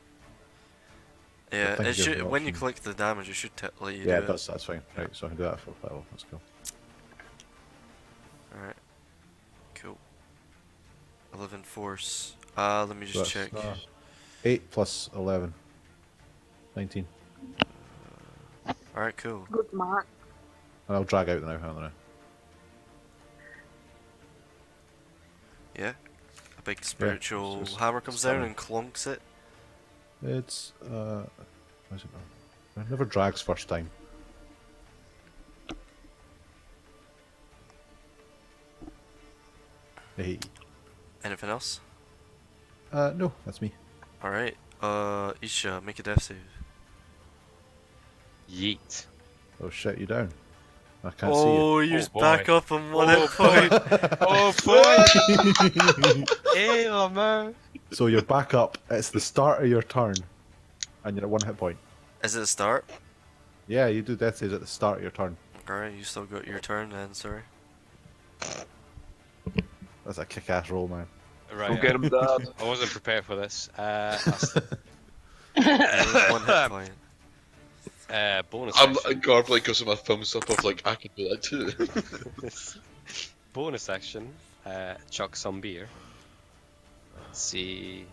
Yeah, think it it gives should. an When you option. click the damage, it should let you Yeah, do it does. That's fine. Right, so I can do that at 4th level. Let's go. Alright. Cool. 11 force. Let me just So check. that's, 8 plus 11. 19. Alright, cool. Good mark. And I'll drag out now, haven't I? Yeah. A big spiritual so it's hammer comes down stunning. and clonks it. It's where's it now? It never drags first time. Hey. Anything else? No, that's me. Alright. Isha, make a death save. Yeet. Oh shit, you down. I can't Oh, you're Oh, back boy. up on 1 hit point. Oh boy! Hey, man. So you're back up. It's the start of your turn, and you're at 1 hit point. Is it a start? Yeah, you do death saves at the start of your turn. Alright, you still got your turn then, sorry. That's a kick-ass roll, man. Right. Go get him, Dad. I wasn't prepared for this. You lose 1 hit point. Bonus I'm action. Garb like goes with my thumbs up of like I can do that too. Bonus action. Chuck some beer. Let's see.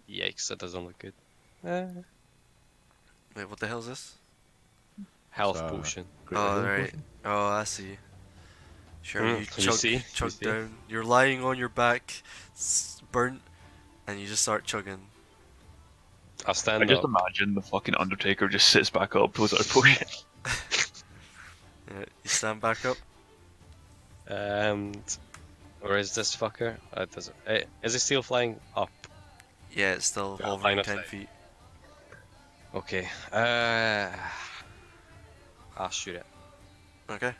Yikes, that doesn't look good. Wait, what the hell is this? Health So, potion. Great Oh, healing right. potion. Oh, I see. Sure, Mm, you you chug, see? chug You see? down. You're lying on your back, burnt, and you just start chugging. I'll stand I just up. imagine the fucking Undertaker just sits back up, pulls out a potion. Yeah, you stand back up. And where is this fucker? It doesn't. Is it still flying up? Yeah, it's still Yeah, hovering line of 10 sight. feet. Okay. I'll shoot it. Okay,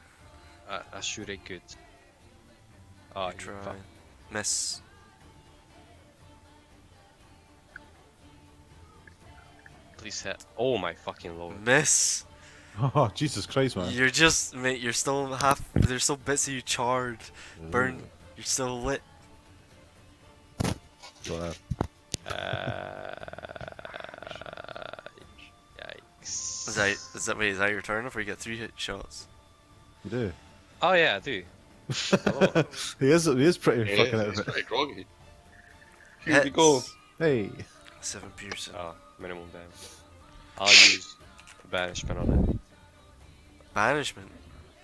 I'll shoot it good. Oh, you try. fuck. Miss. Please hit. Oh my fucking lord. Miss. Oh, Jesus Christ, man. You're just, mate, you're still half, there's still bits of you charred, burned, you're still lit. Go on. Yikes. Wait, is that your turn, or you get 3 hit shots? You do. Oh yeah, I do. Hello. He is pretty Yeah, fucking out it's of it. pretty groggy. Here we go. Hits. Hey. 7 piercing. Oh, minimum damage. I'll use banishment on it. Banishment.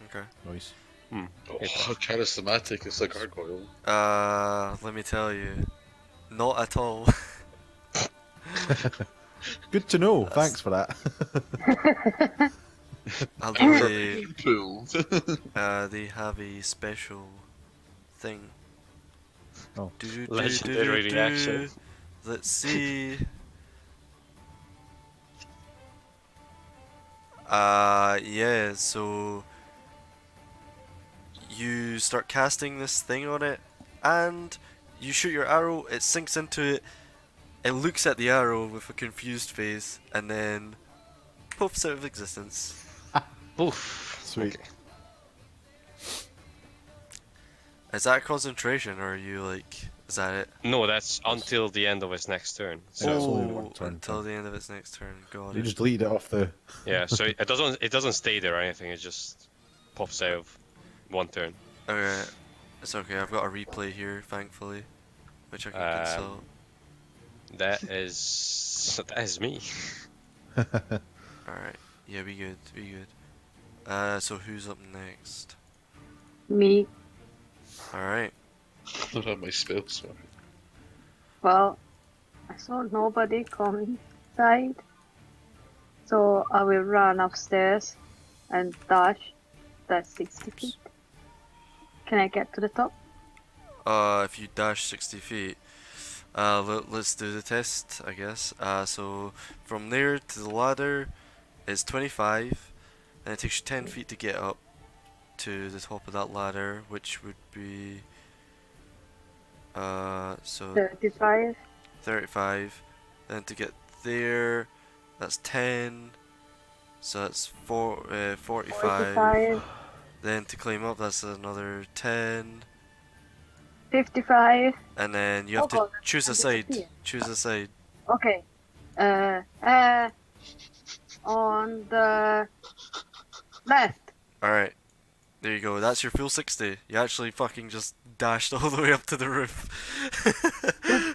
Okay. Nice. Oh, charismatic, it's a gargoyle. Let me tell you, not at all. Good to know. Thanks for that. Although they, Pulled. they have a special thing. Oh. Legendary reaction. Let's see. Yeah, so you start casting this thing on it, and you shoot your arrow, it sinks into it, it looks at the arrow with a confused face, and then poofs out of existence. Oof. Sweet. Okay. Is that concentration, or are you like, is that it? No, that's until the end of his next turn. Yeah, it's So only one turn, until so. the end of its next turn. God. You just deleted it off the. yeah, so it doesn't stay there or anything. It just pops out of one turn. Okay, it's okay. I've got a replay here, thankfully, which I can consult. That is me. Alright, yeah, be good, be good. So who's up next? Me. Alright, I don't have my spells. Man. Well, I saw nobody come inside. So I will run upstairs and dash. That's 60 feet. Can I get to the top? if you dash 60 feet, let's do the test, I guess. So from there to the ladder is 25, and it takes you 10 feet to get up to the top of that ladder, which would be so 35. 35. Then to get there, that's 10. So that's 45. 45. Then to climb up, that's another 10. 55. And then you have Oh to God, choose a I side. disappeared. Choose a side. Okay. On the left. Alright. There you go. That's your full 60. You actually fucking just dashed all the way up to the roof.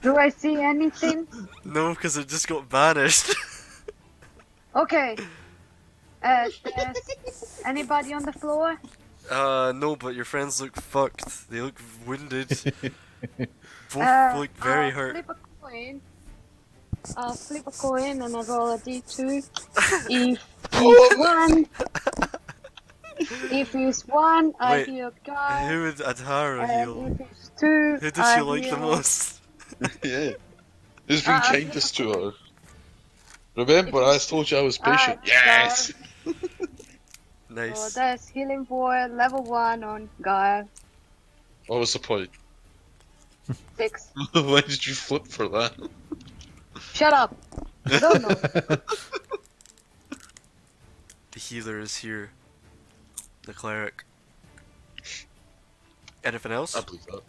Do I see anything? No, because it just got banished. Okay. There's anybody on the floor? No, but your friends look fucked. They look wounded. Both look very I'll hurt. flip a coin I'll flip a coin and I roll a d2. If it's Oh, one, if it's one, I Wait, heal guy, who would Adhara and heal? if it's two, Who does she I like the heal. most? yeah. Who's been Uh, kindest to her? Remember, if I it's told you I was patient. Guy. Yes! So Nice. that's healing boy level 1 on guy. What was the point? 6. Why did you flip for that? Shut up! You don't know. The healer is here. The cleric. Anything else? I believe that.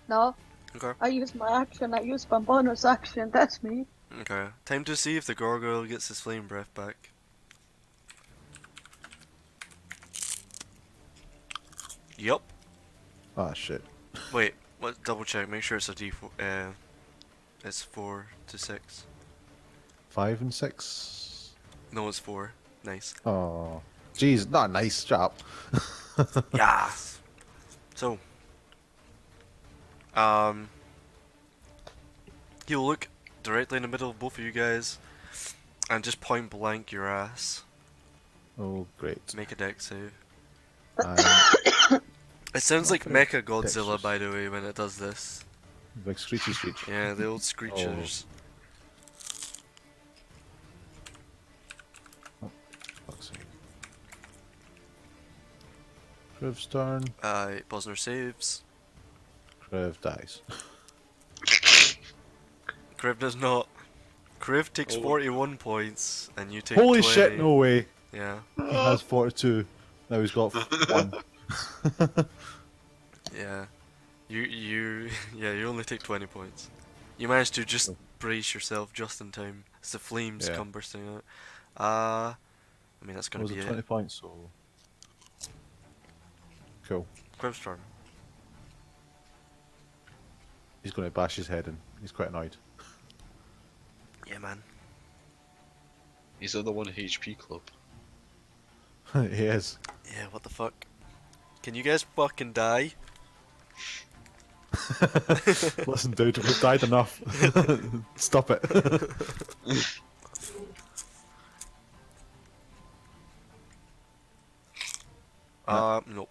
No, Okay. I use my action, I use my bonus action, that's me. Okay. Time to see if the gargoyle gets his flame breath back. Yup. Ah, shit. Wait, let's double check. Make sure it's a D4. It's 4 to 6. 5 and 6. No, it's 4. Nice. Oh, jeez, not a nice job. Yeah. So, he'll look directly in the middle of both of you guys and just point blank your ass. Oh, great. Make a dex save. And It sounds like Okay. Mecha Godzilla, Dexterous. by the way, when it does this. big screechy screech. Yeah, the old screechers. Fuck's sake. Kriv's turn. Bosner saves. Kriv dies. Kriv does not. Kriv takes Oh. 41 points, and you take Holy 20. shit, no way. Yeah, He has 42. Now he's got 1. yeah. Yeah, you only take 20 points. You managed to just brace yourself just in time as the flames Yeah. come bursting out. I mean, that's gonna Was be it it. 20 points? So cool. Kriv's turn. He's going to bash his head in. He's quite annoyed. Yeah, man. He's in the 1 HP club. He is. Yeah, what the fuck? Can you guys fucking die? Listen, dude, we've died enough. Stop it. Nope.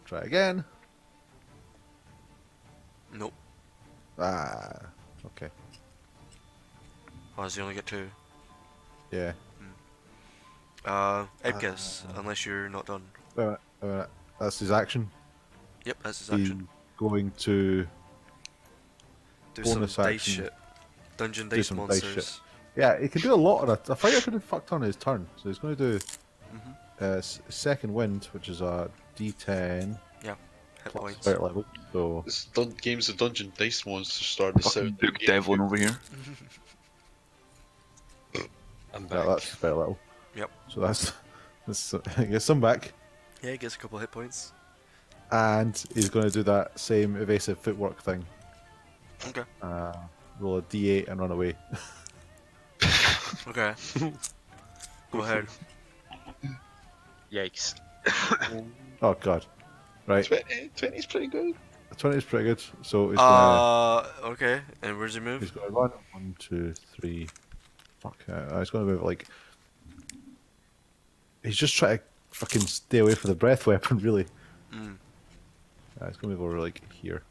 Try again. Nope. Ah, okay. Oh, does he only get 2? Yeah. Ibgis, unless you're not done. Wait a minute, wait a minute. That's his action. Yep, that's his He's action. going to Do some bonus dice action. shit. Dungeon Do dice some dice monsters. shit. Yeah, he can do a lot on a fighter could have fucked on his turn. So he's going to do Mhm. second wind, which is a D10 Hit plus points. spirit level. So This game's of Dungeon Dice Monsters starting to Fucking sound. Duke Devlin over here. I'm yeah, back. that's spirit level. Yep. So that's I guess some back, Yeah, he gets a couple hit points. and he's going to do that same evasive footwork thing. Okay. Roll a D8 and run away. Okay. Go ahead. Yikes. Oh god. Right, 20 is pretty good. 20 is pretty good. So he's gonna Okay. And where's he he's move? gonna run 1, 2, 3. Fuck. He's gonna move like. He's just trying to fucking stay away from the breath weapon, really. Mm. He's gonna move over like here.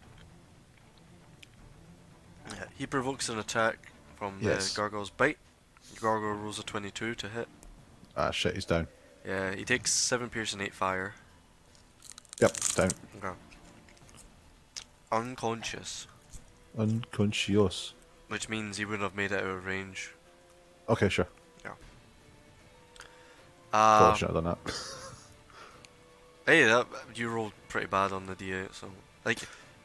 Yeah, he provokes an attack from Yes. the gargoyle's bite. The gargoyle rolls a 22 to hit. Ah shit, he's down. Yeah, he takes 7 pierce and 8 fire. Yep, down. Okay. Unconscious, Unconscious. which means he wouldn't have made it out of range. Okay, sure. Uh, Probably shouldn't have done that. Hey, you rolled pretty bad on the D8, so like,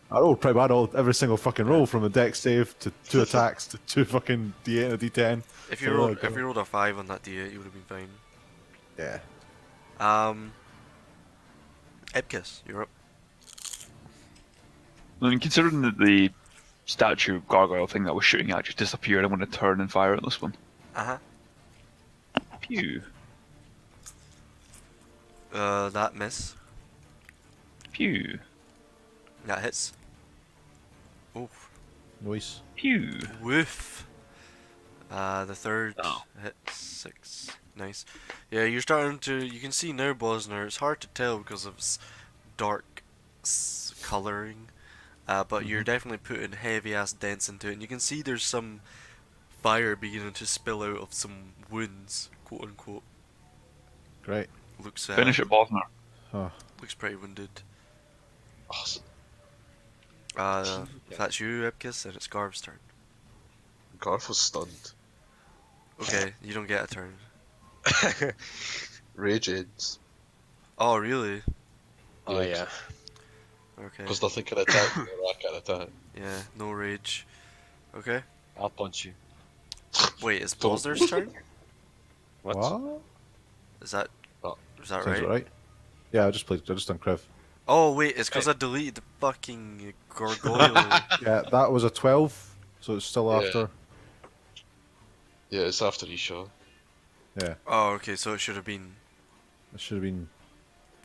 I rolled pretty bad every single fucking roll, from a dex save to 2 attacks to 2 fucking D8 and a D10. if you Oh, rolled God. if you rolled a 5 on that D8, you would have been fine. Yeah. Ebkis, you're up. I mean, considering that the statue gargoyle thing that I was shooting at just disappeared, I'm going to turn and fire at this one. Uh Pew. huh. That miss. Pew. That hits. Oof. Noise. Pew. Woof. The third Oh. hit 6. Nice. Yeah, you're starting to. You can see now, Bosner. It's hard to tell because of its dark coloring. But you're definitely putting heavy ass dents into it, and you can see there's some fire beginning to spill out of some wounds, quote unquote. Great. Looks Finish it, Bosner. Oh, Looks pretty wounded. Awesome. If that's you, Epkiss, then it's Garv's turn. Garth was stunned. Okay, you don't get a turn. Rage ends. Oh, really? Oh yeah. Okay. Because nothing can attack me or I can attack. Yeah, no rage. Okay. I'll punch you. Wait, it's Don't- Bosner's turn? What? Is that Oh. is that Sounds right? right. Yeah, I just done Kriv. Oh wait, it's because Hey. I deleted the fucking gargoyle. Yeah, that was a 12, so it's still Yeah. after. Yeah, it's after Isha. Yeah, Oh, okay, so it should have been. it should have been.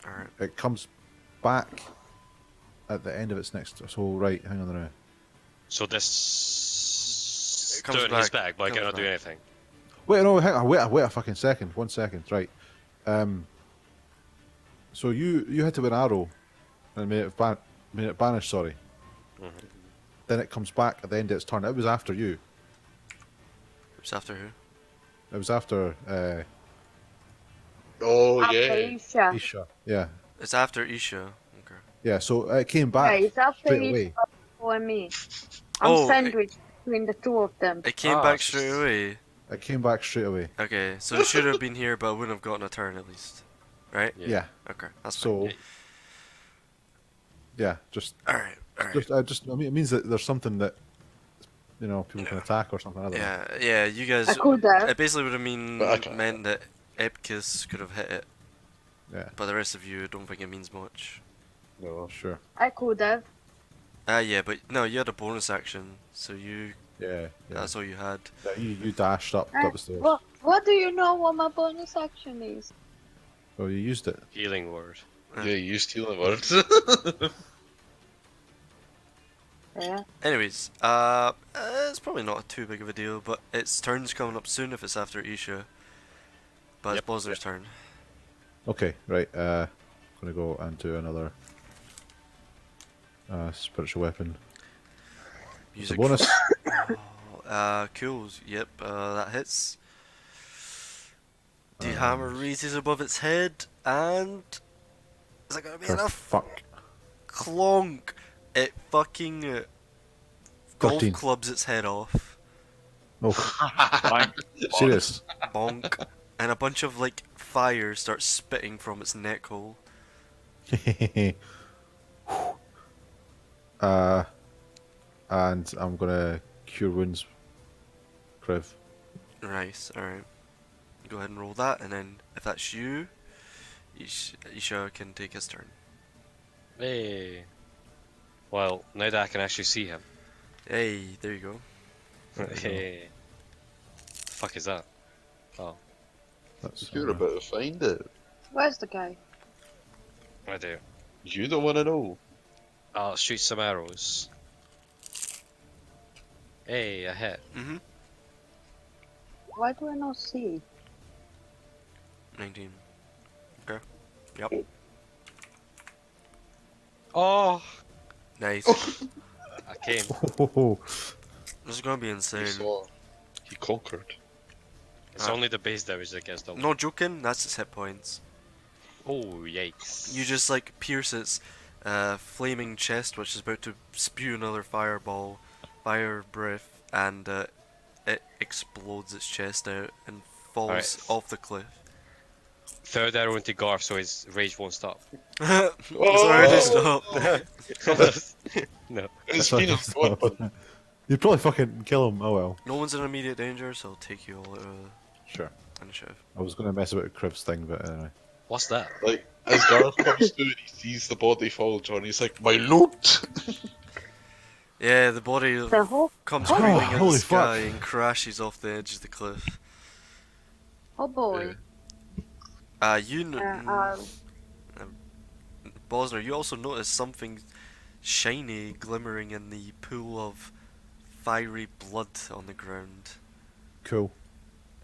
Alright. It comes back at the end of its next. So right, hang on now. So this It comes turn he's back, back, but I comes cannot do back. anything. Wait, no, hang on, wait a fucking second. 1 second, right. So you hit it with an arrow, and made it banish. Sorry. Mhm. Then it comes back at the end of its turn. It was after you. It's after who? It was after Oh, After yeah. Isha. Isha. Yeah, It's after Isha. Okay. yeah. So it came Yeah, back it's after straight Isha away. for me. I'm Oh, sandwiched between the two of them. It came Ah, back it's straight just- away. It came back straight away. Okay, so it should have been here, but I wouldn't have gotten a turn at least. Right? Yeah. Okay, that's fine. So Yeah. yeah, just Alright, alright. I mean, it means that there's something that people can attack or something. I don't know. Yeah, you guys. I could have. It basically would have But I can't. meant that Epkiss could have hit it, Yeah, but the rest of you don't think it means much. No. sure. I could have. Yeah, but no, you had a bonus action, so Yeah. that's all you had. Yeah, you dashed up the stairs. What do you know what my bonus action is? Oh, you used it. Healing word. Yeah, you used healing words. Yeah. Anyways, it's probably not too big of a deal, but its turn's coming up soon if it's after Isha. But Yep. it's Bosner's turn. Okay, right. Gonna go and do another spiritual weapon. It's a Music. bonus. Cool. Yep, that hits. The hammer raises above its head, and is that gonna be For enough? fuck. Clonk! It fucking golf 13. clubs its head off. Oh, Fine. serious. Bonk. And a bunch of like fire starts spitting from its neck hole. And I'm gonna cure wounds. Kriv. Nice, alright. Go ahead and roll that, and then if that's you, Isha can take his turn. Hey. Well, now that I can actually see him. Hey, there you go. Hey. The fuck is that? Oh, That's You're about to find it. Where's the guy? I do. You don't want to know. I'll shoot some arrows. Hey, a hit. Mm-hmm. Why do I not see? 19. Okay. Yep. Oh, Nice. I came. Oh, This is gonna be He insane. saw. He conquered. It's Ah. only the base damage that gets doubled. No joking, that's its hit points. Oh, yikes. You just like pierce its flaming chest, which is about to spew another fireball, fire breath, and it explodes its chest out and falls Alright. off the cliff. Third arrow into Garth, so his rage won't stop. It's already stopped. No. It's that's been a what- fun one. You'd probably fucking kill him. Oh well. No one's in immediate danger, so I'll take you all out of Sure. the initiative. I was gonna mess about with Kriv's thing, but anyway. What's that? Like, as Garth comes through and he sees the body fall, John, he's like, my loot! Yeah, the body The whole comes Oh, screaming in the holy sky fuck. and crashes off the edge of the cliff. oh boy. Bosner, you also notice something shiny glimmering in the pool of fiery blood on the ground, Cool.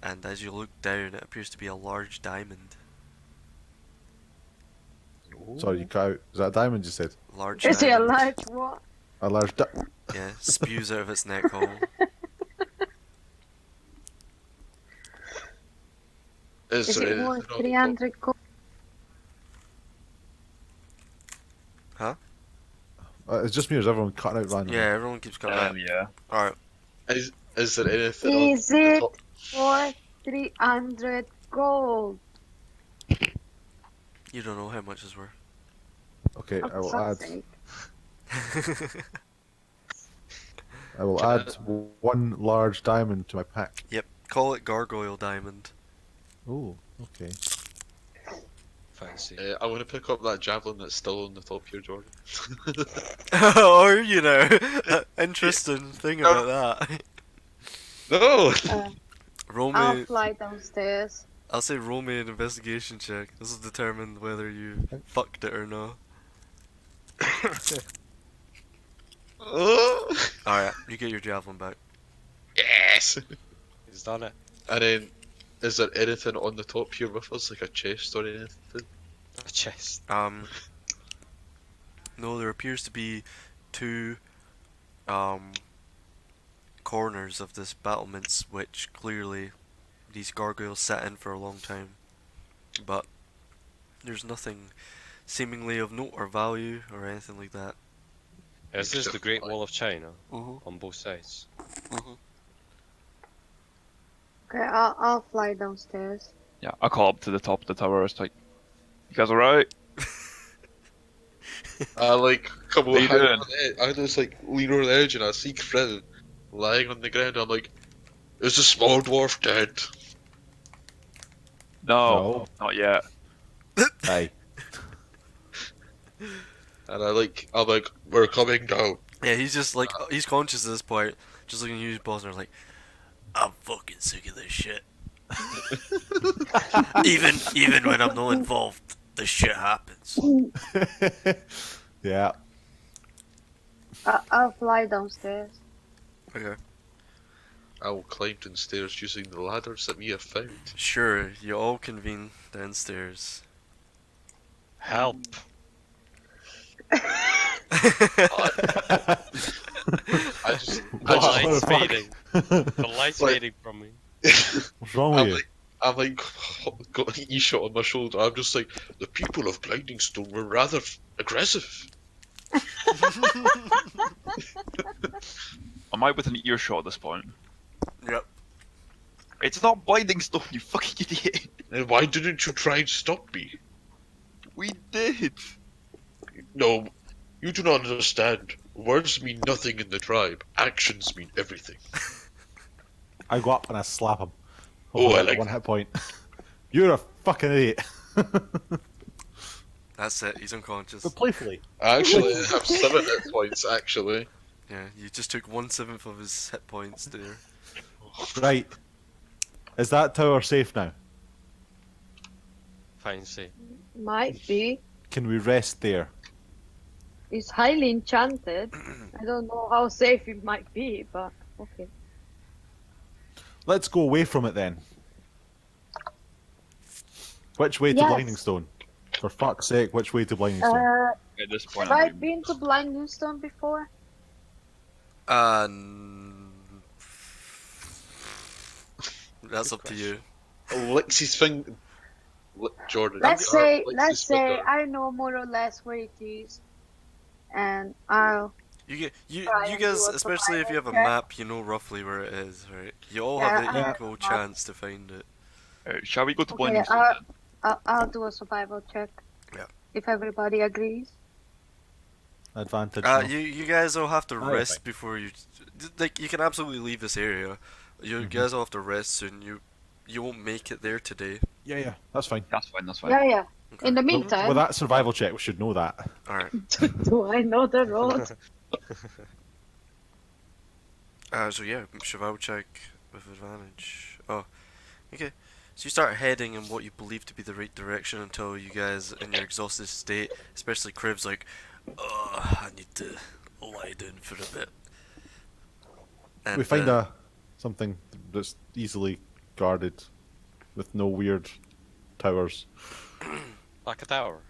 and as you look down, it appears to be a large diamond. Sorry, you cut out. Is that a diamond you said? Large Is it a diamond. large what? A large Yeah, spews out of its neck hole. Is there it anything worth on the 300 gold? Huh? it's just me or is everyone cutting out randomly? Yeah, everyone keeps cutting out. Yeah. Alright. top? Is there anything on Is the it top? worth 300 gold? You don't know how much is worth. Okay, Oh, I will for add. fuck's sake. I will Can I- add one large diamond to my pack. Yep, call it gargoyle diamond. Oh, okay. Fancy. I want to pick up that javelin that's still on the top here, Jordan. Or, you know, interesting thing about that. No! Roll I'll me, fly downstairs. I'll say roll me an investigation check. This will determine whether you fucked it or not. Alright, you get your javelin back. Yes! He's done it. And then, is there anything on the top here with us, like a chest or anything? A chest. No, there appears to be two, corners of this battlements which clearly these gargoyles sat in for a long time. But there's nothing seemingly of note or value or anything like that. Is this the Great Wall of China Mm-hmm. on both sides? Okay, I'll fly downstairs. Yeah, I call up to the top of the tower. It's like, you guys alright? I like come What are you hang doing? on the edge. I just like lean over the edge and I see Kryn lying on the ground. I'm like, is the small dwarf dead? No, not yet. Aye. And I'm like, we're coming down. Yeah, he's just like, he's conscious at this point, just looking at you, boss, and like, I'm fucking sick of this shit. even when I'm not involved, this shit happens. Yeah. I'll fly downstairs. Okay. I will climb downstairs using the ladders that we have found. Sure, you all convene downstairs. Help! I just The What light's the fuck? fading. The light's Like- fading from me. What's wrong with you? I'm like got an e-shot on my shoulder. I'm just like, the people of Blingdenstone were rather aggressive. Am I within earshot at this point? Yep. It's not Blingdenstone, you fucking idiot. And why didn't you try and stop me? We did. No, you do not understand. Words mean nothing in the tribe. Actions mean everything. I go up and I slap him. Oh, I Hopefully like one hit point. You're a fucking idiot. That's it, he's unconscious. But playfully. I actually have 7 hit points, actually. Yeah, you just took 1/7 of his hit points there. Right. Is that tower safe now? Fancy. Might be. Can we rest there? It's highly enchanted. I don't know how safe it might be, but okay. Let's go away from it then. Which way to Yes. Blindingstone? For fuck's sake, which way to Blindingstone? At this point, Have I I'm been to Blingdenstone before? That's up to you. Lexi's finger. Jordan. Let's your say, Lexi's let's say finger. I know more or less where it is, and I'll. You Try you and guys, do a especially if you have a survival check. map, you know roughly where it is, right? You all have the Yeah, equal chance to find it. shall we go to Okay, Blingdenstone then? I'll do a survival check. Yeah. If everybody agrees. Advantage. no. You guys all have to Aye, rest fine. before you, like, you can absolutely leave this area. You guys all have to rest soon. You won't make it there today. Yeah, that's fine. That's fine, that's fine. Yeah, yeah. Okay. In the Well, meantime, with that survival check, we should know that. Alright. do I know the road? So yeah, survival check with advantage. Oh, okay. So you start heading in what you believe to be the right direction until you guys, in your exhausted state, especially Crib's like, I need to lie down for a bit. And, We find something that's easily guarded, with no weird towers. Like a tower.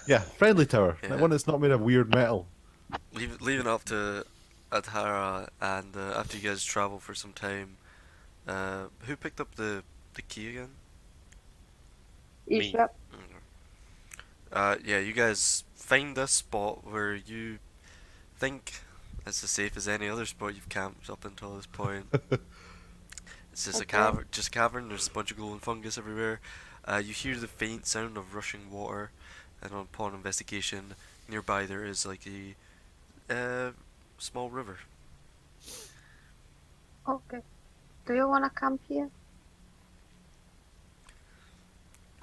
Yeah, friendly tower. Yeah. Like one that's not made of weird metal. leaving up to Adhara, and after you guys travel for some time, who picked up the key again? Me. Yep. Yeah, you guys find this spot where you think it's as safe as any other spot you've camped up until this point. It's just a Okay. cavern. There's a bunch of glowing fungus everywhere. You hear the faint sound of rushing water, and upon investigation, nearby there is like a small river. Okay. Do you wanna camp here?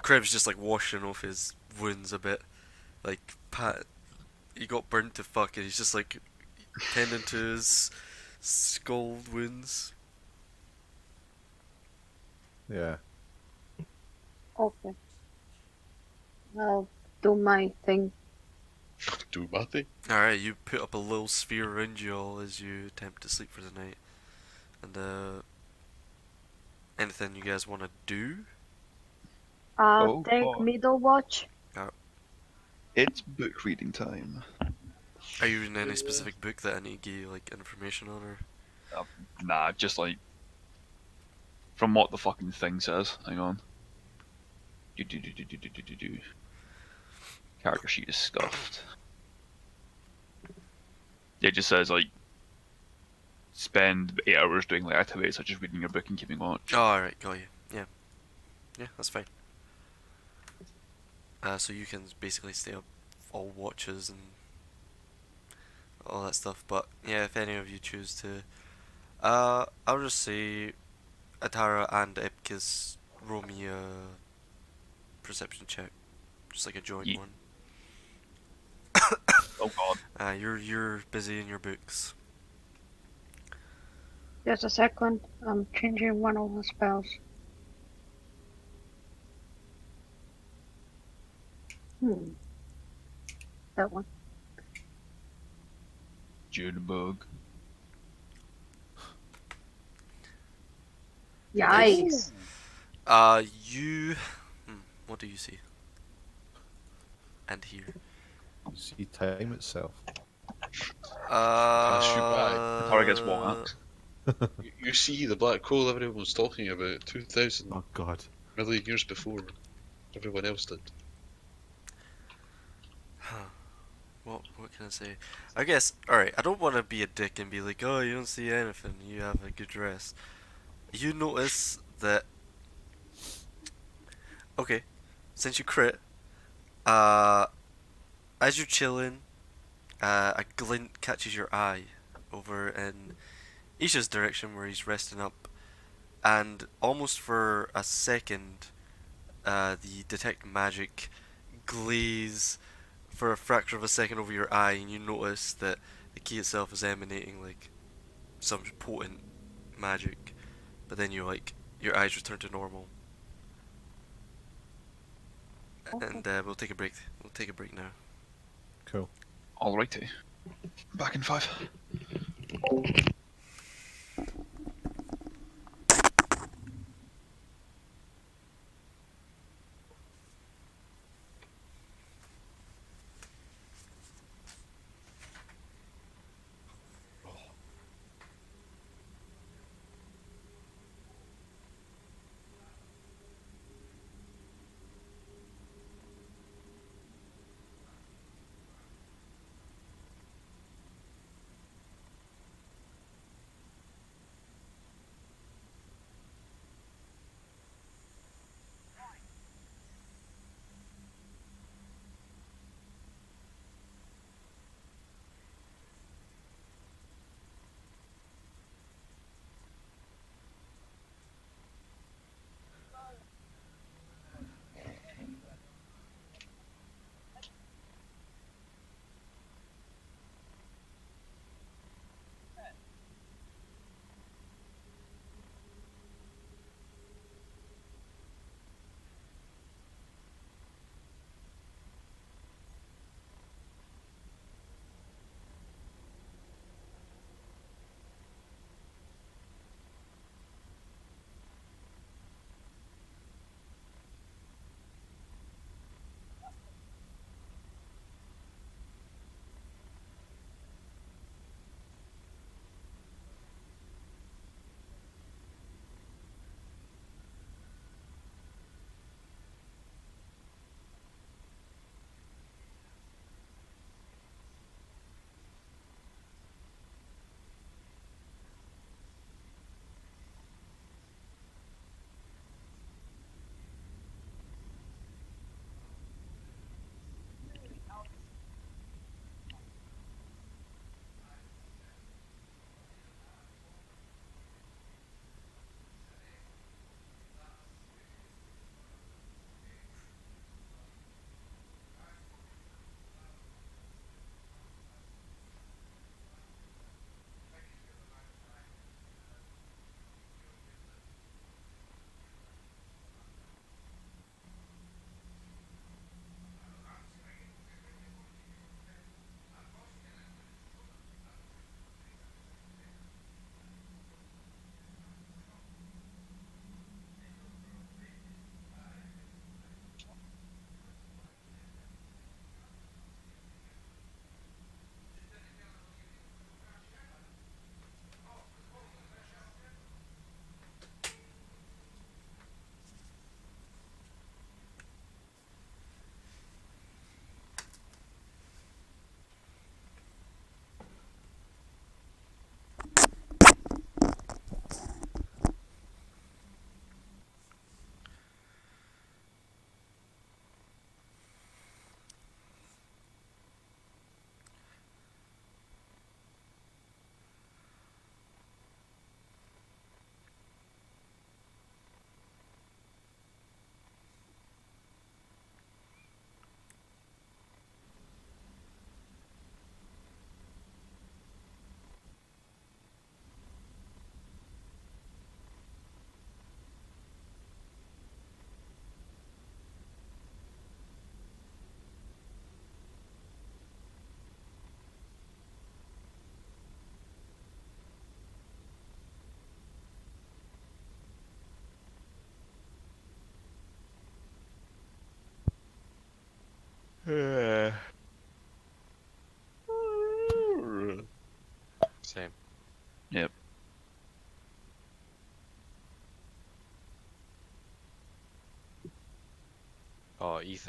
Krebs just like washing off his wounds a bit, like Pat. He got burnt to fuck, and he's just like tending to his scald wounds. Yeah. Okay. I'll do my thing. Do my thing. Alright, you put up a little sphere around you all as you attempt to sleep for the night. And anything you guys want to do? Oh, Take God. middle watch. It's book reading time. Are you reading any specific book that I need to give you like information on, or? Nah, just like from what the fucking thing says. Hang on. Do. Character sheet is scuffed. It just says like spend 8 hours doing like activities such as reading your book and keeping watch. Oh, alright, got you. Yeah, that's fine. So you can basically stay up all watches and all that stuff. But yeah, if any of you choose to, I'll just say Atara and Ipkiss roll me a perception check, just like a joint Ye- one. Oh god. You're busy in your books. Just a second. I'm changing one of the spells. That one. Junebug. Yikes. You. What do you see? And hear? See time itself. Pass you by. Atara gets what? You see the black hole everyone was talking about 2,000 Oh god. million years before everyone else did. What can I say? I guess, alright, I don't want to be a dick and be like, oh, you don't see anything, you have a good rest. You notice that. Okay, since you crit, as you're chilling, a glint catches your eye over in Isha's direction where he's resting up, and almost for a second, the detect magic glaze for a fraction of a second over your eye, and you notice that the key itself is emanating like some potent magic, but then you like your eyes return to normal. And we'll take a break. We'll take a break now. Cool. Alrighty. Back in 5.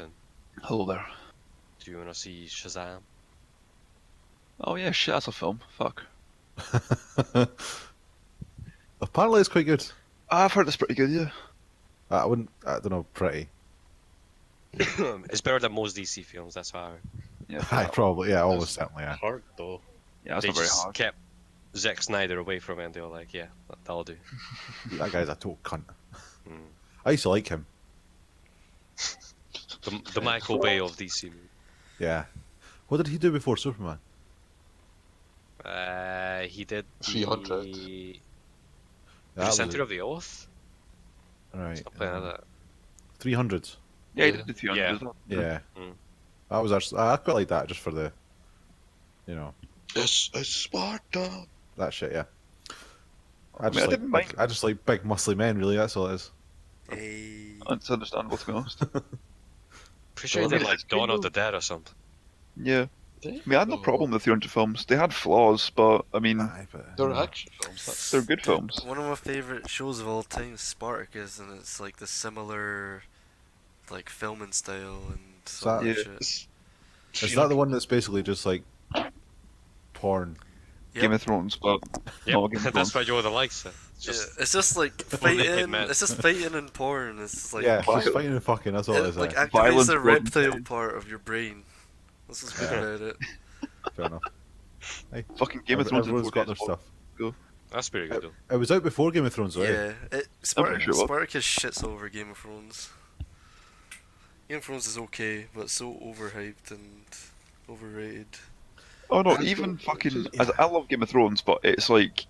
Nathan, Hello there. do you want to see Shazam? Oh yeah, shit, that's a film. Fuck. Apparently, it's quite good. I've heard it's pretty good, yeah. I wouldn't. I don't know. Pretty. It's better than most DC films. That's how Yeah, I fair. probably. Yeah, almost That's certainly. Yeah. hard though. Yeah, that's they not very just hard. kept Zack Snyder away from it. And they were like, "Yeah, that'll do." That guy's a total cunt. Mm. I used to like him. The Michael Bay of DC movie. Yeah. What did he do before Superman? He did 300. the That was Center it. of the Oath. Right. Something like that. 300. Yeah, he did the 300 Yeah. as well. Yeah. Mm. That was actually. I quite like that just for the. It's Sparta. That shit. Yeah. I mean, I didn't mind. I just like big muscly men. Really, that's all it is. Hey. It's understandable, to be honest. Pretty sure he Well, I did mean, like it's Dawn good of the Dead or something. Yeah. I mean, I had no problem with the 300 films. They had flaws, but, I mean, Aye, but, They're you know. action films. That's they're good films. One of my favorite shows of all time is Spartacus, and it's like the similar, like filming style and all that Yeah. shit. it's Is that the one that's basically just like porn? Yep. Game of Thrones, but Yep, not Game of that's Thrones. why Jordan likes it. It's Yeah, just it's just like Only fighting. Hitman. It's just fighting and porn. It's just like Yeah, Violent. just fighting and fucking. That's all it it is. like Aye. activates Violence the wasn't reptile said. part of your brain. That's what's good Yeah. about it. Fair enough. Aye. Fucking Game of Thrones and Everyone's got their stuff. that's pretty good though. It was out before Game of Thrones, right? Yeah, pretty sure it was. Spartacus shits over Game of Thrones. Game of Thrones is okay, but so overhyped and overrated. Oh no, And even so- fucking... yeah. I love Game of Thrones, but it's like...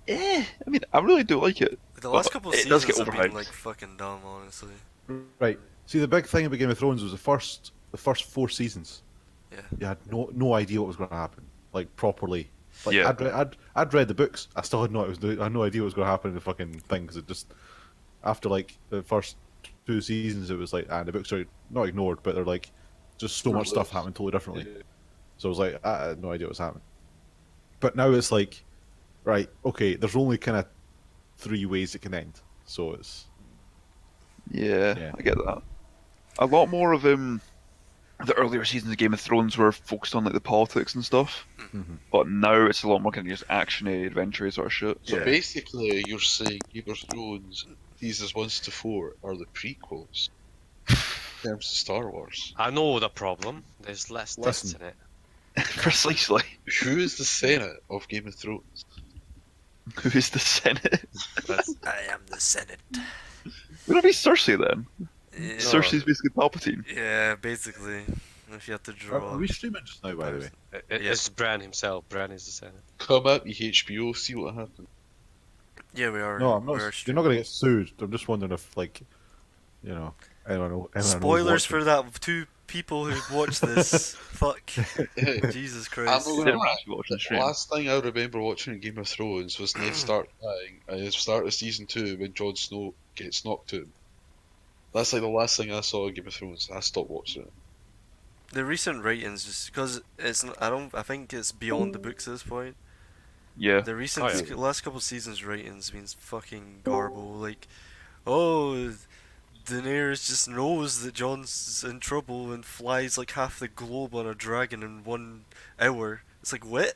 I mean, I really do like it. The last But couple of it does seasons get have been overhyped. like fucking dumb, honestly. Right. See, the big thing about Game of Thrones was the first 4 seasons. Yeah. You had no idea what was going to happen, like properly. Like Yeah. I'd read the books. I still had I had no idea what was going to happen in the fucking thing because it just after like the first 2 seasons, it was like, and the books are not ignored, but they're like just so much stuff happened totally differently. So I was like, I had no idea what was happening. But now it's like, right, okay, there's only kind of 3 ways it can end. So it's Yeah, I get that. A lot more of the earlier seasons of Game of Thrones were focused on like the politics and stuff, but now it's a lot more kind of just actiony, adventure sort of shit. So Yeah. basically, you're saying Game of Thrones, seasons 1 to 4 are the prequels in terms of Star Wars. I know the problem. There's less text Listen. in it. Precisely. Who is the Senate of Game of Thrones? Who is the Senate? That's, I am the Senate. Would it be Cersei then? Yeah, Cersei's basically Palpatine. yeah, basically. If you have to draw. Are we streaming just now, by the way? it's Bran himself. Bran is the Senate. Come at me, HBO, see what happens. Yeah, we are. No, I'm we not. are You're not going to get sued. I'm just wondering if, like, you know, anyone knows Spoilers watching. for that 2 people who watched this. Fuck. Jesus Christ. I'm not They gonna don't lie. actually watch the The stream. last thing I remember watching in Game of Thrones was Ned Stark dying at the start of season 2 when Jon Snow gets knocked out. That's like the last thing I saw in Game of Thrones. I stopped watching it. The recent ratings, just because it's, I think it's beyond the books at this point. Yeah. The recent Oh, yeah. last couple seasons ratings means fucking garble. Like, oh, Daenerys just knows that Jon's in trouble and flies like half the globe on a dragon in 1 hour. It's like, what?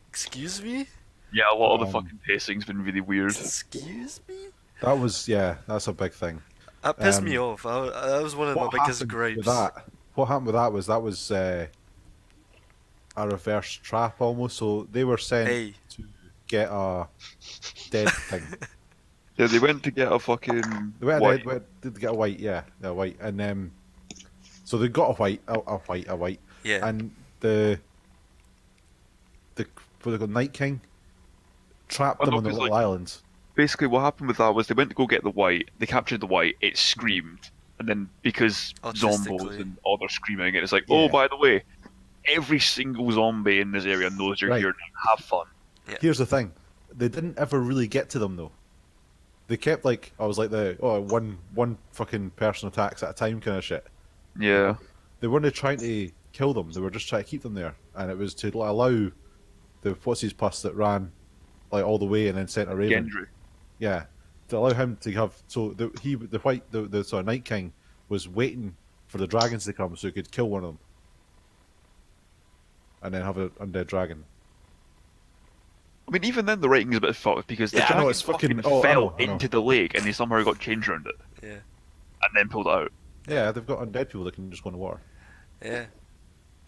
Excuse me? Yeah, a lot of the Um, fucking pacing's been really weird. Excuse me? That was, yeah, that's a big thing. That pissed me Um, off. That was one of my What biggest happened gripes. with that? What happened with that was a reverse trap almost. So they were sent Hey, to get a dead thing. Yeah, they went to get a fucking They went, white. did get a white, yeah, a white, and so they got a white, yeah. and the what they call Night King trapped Oh, them no, on the 'cause, little like- island. Basically, what happened with that was they went to go get the white, they captured the white, it screamed, and then because zombos Autistically. and others screaming, it's like, oh, Yeah. by the way, every single zombie in this area knows you're Right. here. Have fun. Here's the thing: they didn't ever really get to them though. They kept like I was like one fucking person attacks at a time kind of shit. Yeah. They weren't trying to kill them; they were just trying to keep them there, and it was to allow the what's his puss that ran like all the way and then sent a raven. Gendry. Yeah, to allow him to have the Night King was waiting for the dragons to come so he could kill one of them, and then have an undead dragon. I mean, even then, the writing is a bit fucked because the Yeah, I know, dragon it's fucking- fell I know. into the lake and they somehow got chains around it Yeah. and then pulled it out. Yeah, they've got undead people that can just go in the water. Yeah.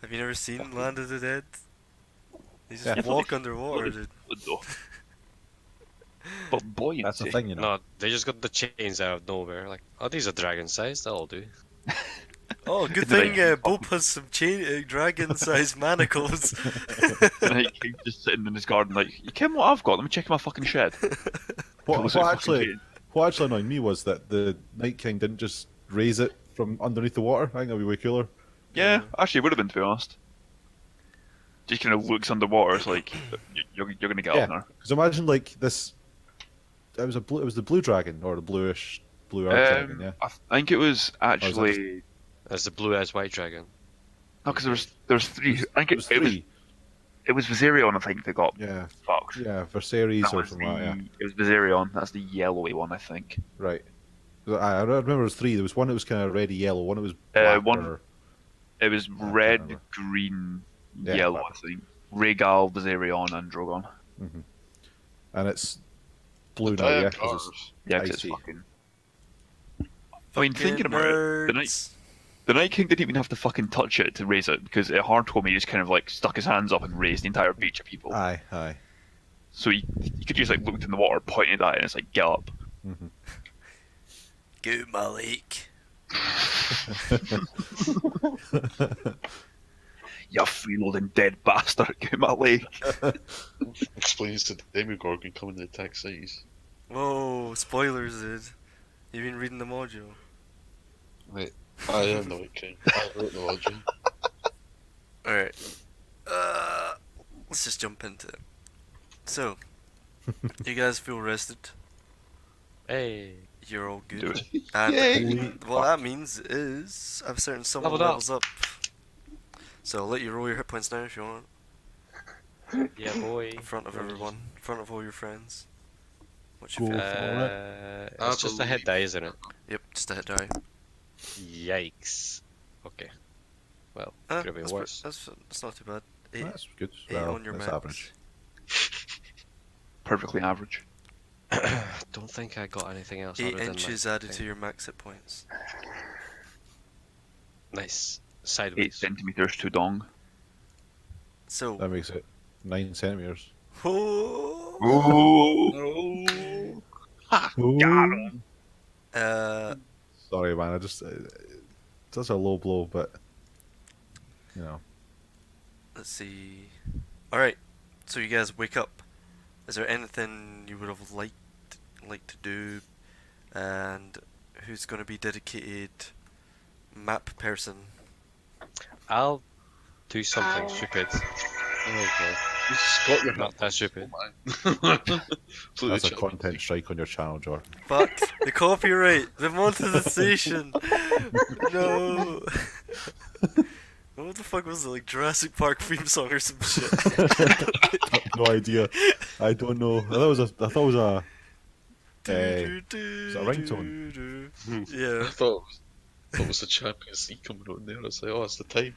Have you never seen Land of the Dead? They just Yeah. walk underwater, dude. But buoyancy. That's the thing, you know. No, they just got the chains out of nowhere. Like, oh, these are dragon sized. That'll do. Oh, good The thing Night King Bob has some dragon-sized manacles. The Night King just sitting in his garden like, you care what I've got? Let me check my fucking shed. What actually annoyed me was that the Night King didn't just raise it from underneath the water. I think that'd be way cooler. Yeah, actually, it would have been, to be honest. Just kind of looks underwater. It's like you're gonna get up there. Because imagine like this. It was the blue dragon or the blue dragon. Yeah. I think it was actually That's the blue-eyed white dragon. no, because there's three. I think It was three. it was Viserion. I think that got Yeah. fucked. Yeah. Viserys That or was something like that. Yeah. It was Viserion. That's the yellowy one, I think. Right. I remember it was three. There was one that was kind of reddy yellow. One that was black. One- It was I can't red, remember. green, Yeah, yellow. whatever. I think. Rhaegal, Viserion, and Drogon. And it's blue The now. Yeah. Diet 'cause it's- Cars. Yeah, 'cause it's Icy. fucking. I mean, thinking about it, the Night King didn't even have to fucking touch it to raise it because at Hardhome he just kind of like stuck his hands up and raised the entire beach of people. Aye. So he could just like looked in the water, pointed at it, and it's like get up. Go my lake. You freeloading dead bastard, get my lake. Explains the Demogorgon coming to attack cities. Whoa, spoilers, dude. You've been reading the module. Wait, I am the Night King. I wrote the logic. Alright. Let's just jump into it. So, you guys feel rested? Hey. You're all good. Do it. And Yay! what that means is I've certain someone Leveled up. levels up. So I'll let you roll your hit points now if you want. Yeah, boy. In front of everyone. In front of all your friends. What Go you feel? for It's just a hit die, isn't it? Yep, just a hit die. Yikes. Okay. Well, could have been worse. That's not too bad. 8, That's good. 8 Well, on your that's max. average. Perfectly average. Don't think I got anything else 8 other than inches my added to thing. your max hit points. Nice. 8 Sideways. centimeters to dong. So, That makes it 9 centimeters. oh, Ooh. Sorry, man. I just such a low blow, but you know. let's see. Alright, so you guys wake up. Is there anything you would have liked to do? And who's going to be dedicated map person? I'll do something stupid. Oh god. You just got your Not that stupid. That's a content strike on your channel, Jordan. Fuck, the copyright! The monetization! No! What the fuck was it, like Jurassic Park theme song or some shit? No idea. I don't know. I thought it was a Is that a ringtone? Yeah. I thought it was the Champions League coming on there. I was like, oh, it's the time.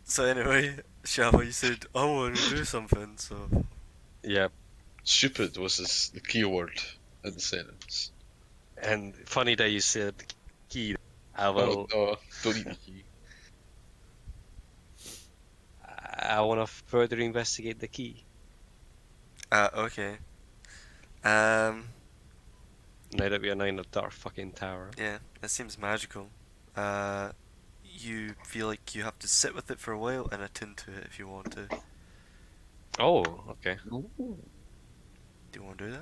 So anyway, Shava, you said, I want to do something, so... Yeah. Stupid was the key word in the sentence. And funny that you said key. I Oh will. no, don't need the key. I want to further investigate the key. Okay. Now that we are in a dark fucking tower. Yeah, that seems magical. You feel like you have to sit with it for a while and attune to it if you want to. Oh, okay. Do you want to do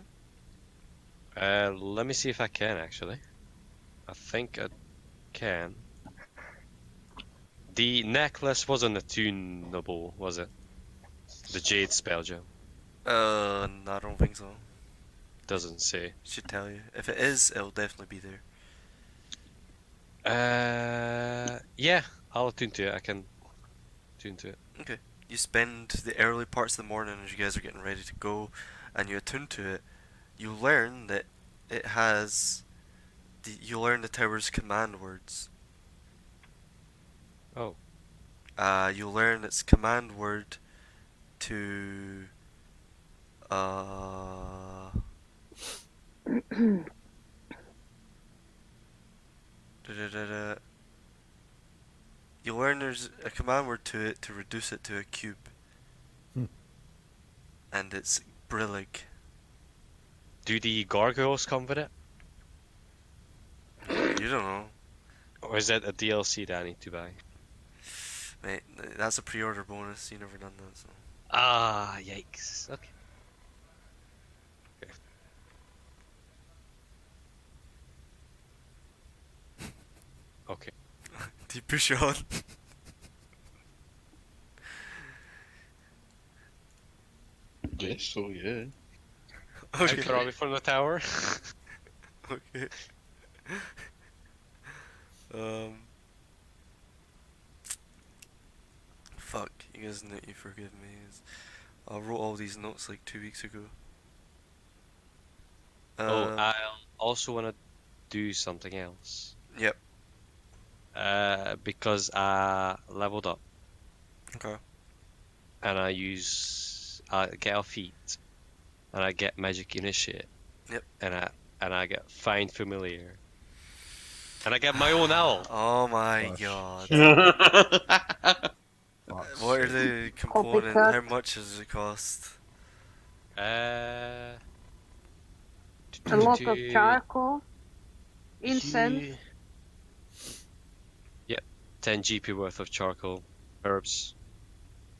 that? Let me see if I can actually. I think I can. The necklace wasn't attunable, was it? The jade spell gem. No, I don't think so. Doesn't say. Should tell you. If it is, it'll definitely be there. Yeah, I'll attune to it. I can attune to it. Okay. You spend the early parts of the morning as you guys are getting ready to go, and you attune to it. You learn that it has You learn the tower's command words. Oh. You learn its command word to da, da, da, da. You learn there's a command word to it to reduce it to a cube. And it's Brillig. Do the gargoyles come with it? You don't know. Or is it a DLC that I need to buy? Mate, that's a pre-order bonus. You never done that, so. Ah, yikes. Okay. Okay. Do you push on? Guess so, yeah. Okay. Throw me from the tower. Okay. Fuck, you guys need to forgive me. I wrote all these notes like 2 weeks ago. I also want to do something else. Yep. Because I leveled up. Okay. And I get a feat, and I get magic initiate. Yep. And I get find familiar. And I get my own owl. Oh my Gosh. god. Fuck's What are sake. the components? Copycat. How much does it cost? A lot of charcoal. Incense. Yep, 10 GP worth of charcoal. Herbs.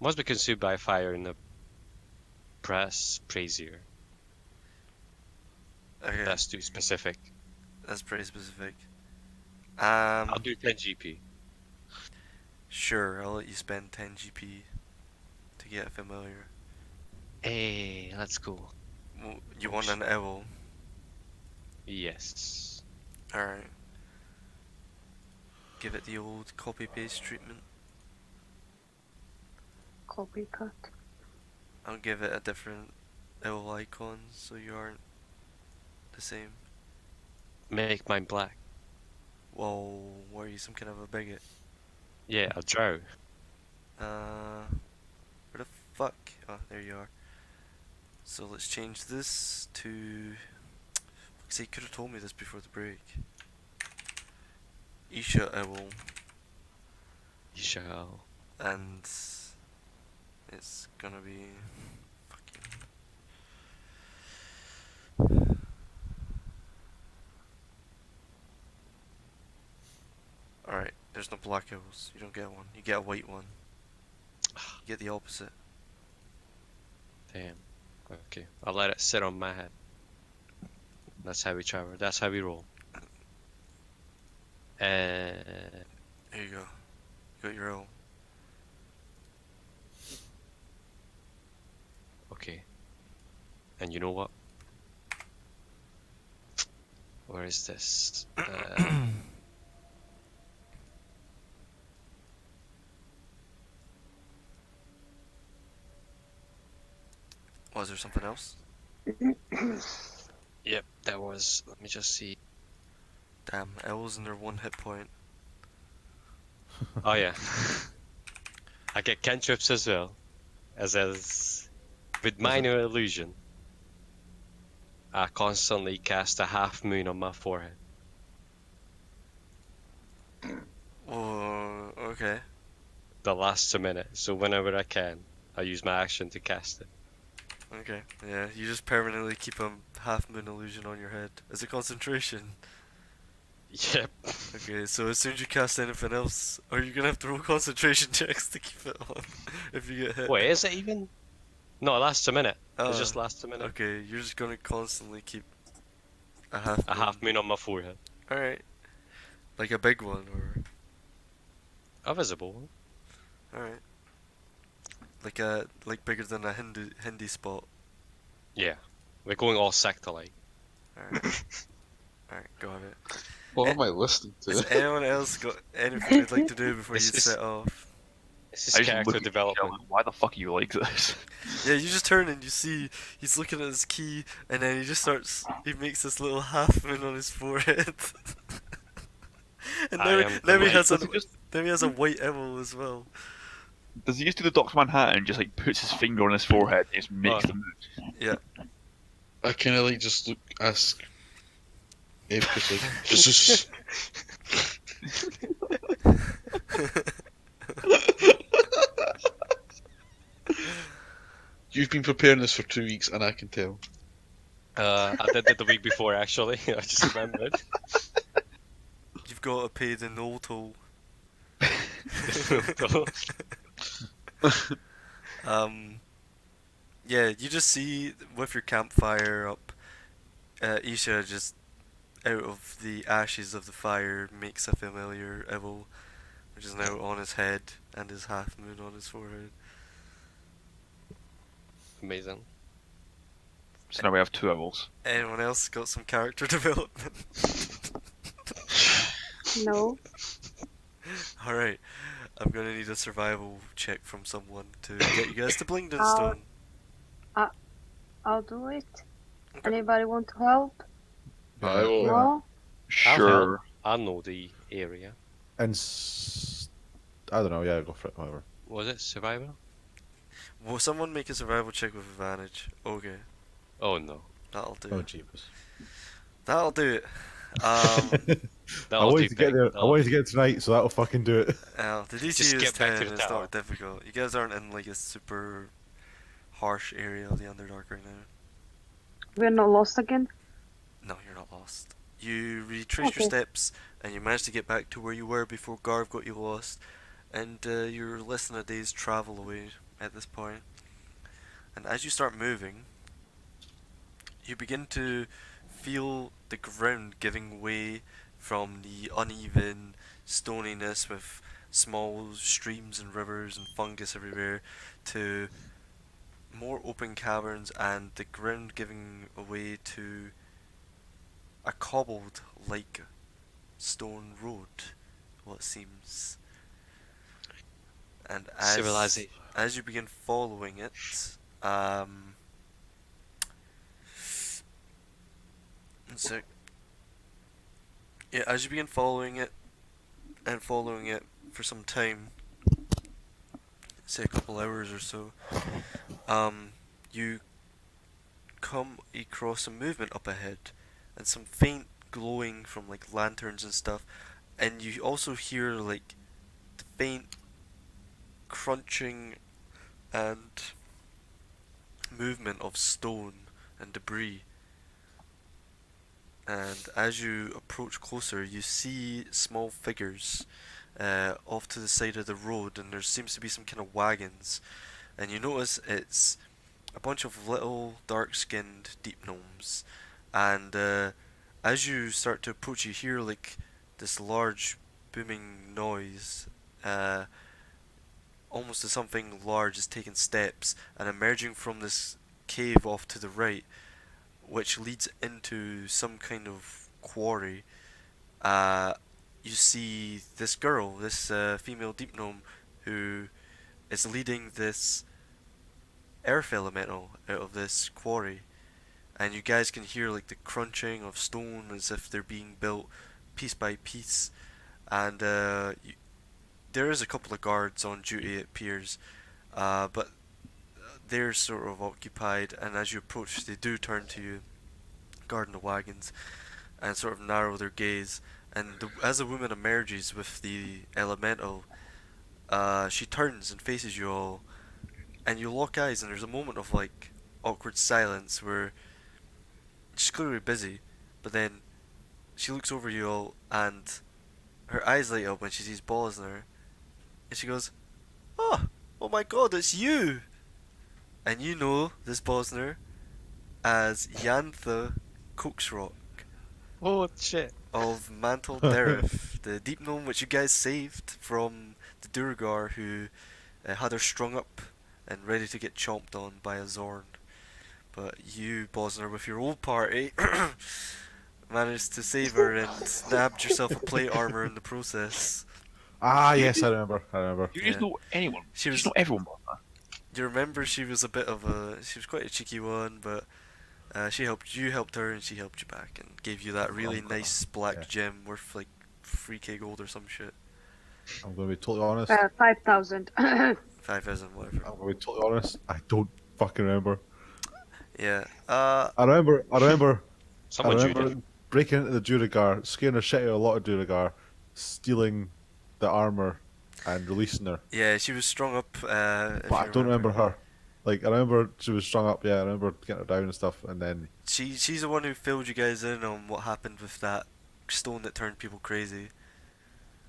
Must be consumed by fire in the brazier. Okay, That's too specific. that's pretty specific. I'll do 10 GP. Sure, I'll let you spend 10 GP to get familiar. Hey, let's go. You want an owl? Yes. Alright. Give it the old copy-paste treatment. Copycat. I'll give it a different owl icon so you aren't the same. Make mine black. Whoa, what are you, some kind of a bigot? Yeah, a drow. Where the fuck? Oh, there you are. So let's change this to... Fuck's sake, could have told me this before the break. Isha Owl. You shall. And it's gonna be fucking... Alright, there's no black owls. You don't get one. You get a white one. You get the opposite. Damn. Okay, I'll let it sit on my head. That's how we travel. That's how we roll. There you go. You got your owl. Okay. And you know what? Where is this? Was there something else? Yep, that was. Let me just see. Damn, owls and their 1 hit point. Oh yeah. I get cantrips as well. As with minor illusion. I constantly cast a half moon on my forehead. Oh, okay. That lasts a minute, so whenever I can, I use my action to cast it. Okay, yeah, you just permanently keep a half moon illusion on your head as a concentration. Yep. Okay, so as soon as you cast anything else, are you gonna have to roll concentration checks to keep it on if you get hit? Wait, is it even? No, it lasts a minute. Oh, It just lasts a minute. okay, you're just gonna constantly keep a half moon on my forehead. Alright. Like a big one, or... A visible one. Alright. Like bigger than a Hindi spot. Yeah. We're going all sector-like. Alright. Alright, got it. What am I listening Has to? anyone else got anything they'd like to do before you This is- set off? This is I just character look at development. Michelle, why the fuck are you like this? Yeah, you just turn and you see he's looking at his key, and then he makes this little half moon on his forehead. And I now, am now he delighted. has a white owl as well. Does he just do the Doctor Manhattan and just like puts his finger on his forehead and just makes the move? Yeah. I kind of like just ask Abe, just like, is this... You've been preparing this for 2 weeks, and I can tell. I did it the week before, actually. I just remembered. You've got to pay the no toll. Yeah, you just see with your campfire up, Isha just out of the ashes of the fire makes a familiar owl, which is now on his head and his half moon on his forehead. Amazing. So now we have 2 owls. Anyone else got some character development? No. Alright, I'm gonna need a survival check from someone to get you guys to Blingdenstone. I'll do it. Okay. Anybody want to help? I will. No? Sure. I know the area. And I don't know. Yeah, go for it. Whatever. Was it survival? Will someone make a survival check with advantage? Okay, Oh no. that'll do. Oh, jeepers. That'll do it. I That'll wanted do to get big. there. I That'll wanted do- to get tonight, so that'll fucking do it. The DC Just is get back 10, to the it's tower. not difficult. You guys aren't in like a super harsh area of the Underdark right now. We're not lost again? No, you're not lost. You retrace your Okay. steps, and you managed to get back to where you were before Garv got you lost, and you're less than a day's travel away at this point. And as you start moving, you begin to feel the ground giving way from the uneven stoniness with small streams and rivers and fungus everywhere to more open caverns, and the ground giving way to a cobbled like stone road, what seems. And Civilization. as you begin following it, so yeah, as you begin following it and following it for some time, say a couple hours or so, you come across some movement up ahead and some faint glowing from like lanterns and stuff, and you also hear like the faint crunching and movement of stone and debris. And as you approach closer, you see small figures off to the side of the road, and there seems to be some kind of wagons. And you notice it's a bunch of little dark-skinned deep gnomes. And as you start to approach, you hear like this large booming noise, almost as something large is taking steps and emerging from this cave off to the right, which leads into some kind of quarry. You see this girl, this female deep gnome, who is leading this earth elemental out of this quarry, and you guys can hear like the crunching of stone as if they're being built piece by piece. And there is a couple of guards on duty, it appears, but they're sort of occupied, and as you approach they do turn to you, guarding the wagons, and sort of narrow their gaze. And as the woman emerges with the elemental, she turns and faces you all, and you lock eyes, and there's a moment of like awkward silence where she's clearly busy, but then she looks over you all, and her eyes light up when she sees Bosner, and she goes, oh my god, it's you! And you know this Bosner as Yantha Cooksrock Oh shit. of Mantle Derif, the deep gnome which you guys saved from the Durgar who had her strung up and ready to get chomped on by a Zorn. But you, Bosner, with your old party, managed to save her and nabbed yourself a plate armor in the process. Ah, You yes, just- I remember. I remember. You just Yeah. know anyone. She You was. just know everyone. You remember she was a bit of a. She was quite a cheeky one, but she helped you, helped her, and she helped you back, and gave you that really nice black yeah. gem worth like 3k gold or some shit. I'm going to be totally honest. 5,000. 5,000, whatever. I'm going to be totally honest. I don't fucking remember. Yeah. I remember. I remember. I Someone chewed remember it. breaking into the Duragar, scaring the shit out of a lot of Duragar, stealing the armor, and releasing her. Yeah, she was strung up. If But I you don't remember her. Like, I remember she was strung up, yeah, I remember getting her down and stuff, and then... She's the one who filled you guys in on what happened with that stone that turned people crazy.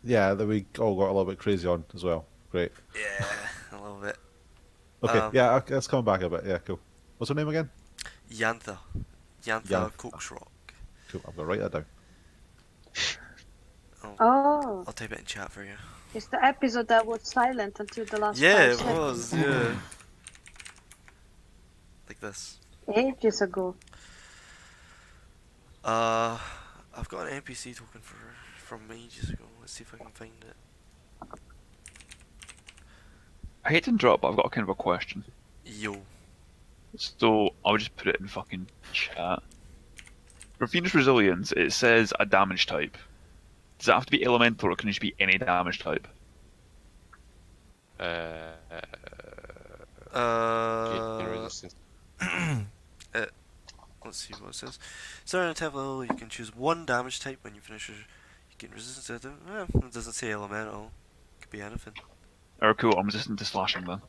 Yeah, that we all got a little bit crazy on as well. Great. Yeah, a little bit. Okay, yeah, okay, let's come back a bit. Yeah, cool. What's her name again? Yantha. Yantha Yantha. Coxrock. Cool, I'm going to write that down. Oh, I'll type it in chat for you. it's the episode that was silent until the last Yeah, 5 it was, seconds. yeah. Like this. Ages ago. I've got an NPC token from ages ago. Let's see if I can find it. I hate to interrupt, but I've got a kind of a question. Yo. So I'll just put it in fucking chat. For Phoenix Resilience, it says a damage type. Does it have to be elemental, or can it just be any damage type? Gain resistance. Let's see what it says. Starting at 10th level, you can choose one damage type when you finish your. You gain resistance to it. It doesn't say elemental. Could be anything. Or cool, I'm resistant to slashing then.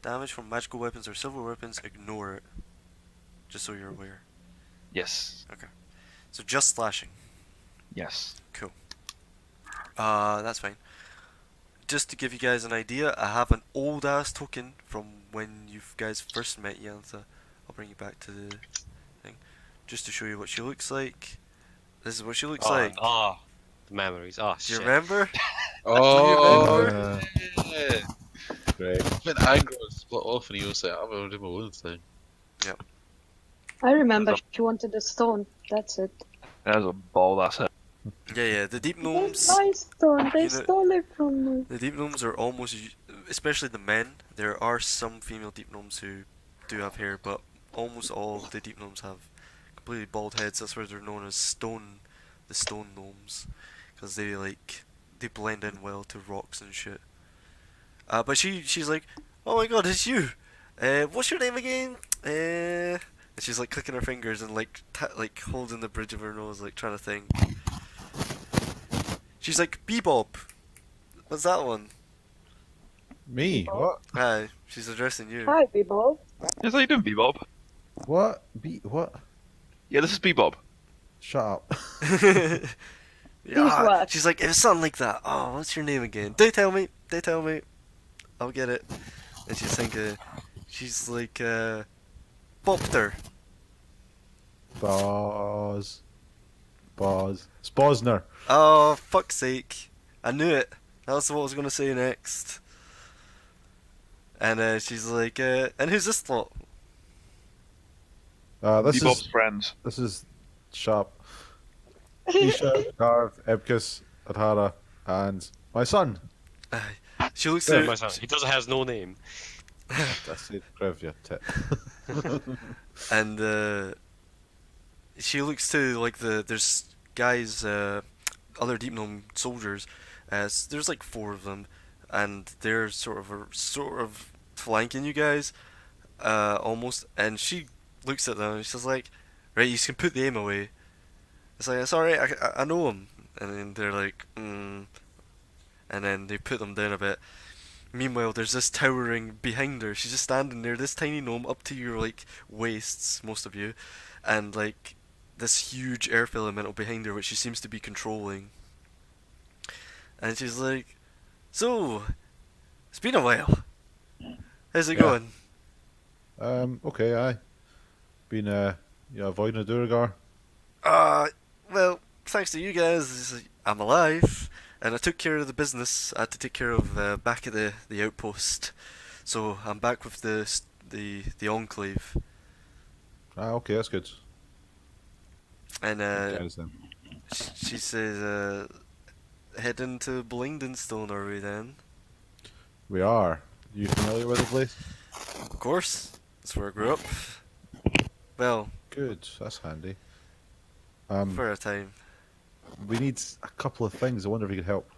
Damage from magical weapons or silver weapons, ignore it. Just so you're aware. Yes. So just slashing. Yes. Cool. That's fine. Just to give you guys an idea, I have an old ass token from when you guys first met Yantha. I'll bring you back to the thing. Just to show you what she looks like. This is what she looks like. Oh, the memories. Oh, Do you shit. remember? Oh, remember? yeah. Great. When Anglo split off and he was like, I'm going to do my own thing. I remember she wanted a stone. That's it. That is a ball, that's it. Yeah, the deep It's gnomes. my stone. They You know- stole it from me. The deep gnomes are almost, especially the men. There are some female deep gnomes who do have hair, but almost all of the deep gnomes have completely bald heads. That's why they're known as the stone gnomes, because they blend in well to rocks and shit. But she's like, oh my god, it's you. What's your name again? And she's like clicking her fingers and like holding the bridge of her nose, like trying to think. She's like, Bebop. What's that one? Me? What? Hi, she's addressing you. Hi, Bebop. Yes, how you doing, Bebop? What? What? Yeah, this is Bebop. Shut up. Yeah, what? she's like, it's something like that. Oh, what's your name again? They tell me. I'll get it. And she's thinking, she's like, Bopter. Sposner. Oh, fuck's sake. I knew it. That's what I was going to say next. And she's like, and who's this lot? This Bebop's is friends. Sharp. Isha, Garth, Ebkus, Adhara, and my son. She looks Yeah, at my son. He doesn't has no name. That's it, Grevia tit. and she looks to like there's guys, other deep gnome soldiers. There's like 4 of them, and they're sort of flanking you guys, almost. And she looks at them and she's like, "Right, you can put the aim away." It's like, "It's alright, I know him." And then they're like, and then they put them down a bit. Meanwhile, there's this towering behind her. She's just standing there, this tiny gnome up to your like waists, most of you, and like this huge earth elemental behind her, which she seems to be controlling. And she's like, "So, it's been a while. How's it Yeah. going?" Okay, aye. Been, avoiding a Duragar. Well, thanks to you guys, I'm alive, and I took care of the business. I had to take care of back at the outpost, so I'm back with the enclave. Ah, okay, that's good. And Okay, then. she says, head into Blingdenstone, are we then? We are. You familiar with the place? Of course. That's where I grew up. Well, Good. That's handy. for a time. We need a couple of things. I wonder if you could help.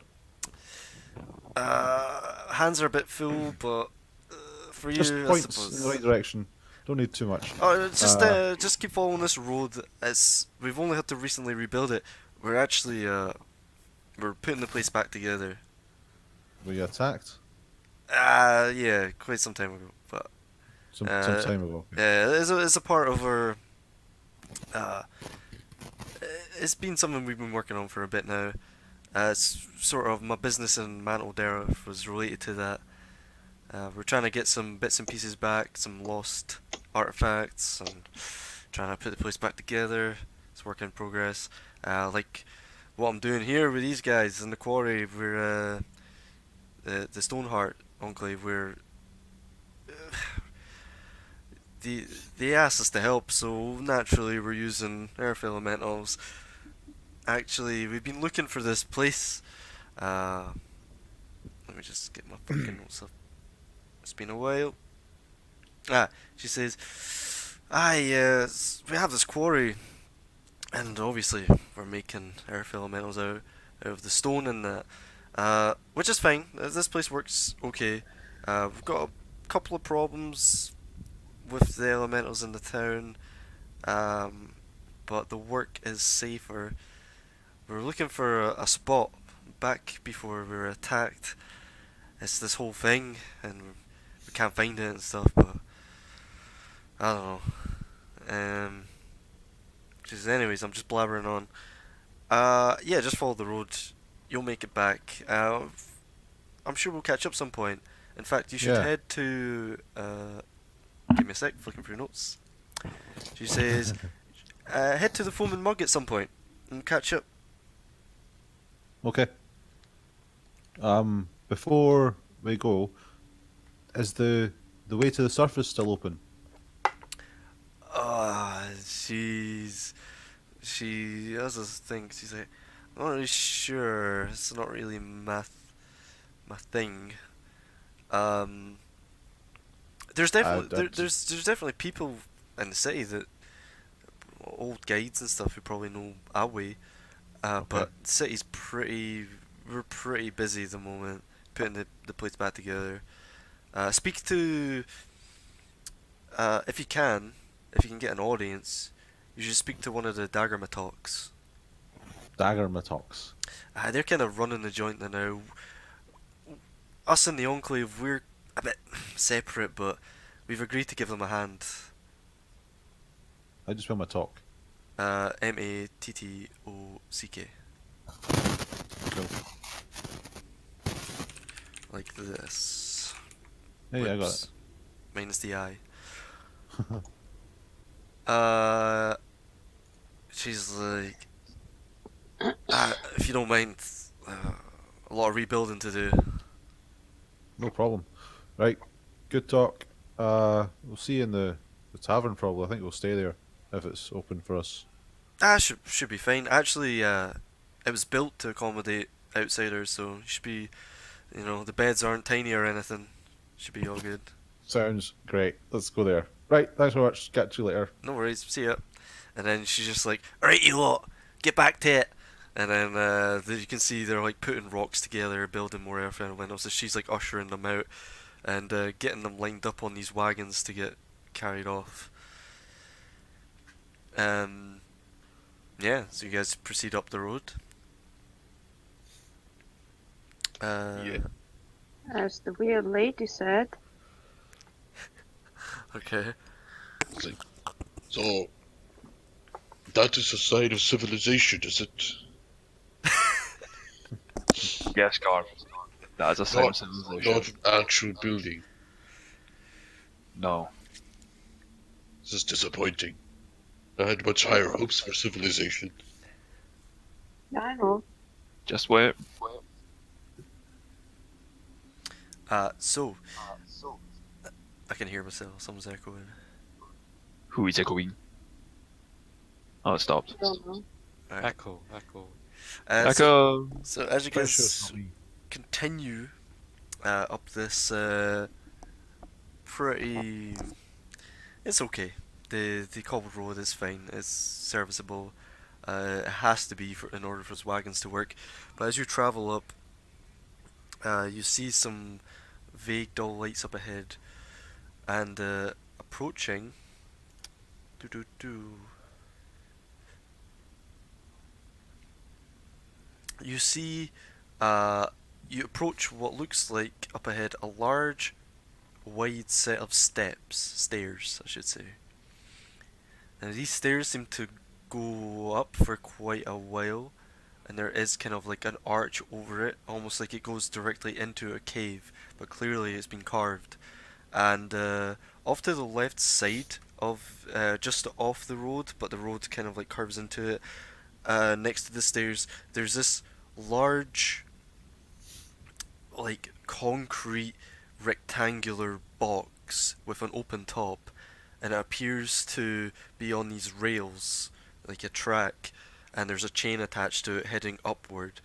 Hands are a bit full, but for Just you, I points in the suppose. right direction. Don't need too much. Oh, just keep following this road. We've only had to recently rebuild it. We're actually we're putting the place back together. Were you attacked? Yeah, quite some time ago, but Some time ago. yeah, it's a part of our. Uh, it's been something we've been working on for a bit now. It's sort of my business in Mantle was related to that. We're trying to get some bits and pieces back, some lost artifacts, and trying to put the place back together. It's work in progress. Like what I'm doing here with these guys in the quarry. We're the Stoneheart Enclave. They asked us to help, so naturally we're using earth elementals. Actually, we've been looking for this place. Let me just get my fucking notes up. It's been a while. She says, we have this quarry, and obviously we're making earth elementals out of the stone and that, which is fine. This place works okay. We've got a couple of problems with the elementals in the town, but the work is safer. We're looking for a spot back before we were attacked. It's this whole thing, and we can't find it and stuff, but I don't know. Just anyways, I'm just blabbering on. Yeah, just follow the road. You'll make it back. I'm sure we'll catch up some point. In fact, you should head to. Give me a sec, flicking through notes. She says, head to the Foaming Mug at some point and catch up. Okay. Before we go, is the way to the surface still open? She has this thing. She's like, I'm not really sure. It's not really my thing. There's definitely there's definitely people in the city that old guides and stuff who probably know our way. But the city's we're pretty busy at the moment putting the place back together. Speak to if you can get an audience, you should speak to one of the Daggermatoks. Daggermatoks. They're kind of running the joint now. Us in the Enclave, we're a bit separate, but we've agreed to give them a hand. I just spell my talk. Mattock. Cool. Like this. Hey, I got it. Minus the I. She's like, if you don't mind, a lot of rebuilding to do. No problem. Right, good talk. We'll see you in the tavern probably. I think we'll stay there if it's open for us. Should be fine. Actually, it was built to accommodate outsiders, so should be, the beds aren't tiny or anything. Should be all good. Sounds great. Let's go there. Right, thanks very much. Catch you later. No worries. See ya. And then she's just like, alright, you lot, get back to it. And then you can see they're like putting rocks together, building more airframe windows. So she's like ushering them out and getting them lined up on these wagons to get carried off. Yeah, so you guys proceed up the road. Yeah. As the weird lady said. Okay. It's like, so, that is a sign of civilization, is it? Yes, Garv. That is a sign of Not, civilization. not an actual building. No. This is disappointing. I had much higher hopes for civilization. I know. Just wait. So I can hear myself. Someone's echoing. Who is echoing? Oh, it stopped. Don't know. Right. Echo. So as you Pretty sure it's guys not me. continue up this pretty, it's okay. The cobbled road is fine. It's serviceable. It has to be in order for its wagons to work. But as you travel up, you see some vague dull lights up ahead, and approaching. Doo -doo -doo. You see, you approach what looks like up ahead a large, wide set of stairs, I should say. And these stairs seem to go up for quite a while, and there is kind of like an arch over it, almost like it goes directly into a cave, but clearly it's been carved. And off to the left side of, just off the road, but the road kind of like curves into it, next to the stairs, there's this large, like, concrete rectangular box with an open top, and it appears to be on these rails, like a track, and there's a chain attached to it heading upward.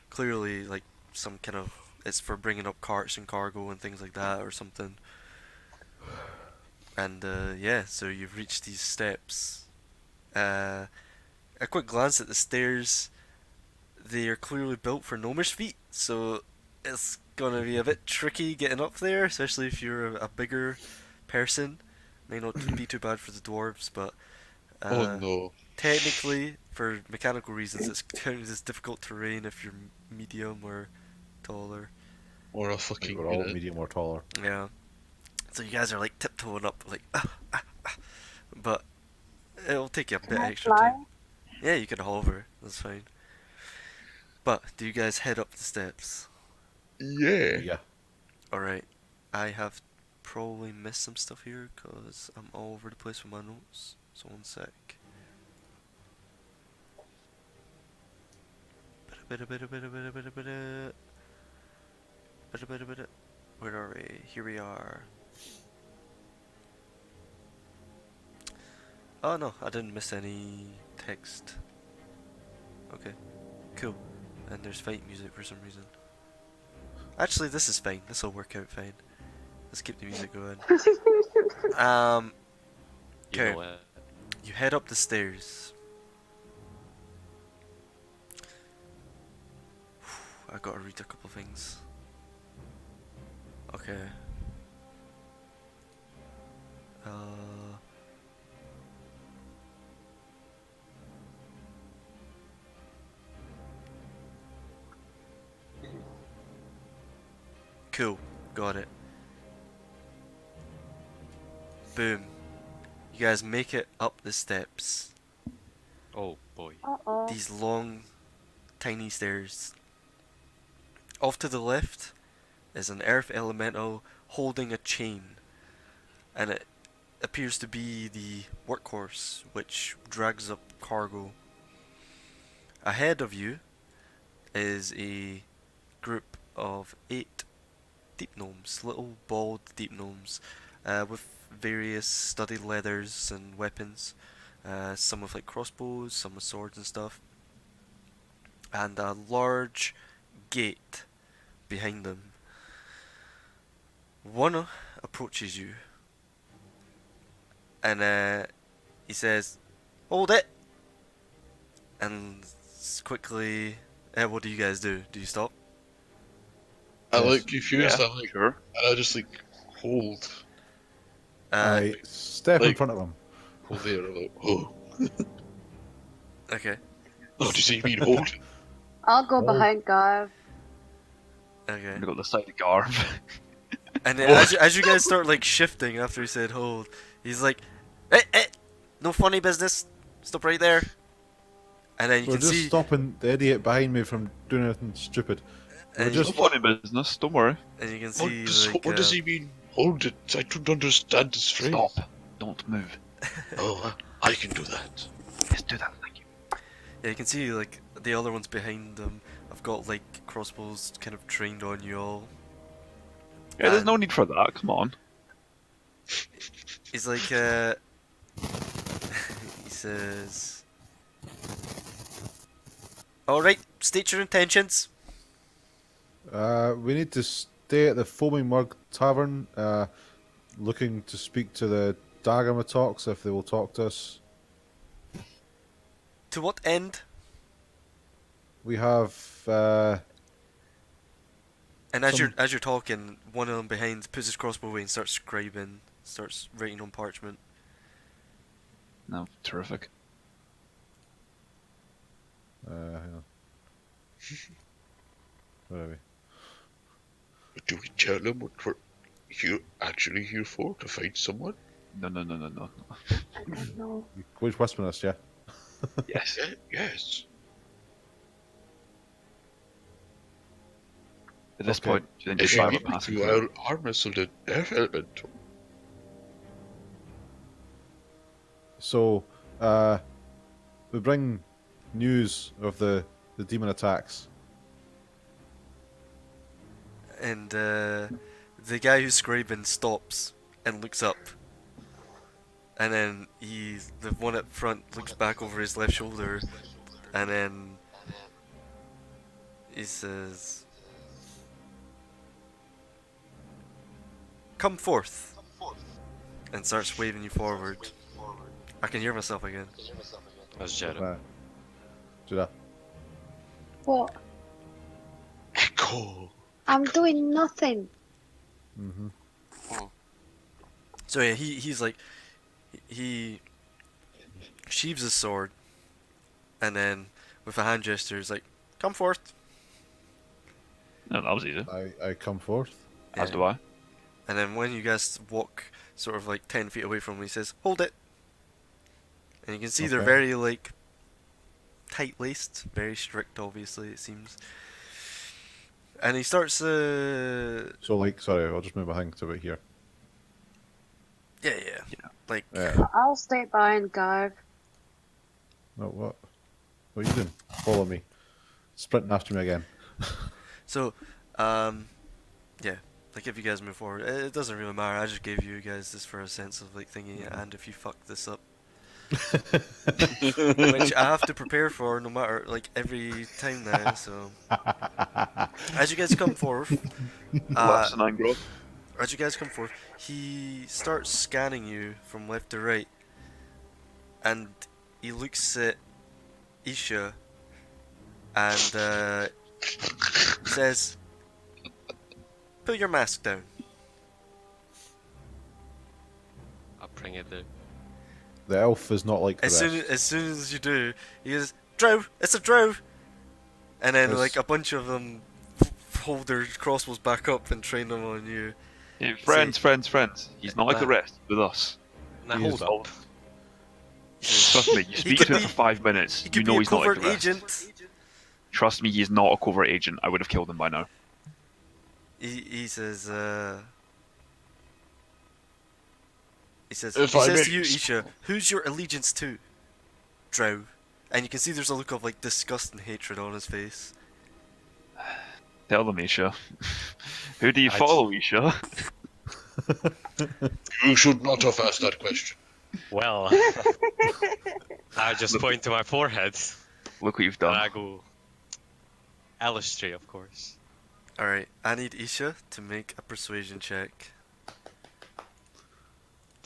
Clearly, like, some kind of, it's for bringing up carts and cargo and things like that or something. And yeah, so you've reached these steps. A quick glance at the stairs, they are clearly built for gnomish feet, so it's gonna be a bit tricky getting up there, especially if you're a bigger person. May not be too bad for the dwarves, but Oh no. technically, for mechanical reasons, it's counted as difficult terrain if you're medium or taller. Or a I think fucking we're all unit. medium or taller. Yeah. So you guys are like tiptoeing up, like, but it'll take you a bit Can I extra fly? time. Yeah, you can hover. That's fine. But do you guys head up the steps? Yeah. Yeah. Alright, I have probably missed some stuff here because I'm all over the place with my notes. So one sec. Where are we? Here we are. Oh no, I didn't miss any text. Okay, cool. And there's fight music for some reason. Actually, this is fine. This will work out fine. Let's keep the music going. You Okay. know what? You head up the stairs. I gotta read a couple things. Okay. Cool. Got it. Boom. You guys make it up the steps. Oh boy. Uh-oh. These long, tiny stairs. Off to the left is an earth elemental holding a chain, and it appears to be the workhorse which drags up cargo. Ahead of you is a group of 8 deep gnomes, little bald deep gnomes, with various studded leathers and weapons, some with like crossbows, some with swords and stuff, and a large gate behind them. One approaches you, and he says, "Hold it!" And quickly, what do you guys do? Do you stop? I Yes. look confused. Yeah, I'm like, sure. and I just like hold I step in like- front of him. there. I'm like, oh, Okay. oh, does he mean hold? I'll go Oh. behind Garv. I'm Okay. gonna go to the side of Garv. And then as you guys start like shifting after he said hold, he's like, "Hey, no funny business. Stop right there." And then you We're can just see, stopping the idiot behind me from doing anything stupid. and, We're you, just No funny business, don't worry. and you can What see does, like, what does he mean? Hold it. I don't understand his phrase. Stop. Don't move. Oh, I can do that. Yes, do that, thank you. yeah, you can see like the other ones behind them. I've got like crossbows kind of trained on you all. Yeah, there's no need for that, come on. He's like, he says, Alright, state your intentions. We need to stay at the Foaming Mug Tavern, looking to speak to the Dagamatox if they will talk to us. To what end? We have And as some- you're talking, one of them behind puts his crossbow away and starts scribing, starts writing on parchment. No, terrific. hang on. Where are we? Do we tell them what we're actually here for? To find someone? No. I don't know. Which Westminster, yeah? Yes. Yes. At this Okay. point, do you think If you'd you buy beat a me passing to credit? our harness of the Death Elemental. So, we bring news of the demon attacks. And the guy who's scribing stops and looks up. And then the one up front looks back over his left shoulder, and then he says, "Come forth," and starts waving you forward. I can hear myself again. That's Jared. Do that. What? Echo. I'm doing nothing. Mm-hmm. So yeah, he's like, he sheaves his sword, and then with a hand gesture, he's like, "Come forth." No, that was easy. I come forth. As Yeah. do I. And then when you guys walk sort of like 10 feet away from him, he says, "Hold it." And you can see they're Okay. very like tight-laced, very strict, obviously it seems. And he starts, So, like, sorry, I'll just move my thing to about here. yeah, like I'll stay behind Garg. No, what? What are you doing? Follow me. Sprinting after me again. so, yeah. Like if you guys move forward, it doesn't really matter. I just gave you guys this for a sense of like thinking, and if you fuck this up, which I have to prepare for no matter like every time now. So as you guys come forth, Laughs and anger. as you guys come forth, he starts scanning you from left to right, and he looks at Isha and says, "Put your mask down." I'll bring it there. The elf is not like the As rest. soon as you do, he goes, "Drow, it's a drow," and then Yes. like a bunch of them hold their crossbows back up and train them on you. Yeah, friends. He's not like the Nah. rest with us. Now He is hold up. Trust me, you speak could to him be- for 5 minutes, He you could know be a he's not like covert the rest. agent. Trust me, he is not a covert agent. I would have killed him by now. He says, If he I says may- to you, Isha, "Who's your allegiance to?" "Drow." And you can see there's a look of like disgust and hatred on his face. Tell them, Isha. Who do you I follow, Isha? You should not have asked that question. Well, I just point to my forehead Look what you've and I done. go, Alistry, of course. Alright, I need Isha to make a persuasion check.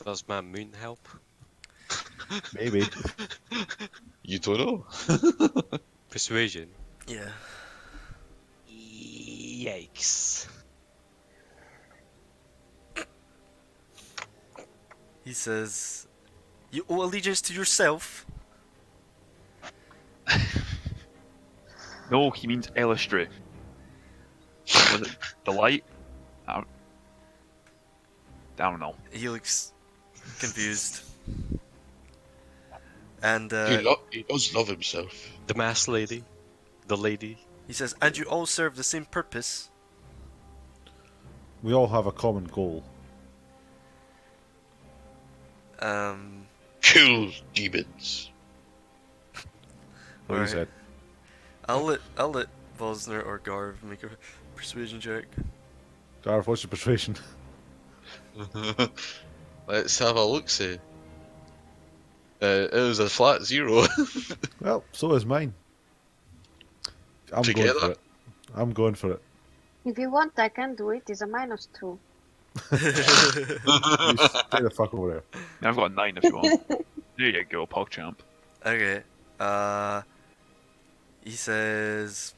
Does my moon help? Maybe. You don't know. Persuasion. Yeah. Yikes. He says, "You owe allegiance to yourself." No, he means Elistry. Was it the light? I don't know. He looks confused. And He does love himself. The masked lady. The lady. he says, "And you all serve the same purpose." We all have a common goal. Kill demons. What Alright. you said. I'll let Vosner or Garv make a persuasion check. Gareth, what's your persuasion? Let's have a look see. It was a flat 0. Well, so is mine. I'm Together. going for it. I'm going for it. If you want, I can do it. It's a -2. You stay the fuck over there. I've got a 9 if you want. There you go, PogChamp. Okay. He says,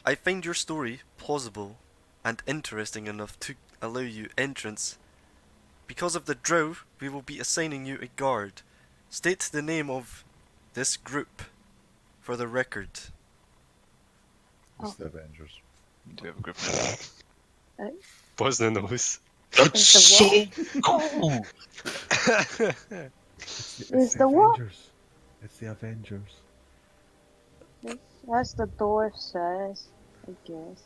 I find your story plausible and interesting enough to allow you entrance. Because of the drow, we will be assigning you a guard. State the name of this group for the record. It's the Avengers. Do we have a group name? Wasn't nose. That's It's so the cool. It's the what? Avengers. It's the Avengers. As the door says, I guess.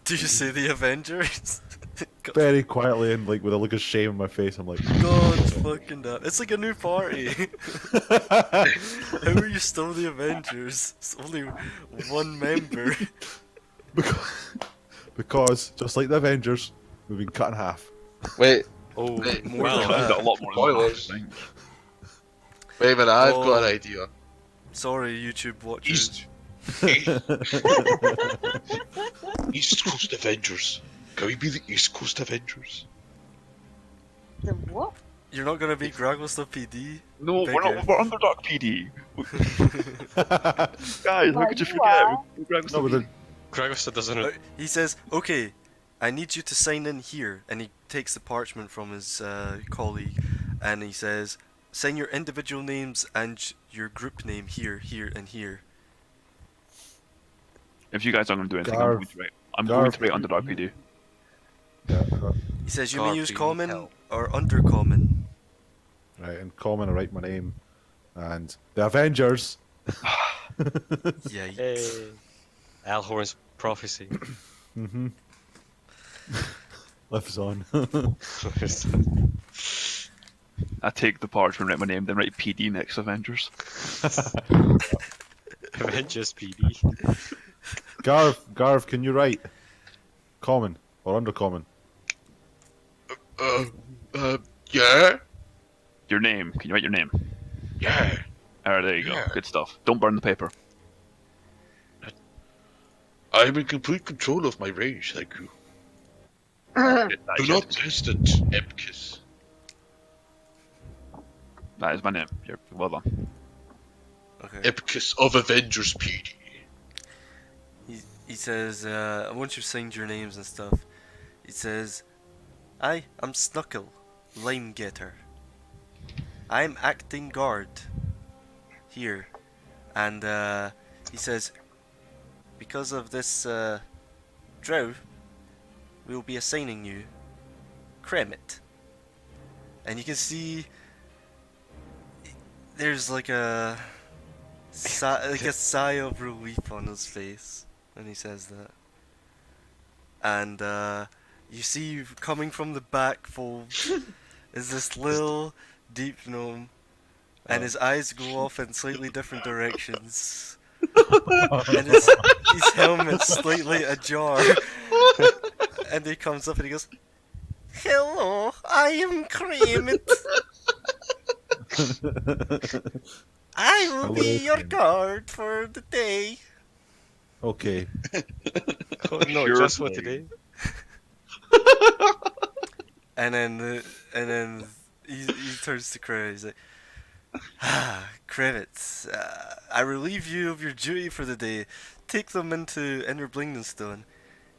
Do you say the Avengers? Very quietly and like with a look of shame on my face, I'm like, God fucking damn. It's like a new party. How are you still the Avengers? It's only one member. because just like the Avengers, we've been cut in half. Wait, Oh, Wait, more well, than We've got a lot more Spoilers. than that, wait a minute, I've Oh. got an idea. Sorry, YouTube watchers. East Coast Avengers. Can we be the East Coast Avengers? The what? You're not gonna be Gragglestone PD? No, Big we're not. F. We're Underdark PD. Guys, how Well, could you you forget? are. We're No, but Cragster doesn't. He says, okay, I need you to sign in here. And he takes the parchment from his colleague and he says, sign your individual names and your group name here, here, and here. If you guys aren't going to do anything, Garv. I'm going to Garv. write Underdark PD. He says, you may Garb, use you need common help. or undercommon. right, and common, I write my name, and the Avengers. Yikes. Hey. Alhorn's prophecy. Mm-hmm. Lives on. I take the parchment, write my name, then write PD next to Avengers. Avengers PD. Garv, can you write common or undercommon? Yeah? Your name. Can you write your name? Yeah. Alright, there you go. Yeah. Good stuff. Don't burn the paper. I'm in complete control of my rage, thank you. Do not test it, Epkiss. That is my name. You're well done. Okay. Epkiss of Avengers PD. He says, once you've signed your names and stuff, he says, I am Snuckle, Lime Getter. I'm acting guard here. And he says, because of this drow, we will be assigning you Kremit. And you can see there's like a sigh of relief on his face when he says that. And you see coming from the back fold is this little deep gnome, and his eyes go off in slightly different directions. And his helmet's slightly ajar. And he comes up and he goes, hello, I am Kremit. I will be Hello, your Kremit. guard for the day. Okay. Oh no, Sure just for thing. today. And then he turns to Kremit. He's like, Kremit, I relieve you of your duty for the day. Take them into Inner Blingdenstone.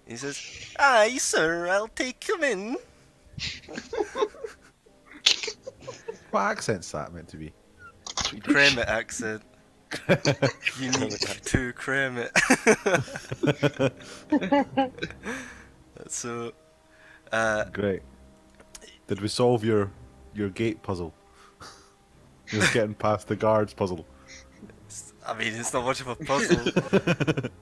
He says, aye, sir, I'll take them in. What accent's that meant to be? Kremit accent. Unique to Kremit. So, Great. Did we solve your gate puzzle? Just getting past the guards puzzle. I mean, it's not much of a puzzle.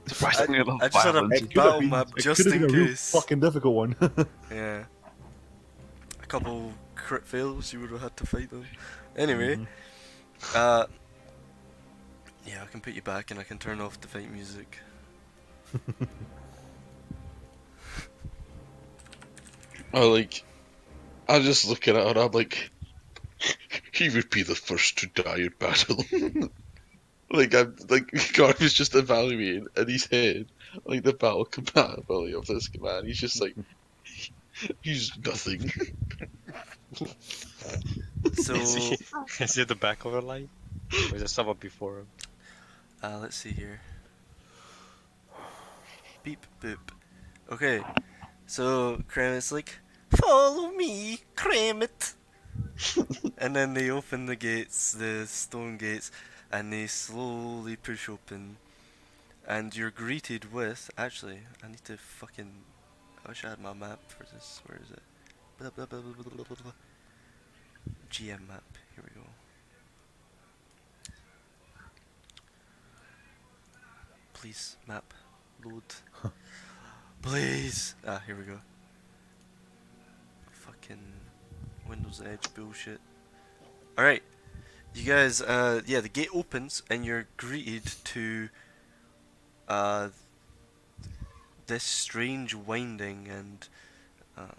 Surprisingly enough, I just had a violence. big battle map It just could have in been a real case. fucking difficult one. Yeah. A couple crit fails, you would have had to fight them. Anyway, yeah, I can put you back and I can turn off the fight music. I'm just looking at her, I'm like, he would be the first to die in battle. Like I'm like Garth was just evaluating in his head like the battle compatibility of this command. He's just like he's nothing. So, Is he at the back of the line? Or is there someone before him? let's see here. Beep boop. Okay, so Kremit's like, follow me, Kremit. And then they open the gates, the stone gates, and they slowly push open. And you're greeted with. Actually, I need to fucking. I wish I had my map for this. Where is it? Blah, blah, blah, blah, blah, blah, blah. GM map. Here we go. Please, map. Load. Please! Ah, here we go. Fucking Windows Edge bullshit. Alright. You guys, yeah, the gate opens and you're greeted to this strange winding and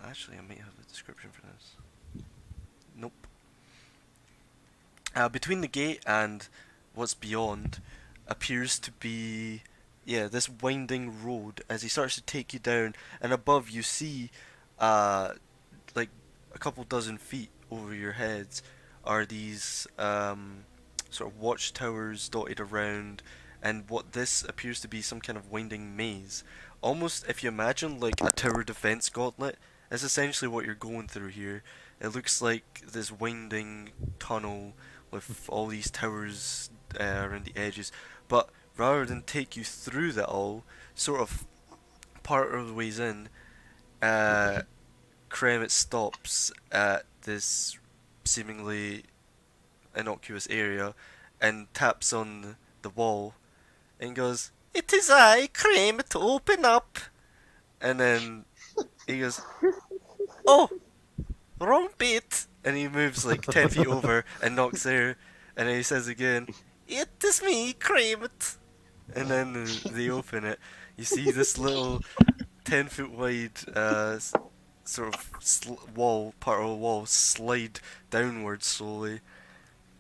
actually I might have a description for this. Nope. Between the gate and what's beyond appears to be, yeah, this winding road as he starts to take you down, and above you see like a couple dozen feet over your heads are these sort of watchtowers dotted around, and what this appears to be some kind of winding maze. Almost, if you imagine like a tower defense gauntlet, is essentially what you're going through here. It looks like this winding tunnel with all these towers around the edges, but rather than take you through that all, sort of part of the ways in, Kremit stops at this seemingly innocuous area and taps on the wall and goes, "It is I, Kremit, open up!" And then he goes, "Oh, wrong bit!" And he moves like 10 feet over and knocks there. And then he says again, "It is me, Kremit!" And then they open it. You see this little 10-foot wide sort of wall, part of a wall, slide downwards slowly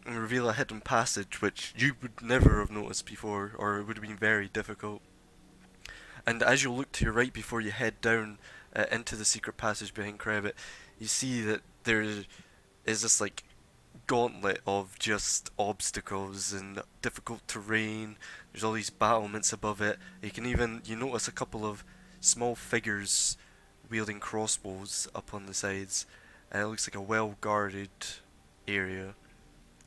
and reveal a hidden passage which you would never have noticed before, or it would have been very difficult. And as you look to your right before you head down into the secret passage behind Krebbit, you see that there is this like gauntlet of just obstacles and difficult terrain. There's all these battlements above it. You notice a couple of small figures wielding crossbows up on the sides, and it looks like a well guarded area.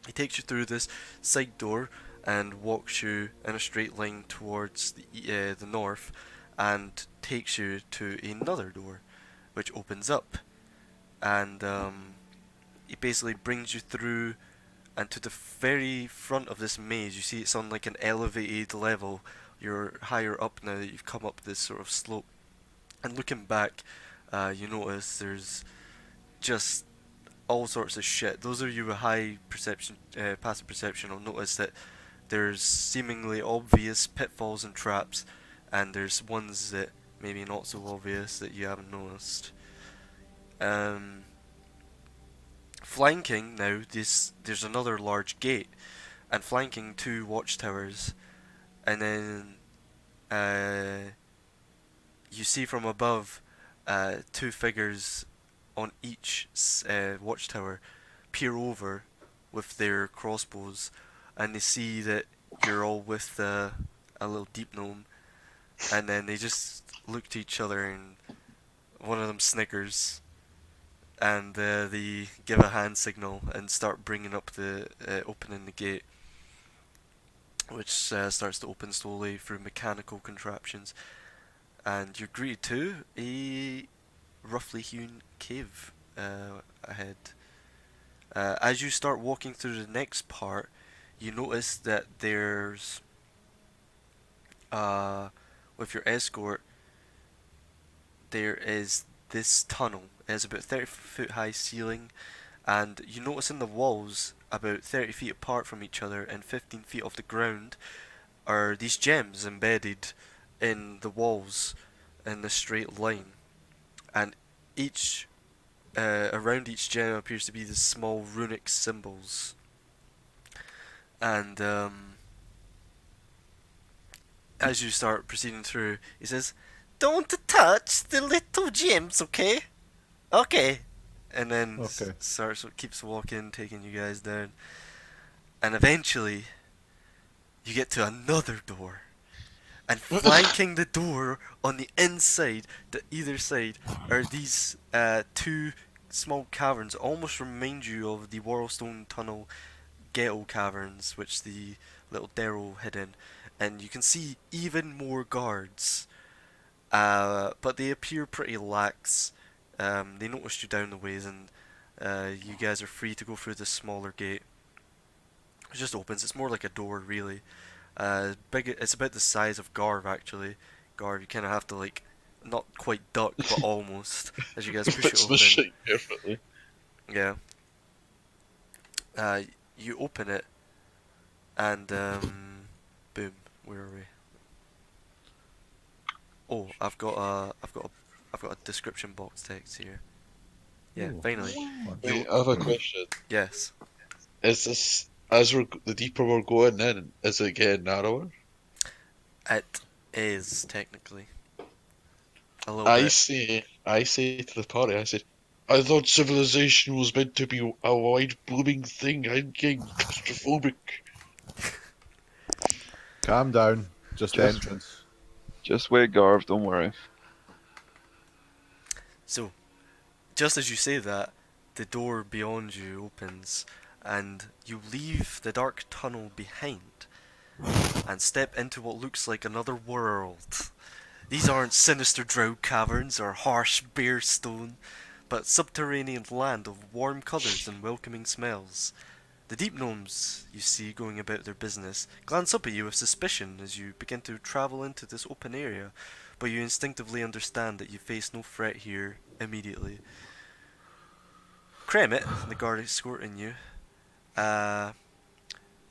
He takes you through this side door and walks you in a straight line towards the north, and takes you to another door, which opens up, and it basically brings you through and to the very front of this maze. You see it's on like an elevated level. You're higher up now that you've come up this sort of slope, and looking back, you notice there's just all sorts of shit. Those of you with high perception, passive perception will notice that there's seemingly obvious pitfalls and traps, and there's ones that maybe not so obvious that you haven't noticed. Flanking now, there's another large gate, and flanking two watchtowers, and then you see from above two figures on each watchtower peer over with their crossbows, and they see that you're all with a little deep gnome, and then they just look to each other, and one of them snickers, and they give a hand signal and start bringing up opening the gate, which starts to open slowly through mechanical contraptions, and you're greeted to a roughly hewn cave ahead. As you start walking through the next part, you notice that there's, with your escort, there is this tunnel. It has about 30-foot high ceiling, and you notice in the walls, about 30 feet apart from each other and 15 feet off the ground, are these gems embedded in the walls in a straight line, and each around each gem appears to be these small runic symbols. And as you start proceeding through, he says, "Don't touch the little gems, okay? Okay." And then Okay. keeps walking, taking you guys down. And eventually, you get to another door. And flanking the door on the inside, to either side, are these two small caverns. Almost remind you of the Warrowstone Tunnel ghetto caverns, which the little Daryl hid in. And you can see even more guards, but they appear pretty lax. They noticed you down the ways, and you guys are free to go through this smaller gate. It just opens. It's more like a door, really. Big. It's about the size of Garv, actually. Garv, you kind of have to like, not quite duck, but almost, as you guys push it Fits the open. shape perfectly. Yeah. You open it, and boom. Where are we? Oh, I've got a description box text here. Yeah, Ooh. finally. Wait, I have a question. Yes. Is this, the deeper we're going in, is it getting narrower? It is technically a little I bit. say to the party, I said, I thought civilization was meant to be a wide blooming thing. I'm getting claustrophobic. Calm down. Just Just- entrance. Just wait, Garv. Don't worry. So, just as you say that, the door beyond you opens, and you leave the dark tunnel behind and step into what looks like another world. These aren't sinister drow caverns or harsh bare stone, but subterranean land of warm colours and welcoming smells. The deep gnomes you see going about their business glance up at you with suspicion as you begin to travel into this open area, but you instinctively understand that you face no threat here immediately. Kremit, the guard escorting you,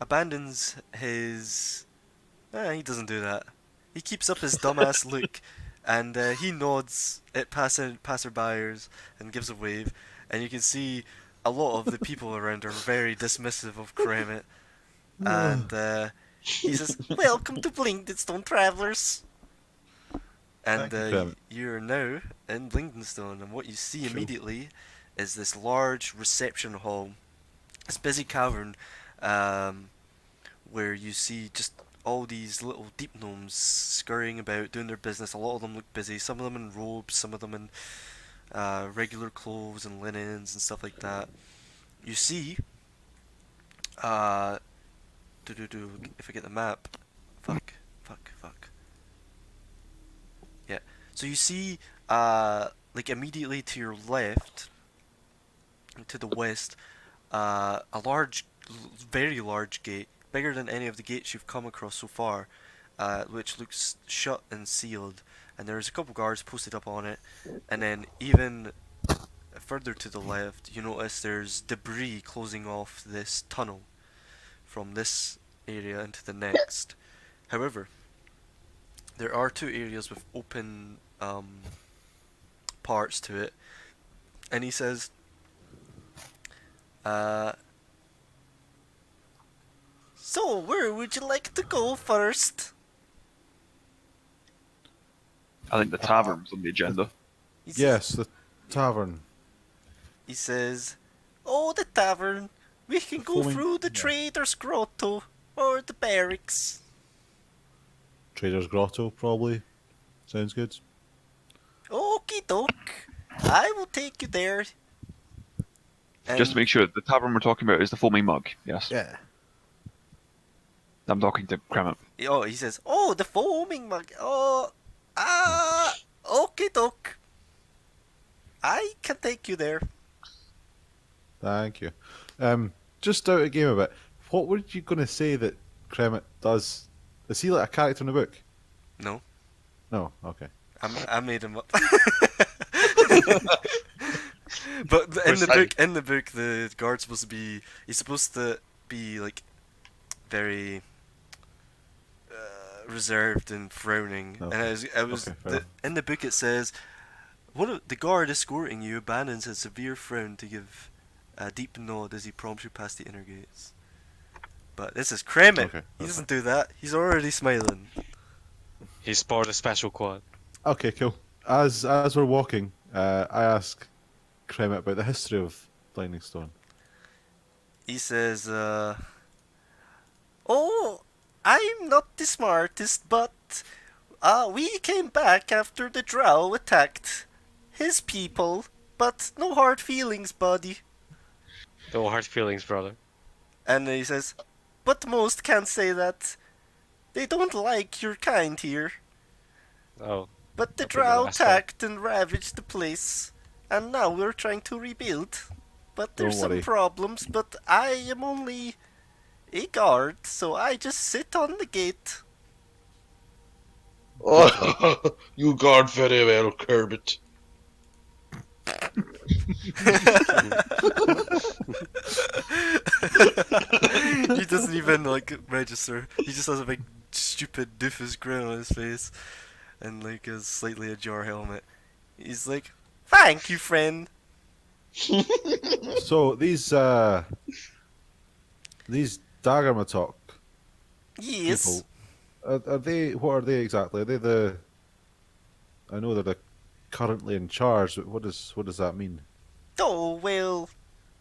abandons his... he doesn't do that. He keeps up his dumbass look, and he nods at passerbyers and gives a wave, and you can see a lot of the people around are very dismissive of Kremit, and he says, "Welcome to Blingdenstone, travellers." And Thank you, Kremit. you're now in Blingdenstone, and what you see Cool. immediately is this large reception hall, this busy cavern, where you see just all these little deep gnomes scurrying about, doing their business. A lot of them look busy, some of them in robes, some of them in regular clothes and linens and stuff like that. You see, if I get the map, fuck. Yeah. So you see, like immediately to your left, to the west, a large, very large gate, bigger than any of the gates you've come across so far, which looks shut and sealed. And there's a couple guards posted up on it, and then even further to the left, you notice there's debris closing off this tunnel from this area into the next. However, there are two areas with open parts to it, and he says, "So, where would you like to go first?" I think the tavern's on the agenda. He says, Yes, the tavern. He says, "Oh, the tavern. We can go Foaming- through the yeah. Trader's Grotto or the barracks." Trader's Grotto, probably. Sounds good. Okie doke. I will take you there. And Just to make sure, the tavern we're talking about is the Foaming Mug. Yes. Yeah. I'm talking to Kremit. oh, he says, "Oh, the foaming mug. Oh, okie doke. I can take you there." Thank you. Just out of game a bit, what were you going to say that Kremit does? Is he like a character in the book? No, No, okay. I made him up. But in the book, the guard's supposed to be. He's supposed to be like very reserved and frowning. Okay. And I was Okay, fair enough. in the book. It says the guard escorting you abandons his severe frown to give a deep nod as he prompts you past the inner gates. But this is Kremit. Okay, He okay. doesn't do that. He's already smiling. He's part of the special quad. Okay, cool. As we're walking, I ask Kremet about the history of Blingdenstone. He says, "Oh, I'm not the smartest, but we came back after the drow attacked his people, but no hard feelings, buddy." No hard feelings, brother. And he says, "But most can't say that. They don't like your kind here. Oh. But the I put my drow last one. attacked and ravaged the place, and now we're trying to rebuild. But there's Don't some worry. problems, but I am only a guard, so I just sit on the gate." Oh, you guard very well, Kermit. He doesn't even like register. He just has a big stupid doofus grin on his face and like a slightly ajar helmet. He's like, "Thank you, friend." So these Daggermatok Yes. people, are they? What are they exactly? Are they the? I know they're the currently in charge. But what does that mean? Oh, well,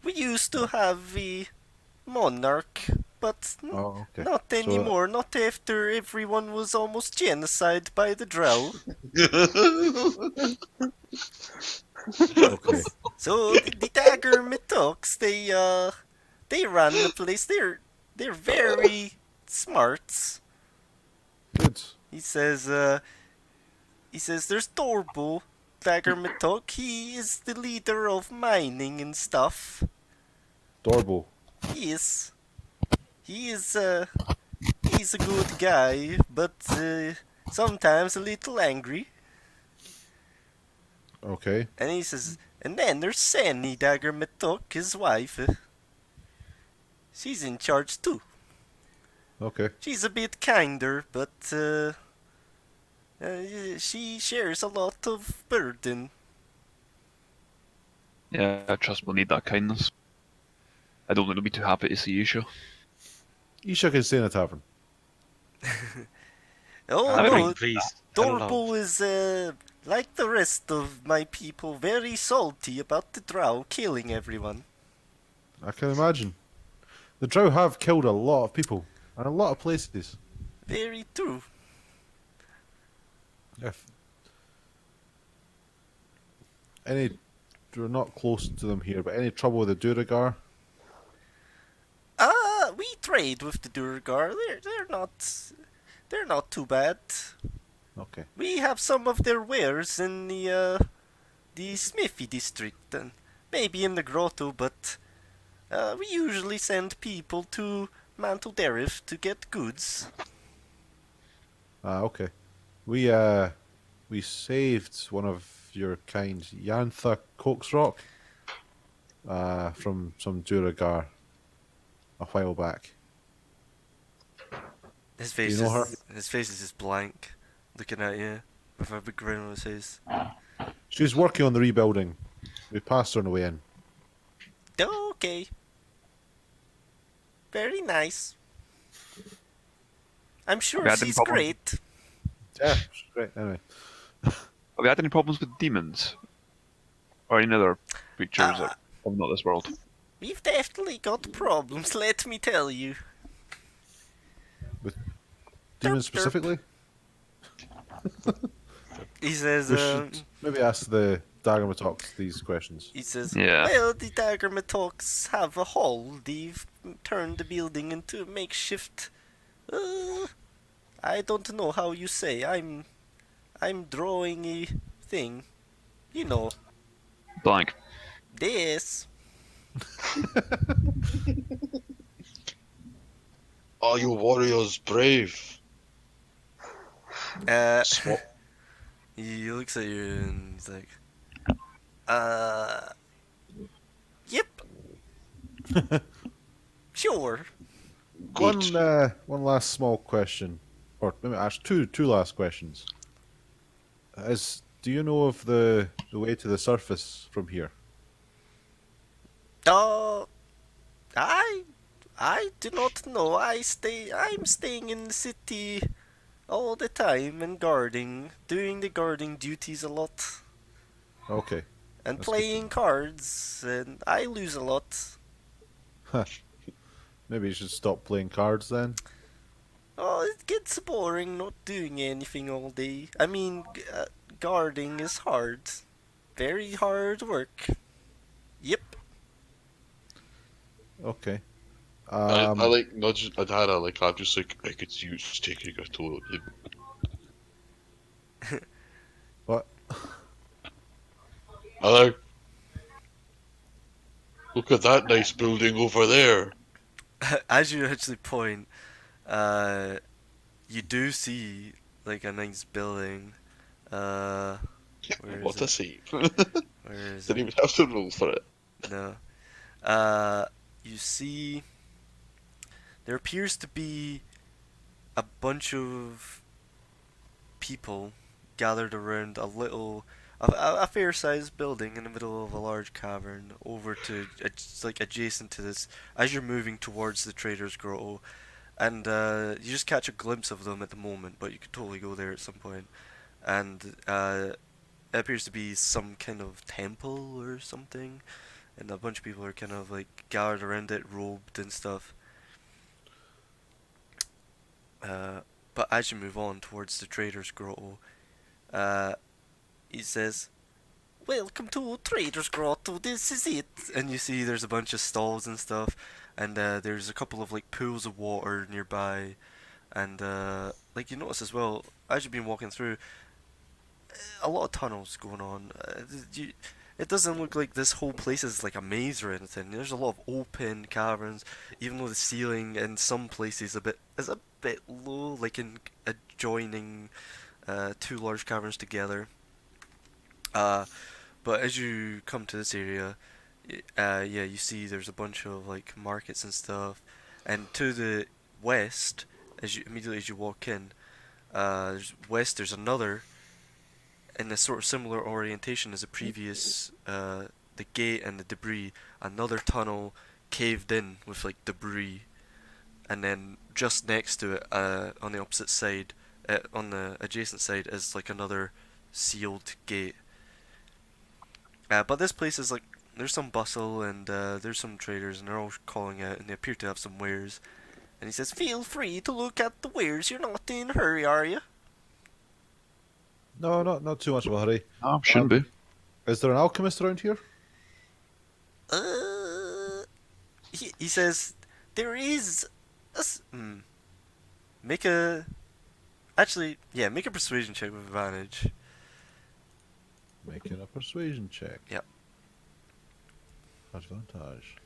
we used to have a monarch, but Oh, okay. not So, anymore. Not after everyone was almost genocide by the drow. okay. So the Dagger Mitox, they run the place. They're very smart. Good. He says there's Dorbo, Dagger Mitok. He is the leader of mining and stuff. Dorbo. Yes, he's a good guy, but sometimes a little angry. Okay. And he says, and then there's Sanny, Dagger Mitok, his wife. She's in charge too. Okay. She's a bit kinder, but she shares a lot of burden. Yeah, I trust we'll need that kindness. I don't think they'll be too happy to see Isha. Isha can stay in a tavern. Oh I no, mean, please. Dorbo is like the rest of my people, very salty about the drow killing everyone. I can imagine. The Drow have killed a lot of people and a lot of places. Very true. If we're not close to them here, but any trouble with the Duragar? We trade with the Durgar. They're not too bad. Okay. We have some of their wares in the Smithy district and maybe in the grotto, but we usually send people to Mantle Derif to get goods. Okay. We saved one of your kind, Yantha Coaxrock, from some Duragar a while back. His face You know her? his face is just blank, looking at you with a big grin on his face. She's working on the rebuilding. We passed her on the way in. Okay. Very nice. I'm sure We had any she's problem? great. Yeah, she's great. Anyway. Have we had any problems with demons? Or any other creatures that are not this world? We've definitely got problems, let me tell you. Demons Derp, derp. specifically? He says, We should maybe ask the Daggermatoks these questions. He says, Yeah. well, the Daggermatoks have a hall. They've turned the building into a makeshift. I don't know how you say. I'm drawing a thing. You know. Blank. This. Are you warriors brave? Swap. He looks at you and he's like, yep. Sure. Good. One last small question, or maybe ask two last questions. Do you know of the way to the surface from here? I do not know. I'm staying in the city all the time and guarding, doing the guarding duties a lot, Okay. and That's playing cards, and I lose a lot. Huh. Maybe you should stop playing cards then. Oh, it gets boring not doing anything all day. I mean, guarding is hard. Very hard work. Yep. Okay. I like nudging Adara, like I'm just like, I could use taking a toilet. What? Hello? Look at that nice building over there. As you actually point, you do see like a nice building. Where is What a it? save. Where is Didn't it? even have to roll for it. No. You see, there appears to be a bunch of people gathered around a fair-sized building in the middle of a large cavern, over to it's like adjacent to this. As you're moving towards the Trader's Grotto, and you just catch a glimpse of them at the moment, but you could totally go there at some point. And it appears to be some kind of temple or something, and a bunch of people are kind of like gathered around it, robed and stuff. But as you move on towards the Trader's Grotto, he says, "Welcome to Trader's Grotto, this is it." And you see there's a bunch of stalls and stuff, and there's a couple of like pools of water nearby, and like you notice as well, as you've been walking through, a lot of tunnels going on. It doesn't look like this whole place is like a maze or anything. There's a lot of open caverns, even though the ceiling in some places is a bit low, like in adjoining two large caverns together. But as you come to this area, yeah, you see there's a bunch of like markets and stuff, and to the west, immediately as you walk in, there's another in a sort of similar orientation as the previous, the gate and the debris, another tunnel caved in with like debris, and then just next to it, on the opposite side, on the adjacent side, is like another sealed gate. But this place is like, there's some bustle, and there's some traders, and they're all calling out, and they appear to have some wares. And he says, "Feel free to look at the wares. You're not in a hurry, are you?" No, not too much of a hurry. Shouldn't be. Is there an alchemist around here? He says, "There is make a make a persuasion check with advantage." Making a persuasion check. Yep. Advantage.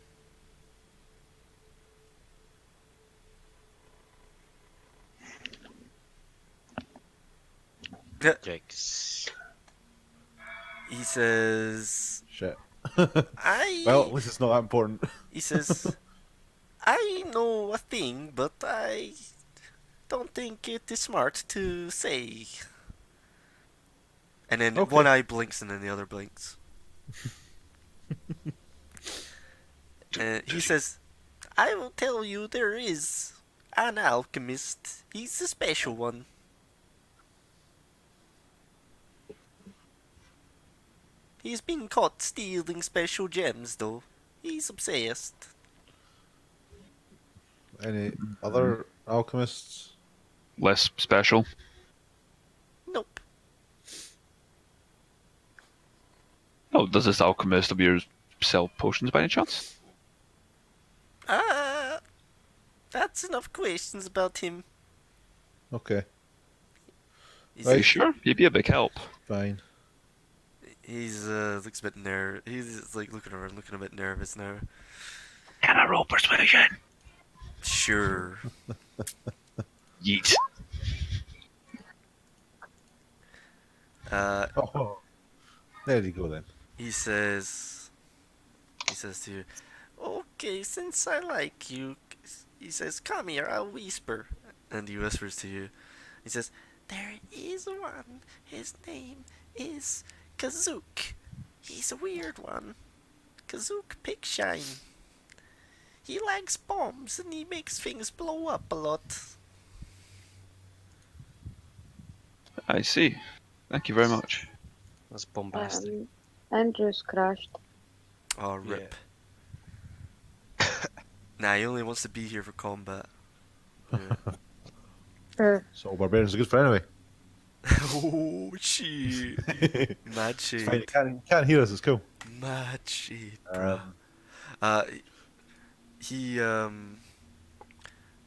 Yikes. He says, Shit. "I." Well, at least it's not that important. He says, "I know a thing, but I don't think it is smart to say." And then Okay. one eye blinks and then the other blinks. He says, "I will tell you, there is an alchemist. He's a special one. He's been caught stealing special gems, though. He's obsessed." Any other alchemists? Less special. Nope. Oh, does this alchemist of yours sell potions by any chance? That's enough questions about him. Okay, He's, Are you sure? He'd be a big help. fine. he's looks a bit He's like looking around, looking a bit nervous now. Can I roll persuasion? Sure. Yeet. Oh, there you go then. He says to you, "Okay, since I like you," he says, "come here, I'll whisper." And he whispers to you. He says, "There is one. His name is Kazook. He's a weird one. Kazook Pickshine. He likes bombs and he makes things blow up a lot." I see. Thank you very much. That's bombastic. Andrew's crashed. Oh, rip. Nah, he only wants to be here for combat. Yeah. So barbarians are good for anyway. Oh, shit. Mad It's fine. shade. You can't hear us. It's cool. Mad shade, bruh.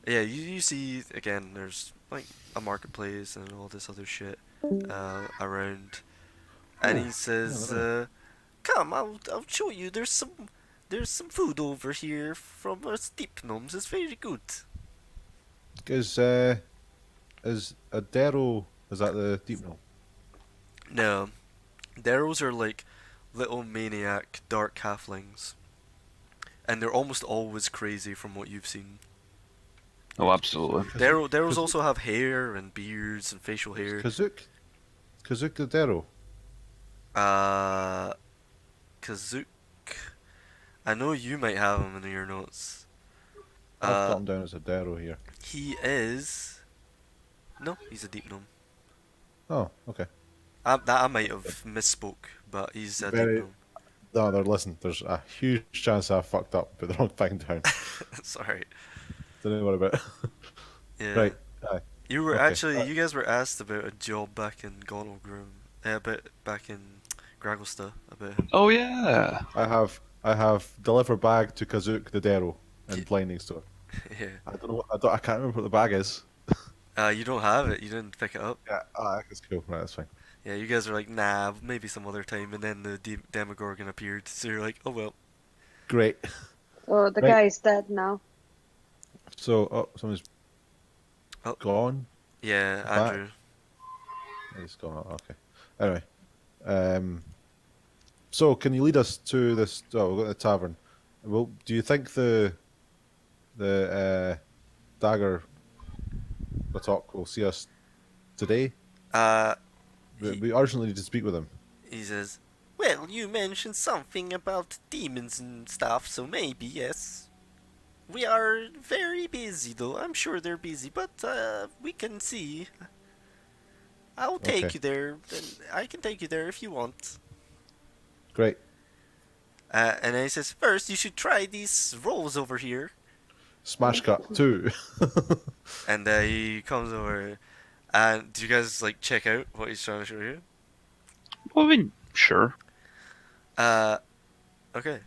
Yeah, you see, again, there's, like, a marketplace and all this other shit, around. And he says, come, I'll show you, there's some food over here from our steep gnomes, it's very good. Is a Darrow, is that the deep gnome? No, Darrows are like little maniac dark halflings. And they're almost always crazy from what you've seen. Oh, absolutely. Darrows also have hair and beards and facial hair. Kazook the Darrow. Kazook. I know you might have him in your notes. I've got him down as a Darrow here. He is. No, he's a deep gnome. Oh, okay. I might have misspoke, but he's a deep gnome. No, listen, there's a huge chance I fucked up, but the wrong thing down. Sorry. Don't know what about it. Yeah. Right. You were okay. actually, you guys were asked about a job back in Gonalgroom, back in Gragglesta about him. Oh yeah. I have deliver bag to Kazook the Darrow in Blingdenstone. Yeah. I can't remember what the bag is. You don't have it. You didn't pick it up. Yeah, that's cool. Right, that's fine. Yeah, you guys are like, nah, maybe some other time, and then the Demogorgon appeared, so you're like, oh well. Great. Oh, the guy is dead now. So, someone's gone. Yeah, back. Andrew. He's gone. Okay. Anyway, so can you lead us to this? Oh, we've got the tavern. Well, do you think the dagger talk will see us today? We urgently need to speak with him. He says, well, you mentioned something about demons and stuff, so maybe, yes. We are very busy, though. I'm sure they're busy, but we can see. I'll take you there. I can take you there if you want. Great. And then he says, first, you should try these rolls over here. Smash cut 2. And he comes over. And do you guys like check out what he's trying to show you? Well, I mean, sure. Okay.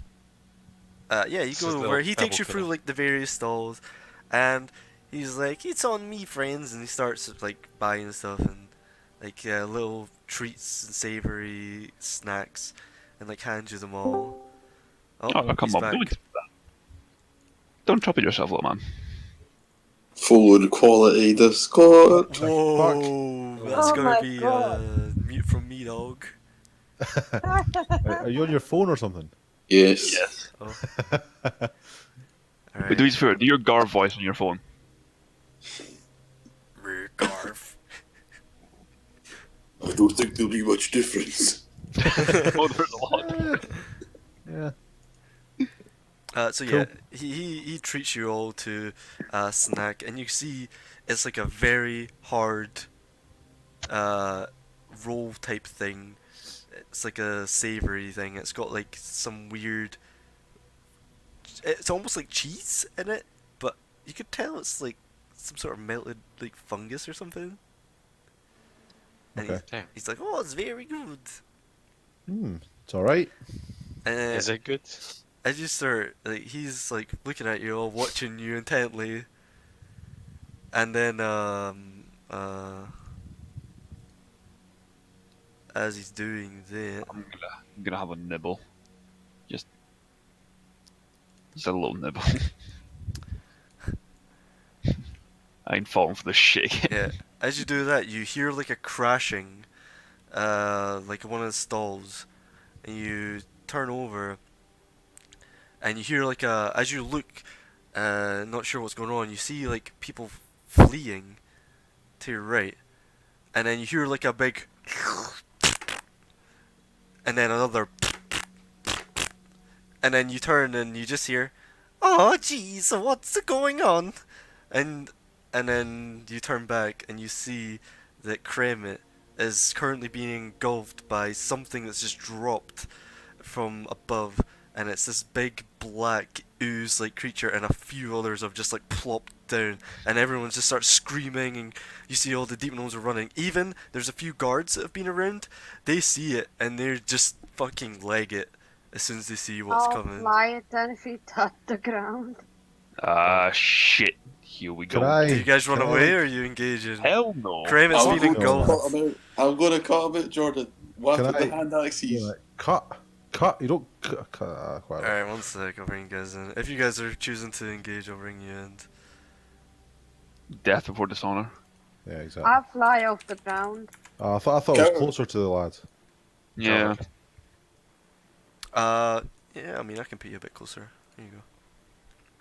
Yeah, you go over. He takes you through like the various stalls, and he's like, "It's on me, friends," and he starts like buying stuff and like little treats and savory snacks, and like hands you them all. Oh, come on! Don't chop it yourself, little man. Full quality Discord. Whoa, that's gonna be mute from me, dog. Are you on your phone or something? Yes. Oh. Right. But do your Garv voice on your phone. Garv. I don't think there'll be much difference. Oh, there's a lot. Yeah. So cool. Yeah, he treats you all to a snack, and you see it's like a very hard roll type thing. It's like a savory thing. It's got like some weird. It's almost like cheese in it, but you could tell it's like some sort of melted like fungus or something. And he's like, "Oh, it's very good." It's all right. Is it good? I just start like he's like looking at you all, watching you intently, and then as he's doing that, I'm gonna have a nibble. Just a little nibble. I ain't falling for the shit. Yeah. As you do that, you hear like a crashing, like one of the stalls, and you turn over, and you hear like as you look, not sure what's going on, you see like people fleeing to your right, and then you hear like a big. And then another, and then you turn and you just hear, "Oh, jeez, what's going on?" And then you turn back and you see that Kremit is currently being engulfed by something that's just dropped from above, and it's this big black ooze-like creature, and a few others have just like plopped down, and everyone just starts screaming, and you see all the deep gnomes are running. Even there's a few guards that have been around. They see it, and they're just fucking leg it as soon as they see what's I'll coming. fly 10 feet off the ground. Shit. Here we go. Can I? Do you guys run can I, away, like- or are you engaging? Hell no. Graham, it's I'm been going to engulfed. cut him out. I'm going to cut him out, Jordan. What Can with the I- hand axes? Yeah, like, cut. You don't cut. Whatever. Alright, one sec, I'll bring you guys in. If you guys are choosing to engage, I'll bring you in. Death before dishonor. Yeah, exactly. I'll fly off the ground. I thought it was Go. closer to the lad. Yeah. Yeah, I mean, I can put you a bit closer. There you go.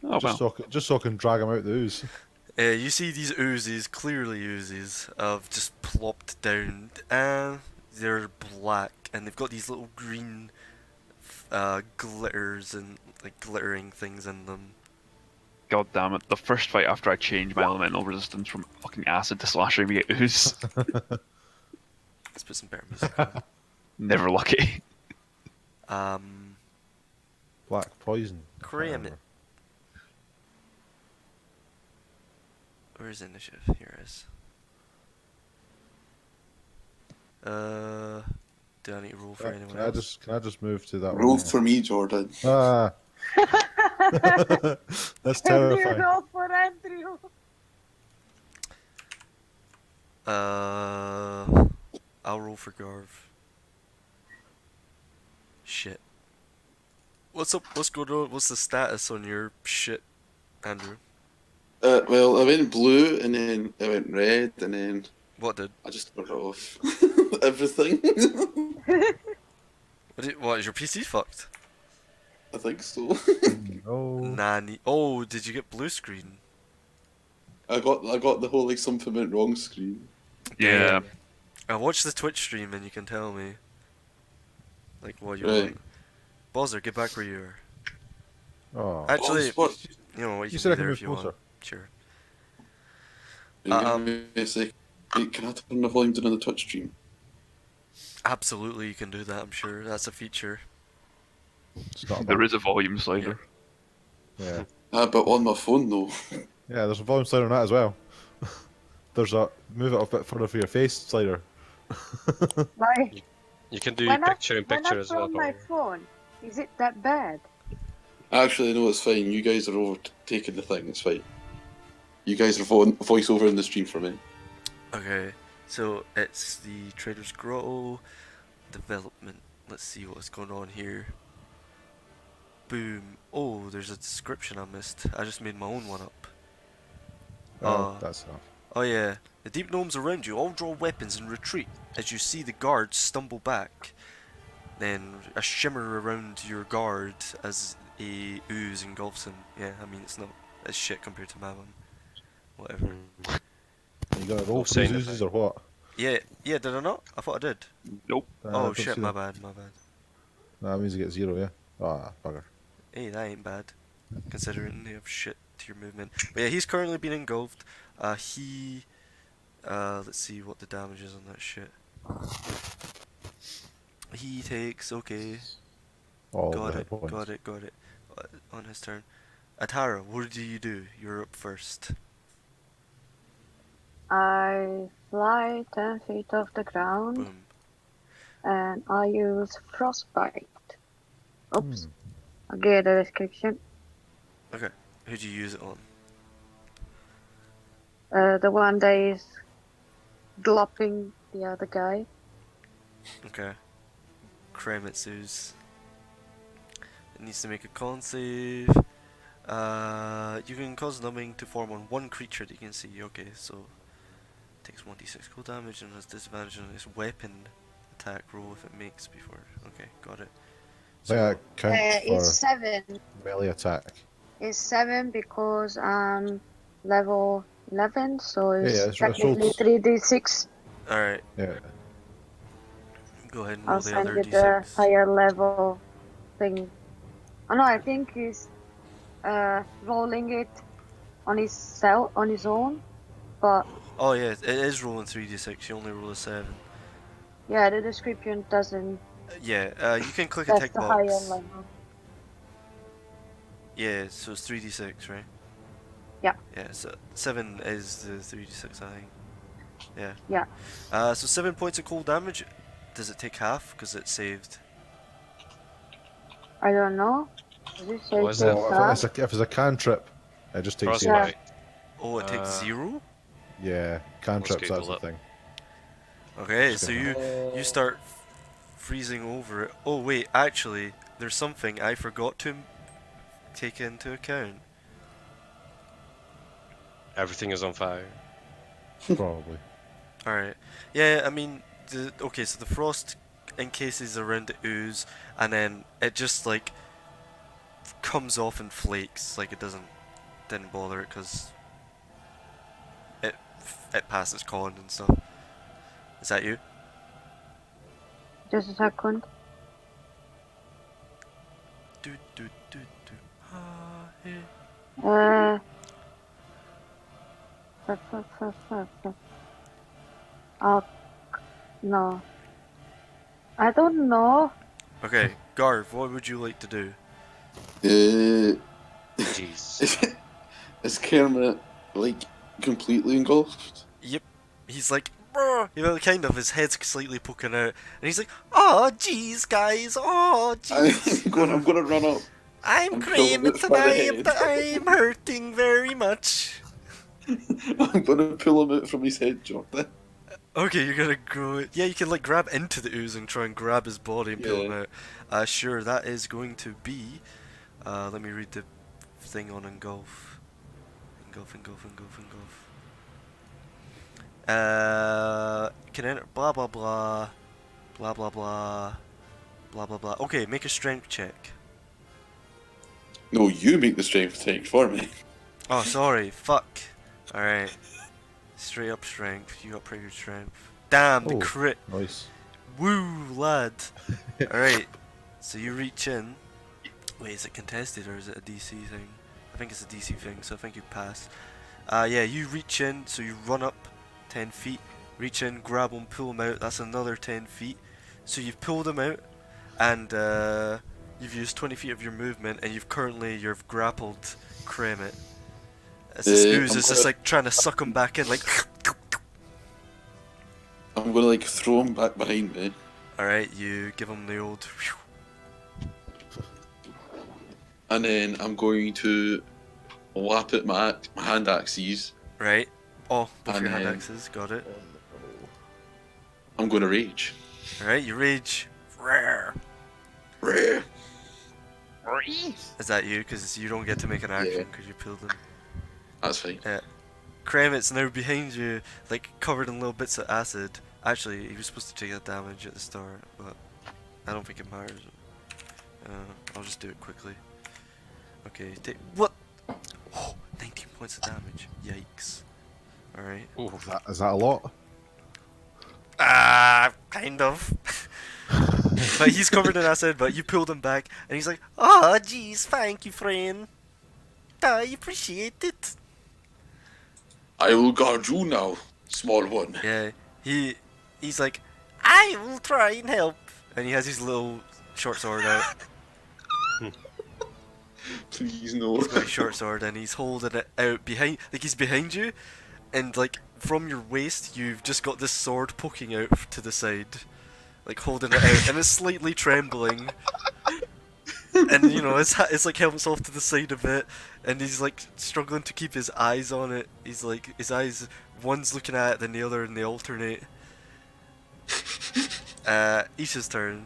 Oh well. Just so I can drag him out the ooze. You see these Uzis, clearly Uzis, have just plopped down, and they're black, and they've got these little green glitters and like glittering things in them. God damn it. The first fight after I changed my elemental resistance from fucking acid to slashing, we get ooze. Let's put some better music on. Never lucky. Black poison. Graham. Where's initiative? Here it is. Do I need to roll for anyone else? Can I just move to that Roll one? for me, Jordan. Ah. That's Can you terrifying. roll for Andrew? I'll roll for Garv. Shit. What's up? What's going on? What's the status on your shit, Andrew? Well, I went blue, and then I went red, and then What did? I just turned it off. Everything. What is your PC fucked? I think so. Oh. Nanny. Oh, did you get blue screen? I got the whole like something went wrong screen. Yeah. I watched the Twitch stream and you can tell me. Like what you're Right. doing. Bowser, get back where you are. Oh. Actually, What? you know what, you You can said be I could there move if you closer. want. Sure. Give me a sec. Wait, can I turn the volume down on the touch stream? Absolutely, you can do that. I'm sure that's a feature. It's not There bad. is a volume slider. Yeah. But on my phone though. Yeah, there's a volume slider on that as well. There's a move it a bit further for your face slider. Like, You can do when picture in when picture I as well. from my Probably. phone, is it that bad? Actually, no, it's fine. You guys are overtaking the thing. It's fine. You guys are voice over in the stream for me. Okay, so it's the Trader's Grotto development. Let's see what's going on here. Boom. Oh, there's a description I missed. I just made my own one up. That's enough. Oh yeah. The deep gnomes around you all draw weapons and retreat as you see the guards stumble back. Then a shimmer around your guard as a ooze engulfs him. Yeah, I mean it's not as shit compared to my one. Whatever. You got to roll Oh, for saying these it, oozes or what? Yeah, did I not? I thought I did. Nope. I Oh don't shit, see my that. bad, my bad. No, that means you get 0, yeah? Ah, bugger. Hey, that ain't bad, considering you have shit to your movement. But yeah, he's currently being engulfed. Let's see what the damage is on that shit. He takes, okay, All got the it, hit points. got it, got it. On his turn. Atara, what do you do? You're up first. I fly 10 feet off the ground Boom. and I use frostbite. Hmm. Oops. I'll get the description. Okay, who'd you use it on? The one that is glopping the other guy. Okay. Kremitsu's. It needs to make a con save. You can cause numbing to form on one creature that you can see. Okay, so takes 1d6 cold damage and has disadvantage on its weapon attack roll if it makes before. Okay, got it. So, That counts for It's 7. melee attack. It's 7 because I'm level 11, so it's Yeah, it's technically rolled- 3d6. alright, Yeah. go ahead and roll I'll the send other you the d6. higher level thing. Oh no, I think he's rolling it on his own, but Oh yeah, it is rolling 3d6, you only roll a 7. Yeah, the description doesn't. Yeah, you can click a That's tick the higher box. level. Yeah, so it's 3d6, right? Yeah. Yeah, so 7 is the 3d6, I think. Yeah. Yeah. So 7 points of cold damage. Does it take half? Because it's saved. I don't know. Does it say What is take it? Well, half? if it's a cantrip, it just takes zero. Frostbite. Oh, it takes Uh, 0? Yeah, cantrips, that's Google the it. thing. Okay, Just so gonna- you start freezing over it. Oh wait, actually, there's something I forgot to take into account. Everything is on fire. Probably. Alright. Yeah, I mean, okay, so the frost encases around the ooze, and then it just, like, comes off in flakes. Like, didn't bother it, because it passes con and stuff. Is that you? Just a second. Do, do, do, do. Ah, yeah. Oh, no. I don't know. Okay, Garv, what would you like to do? Jeez. Is Kermit like completely engulfed? Yep. He's like, "Brr," you know, kind of, his head's slightly poking out, and he's like, oh, jeez, guys, oh, jeez. I'm gonna run up. I'm I'm pulling Kramet it by the and head. I'm hurting very much. I'm gonna pull him out from his head, Jordan. Okay, you're gonna go. Yeah, you can like grab into the ooze and try and grab his body and pull him Yeah. out. Sure, that is going to be. Let me read the thing on engulf. Engulf. Can enter blah blah blah, blah blah blah, blah blah blah. Okay, make a strength check. No, you make the strength check for me. Oh, sorry, fuck. All right, straight up strength. You got pretty good strength. Damn, the Oh, crit. nice. Woo, lad. Alright, so you reach in. Wait, is it contested or is it a DC thing? I think it's a DC thing, so I think you pass. Yeah, you reach in, so you run up 10 feet, reach in, grab him, pull him out, that's another 10 feet. So you've pulled him out, and you've used 20 feet of your movement, and you've grappled Kremit. As this ooze is just like trying to suck him back in, like. I'm gonna like throw him back behind me. Alright, you give him the old. And then I'm going to lap at my hand axes. Right. Oh, both And your hand then- axes, got it. I'm gonna rage. Alright, you rage. Rare. Rare. Is that you? Because you don't get to make an action because you pulled him. That's fine. Kremit's now behind you, like covered in little bits of acid. Actually, he was supposed to take that damage at the start, but I don't think it matters. I'll just do it quickly. Okay, take. What? Oh, 19 points of damage. Yikes. Alright. Is that a lot? Kind of. But he's covered in acid, but you pulled him back, and he's like, oh, jeez, thank you, friend. I appreciate it. I will guard you now, small one. Yeah, he's like, I will try and help. And he has his little short sword out. Please no. He's got his short sword and he's holding it out behind, like he's behind you, and like from your waist you've just got this sword poking out to the side, like holding it out, and it's slightly trembling. And you know, it's like helmets off to the side of it, and he's like struggling to keep his eyes on it. He's like, his eyes, one's looking at it, then the other, and they alternate. Isha's turn.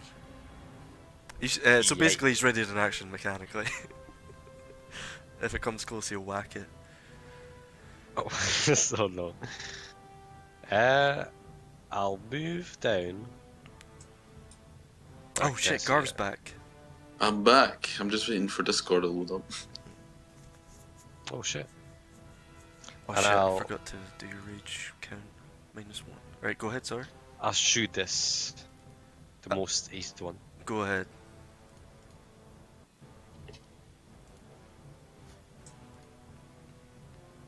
So basically, he's ready to action mechanically. If it comes close, he'll whack it. Oh, so no. I'll move down. Oh shit, Garv's back. I'm back. I'm just waiting for Discord to load up. Oh shit. Oh And shit, I I'll- forgot to do your rage count. -1. Right, go ahead, sorry. I'll shoot this. The most east one. Go ahead.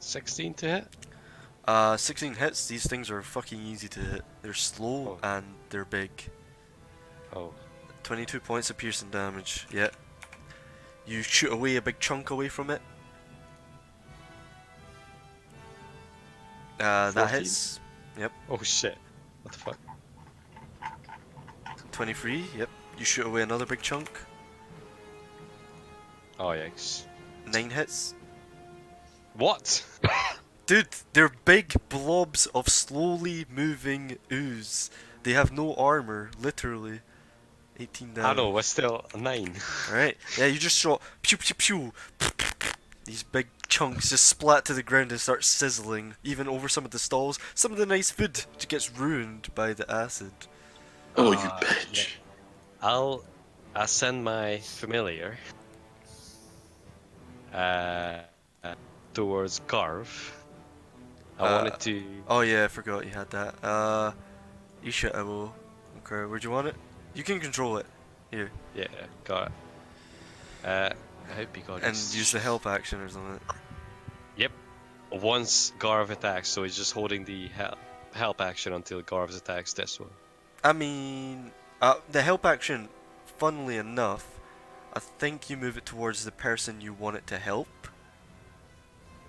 $16 to hit? 16 hits. These things are fucking easy to hit. They're slow and they're big. Oh. 22 points of piercing damage. Yeah. You shoot away a big chunk away from it. That 14? hits. Yep. Oh shit. What the fuck? 23. Yep. You shoot away another big chunk. Oh yikes. 9 hits. What? Dude, they're big blobs of slowly moving ooze. They have no armor, literally. 18 damage. I know, but still a 9. Alright, yeah, you just shot pew pew pew. These big chunks just splat to the ground and start sizzling, even over some of the stalls. Some of the nice food gets ruined by the acid. Oh, you bitch. I'll send my familiar towards Garv. I wanted to. Oh yeah, I forgot you had that. Isha, I will. Okay, where'd you want it? You can control it. Here. Yeah, got it. I hope you got it. And use the help action or something. Yep. Once Garv attacks, so he's just holding the help action until Garv attacks this one. I mean, the help action, funnily enough, I think you move it towards the person you want it to help.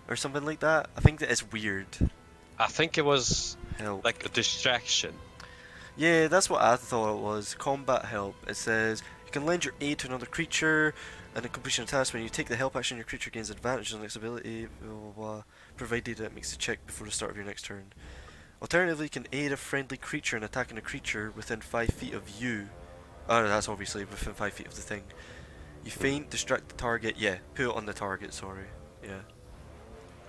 Or something like that. I think that is weird. I think it was Help. like a distraction. Yeah, that's what I thought it was. Combat help. It says you can lend your aid to another creature, and in completion of task, when you take the help action, your creature gains advantage on its ability, blah, blah, blah, provided it makes a check before the start of your next turn. Alternatively, you can aid a friendly creature in attacking a creature within 5 feet of you. Oh, that's obviously within 5 feet of the thing. You feint, distract the target. Yeah, put it on the target. Sorry. Yeah.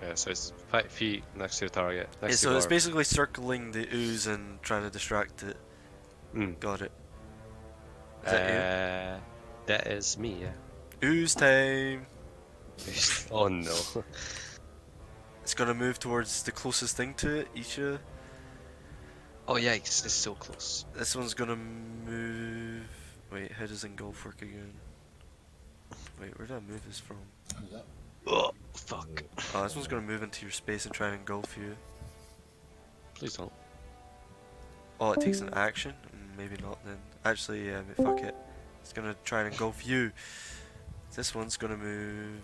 Yeah, so it's 5 feet next to the target. Yeah, Next to so it's Garv. basically circling the ooze and trying to distract it. Got it. Is that you? That is me, yeah. Ooze time! Oh no. It's gonna move towards the closest thing to it, Isha. Oh yikes, it's so close. This one's gonna move... Wait, how does engulf work again? Wait, where did I move this from? Oh, fuck. Oh, this one's gonna move into your space and try and engulf you. Please don't. Oh, it takes an action? Maybe not then. Actually, yeah, fuck it. It's gonna try and engulf you. This one's gonna move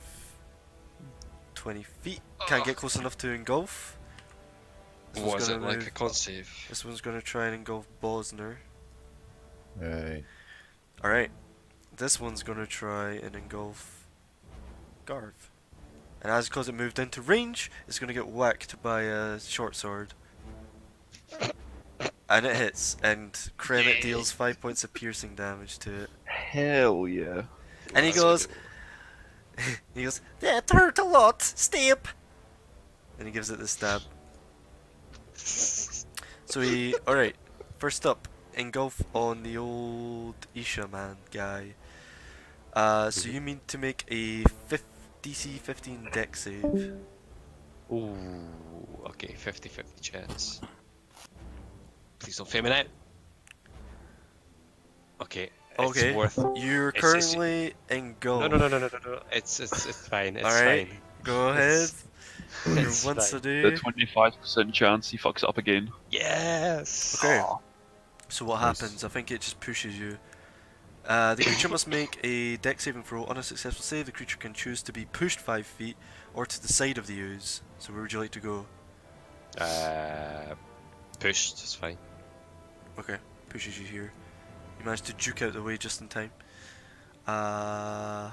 20 feet. Can't get close enough to engulf. Was it like a con save? This one's gonna try and engulf Bosner. Hey. Alright. This one's gonna try and engulf Garv. And as because it moved into range, it's gonna get whacked by a short sword. And it hits, and Kremet deals 5 points of piercing damage to it. Hell yeah. And he goes, that hurt a lot, stab! And he gives it the stab. So alright, first up, engulf on the old Isha man guy. So you mean to make a DC 15 deck save. Ooh, okay, 50-50 chance. Please don't fail me now. Okay, Okay, it's worth. you're currently engulfed. No. It's fine. It's Alright, fine. go ahead. You're It's once fine. a day. The 25% chance he fucks it up again. Yes. Okay. So what Nice. happens? I think it just pushes you. The creature must make a deck saving throw. On a successful save, the creature can choose to be pushed 5 feet or to the side of the ooze. So where would you like to go? Pushed. It's fine. Okay, pushes you here. You managed to juke out the way just in time. The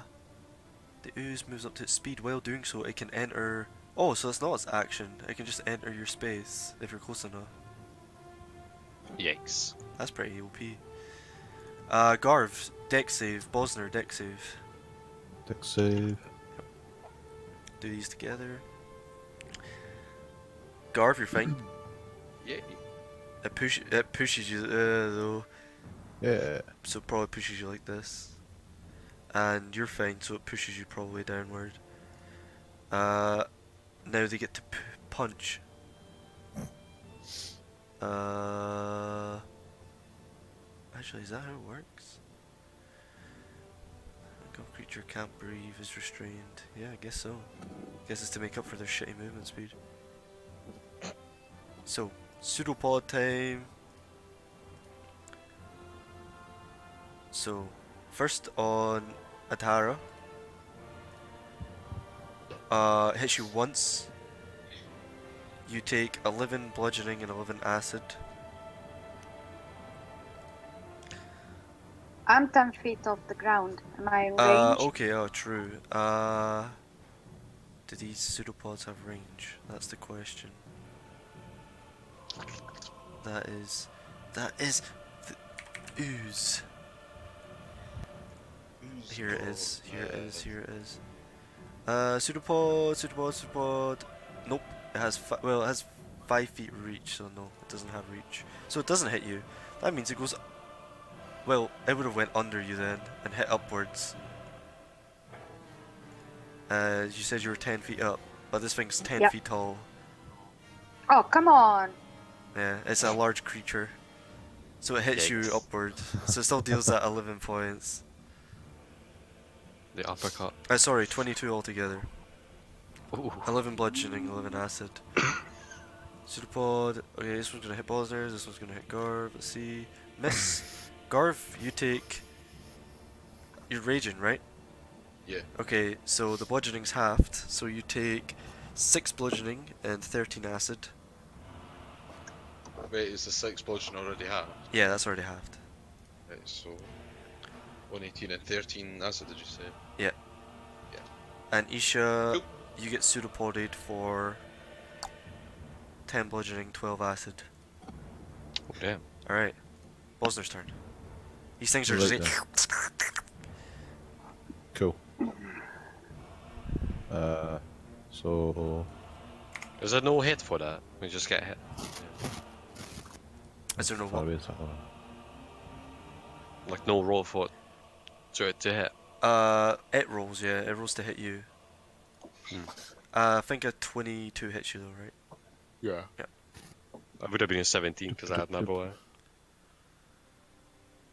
ooze moves up to its speed. While doing so, it can enter... Oh, so it's not its action. It can just enter your space if you're close enough. Yikes. That's pretty OP. Garv, deck save. Bosner, deck save. Deck save. Do these together. Garv, you're fine. Yeah. It pushes you though. Yeah. So it probably pushes you like this. And you're fine, so it pushes you probably downward. Now they get to punch. Actually, is that how it works? A creature can't breathe, is restrained. Yeah, I guess so. Guess it's to make up for their shitty movement speed. So, pseudopod time. So, first on Adhara. It hits you once. You take 11 bludgeoning and 11 acid. I'm 10 feet off the ground. Am I in range? Okay, oh, true. Do these pseudopods have range? That's the question. That is the ooze. Here it is. Here it is. Here it is. Pseudopod. Nope. It has well, it has 5 feet reach, so no, it doesn't have reach. So it doesn't hit you. That means it goes. Well, it would have went under you then and hit upwards. You said you were 10 feet up, but this thing's 10 Yep. feet tall. Oh, come on. Yeah, it's a large creature. So it hits you Yikes. upward. So it still deals at 11 points. The uppercut. Sorry, 22 altogether. Ooh. 11 bludgeoning, 11 acid. Pseudopod. Okay, this one's gonna hit Bosners, this one's gonna hit Garv. Let's see. Miss. Garv, you take. You're raging, right? Yeah. Okay, so the bludgeoning's halved, so you take 6 bludgeoning and 13 acid. Wait, is the 6 bludgeon already halved? Yeah, that's already halved. Right, so 118 and 13 acid, did you say? Yeah. Yeah. And Isha, Cool. you get pseudopoded for 10 bludgeoning, 12 acid. Oh, damn. Alright. Bosner's turn. These things are Right just like... Cool. So Is there no hit for that? We just get hit. Is there no far what? away is that one? Like no roll for it to hit. It rolls, yeah. It rolls to hit you. Hmm. I think a 22 hits you though, right? Yeah. I would have been a 17 because I had my bow.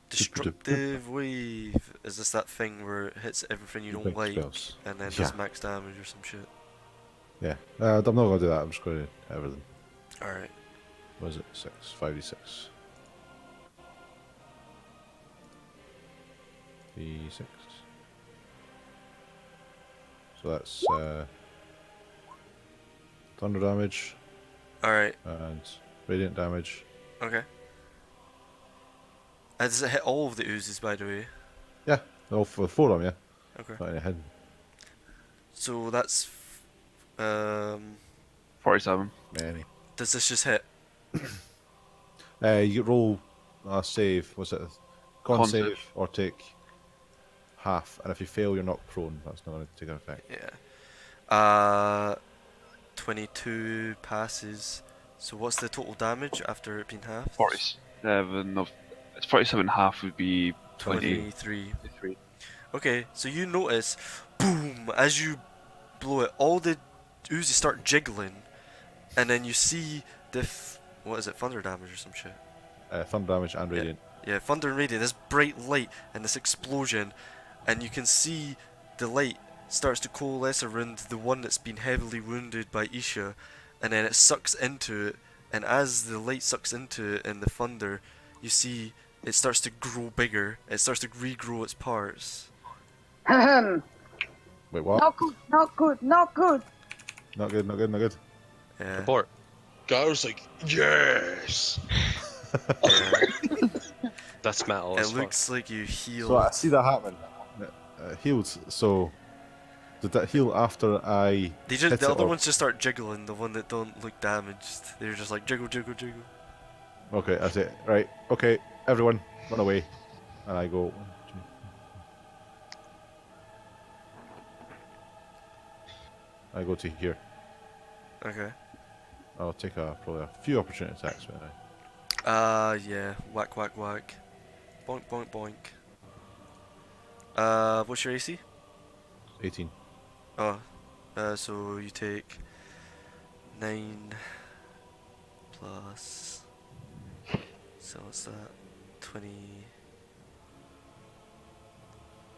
Destructive Wave. Is this that thing where it hits everything you don't Big like spells. and then Yeah. does max damage or some shit? Yeah. I'm not going to do that. I'm just going to hit everything. Alright. What is it? 5d6. D6. So that's thunder damage Alright, and radiant damage. okay. And does it hit all of the oozes, by the way? Yeah, all for 4 of them, yeah. Okay. Not any hidden. So that's... 47. Many. Does this just hit? You roll a save. Was it a con save save. or take half? And if you fail, you're knocked prone. That's not going to take an effect. Yeah. 22 passes. So what's the total damage after it being halved? 47 of... It's 47 half would be 23. 23. Okay, so you notice, boom, as you blow it, all the oozes start jiggling, and then you see the, what is it, thunder damage or some shit? Thunder damage and radiant. Yeah, thunder and radiant, this bright light and this explosion, and you can see the light starts to coalesce around the one that's been heavily wounded by Isha, and then it sucks into it, and as the light sucks into it and the thunder, you see it starts to grow bigger, it starts to regrow its parts. Ahem. Wait, what? Not good, not good, not good. Not good, not good, not good. Yeah. Abort. Gar's like, yes! Yeah. That's metal as It fuck. looks like you healed. So I see that happen. Healed. So did that heal after I? They just, hit the it other or- ones just start jiggling, the one that don't look damaged. They're just like jiggle, jiggle, jiggle. Okay, that's it. Right. Okay, everyone, run away. And I go. 1, 2. I go to here. Okay. I'll take probably a few opportunity attacks. But Yeah. Whack, whack, whack. Boink, boink, boink. What's your AC? 18. Oh, so you take 9 plus. So what's that? 20.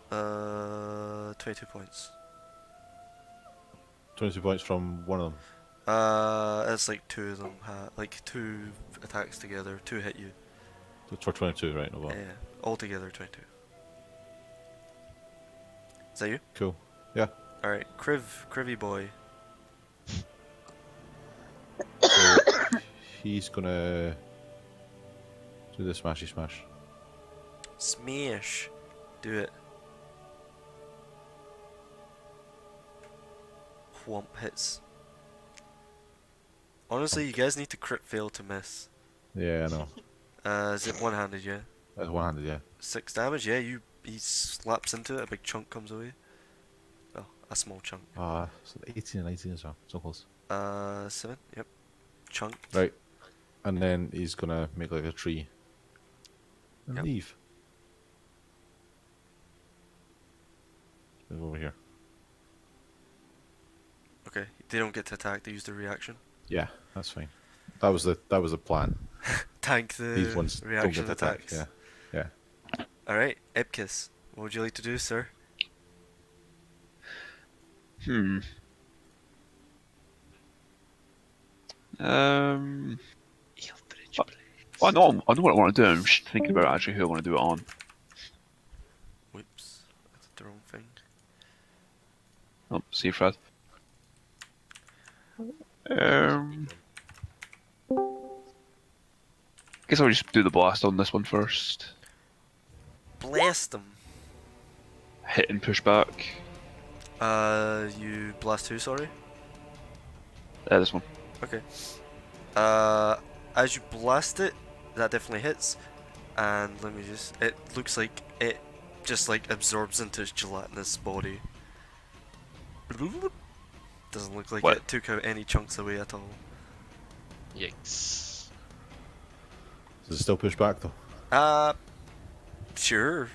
22 points. 22 points from one of them. It's like two of them, like two attacks together, two hit you. So it's for 22, right? No bother. Yeah, altogether 22. Is that you? Cool. Yeah. Alright, Crivy boy. So he's gonna do the smashy smash. Smash! Do it. Whomp hits. Honestly, you guys need to crit fail to miss. Yeah, I know. Is it one-handed, yeah? That's one-handed, yeah. 6 damage, yeah, he slaps into it, a big chunk comes away. Well, a small chunk. So 18 and 19 as well. So close. 7, yep. Chunk. Right. And then he's gonna make like a tree. And Yep. leave. Move over here. Okay, they don't get to attack, they use their reaction. Yeah, that's fine. That was the plan. Tank the These ones reaction don't get to attack. attacks. Yeah. Alright, Epkiss, what would you like to do, sir? I know what I want to do. I'm just thinking about actually who I want to do it on. Whoops, I did the wrong thing. Oh, see you, Fred. Guess I'll just do the blast on this one first. Blast them! Hit and push back. You blast who, sorry? This one. Okay. As you blast it, that definitely hits. And let me just... It looks like it just like absorbs into its gelatinous body. Doesn't look like What? it took out any chunks away at all. Yikes. Does it still push back though? Sure.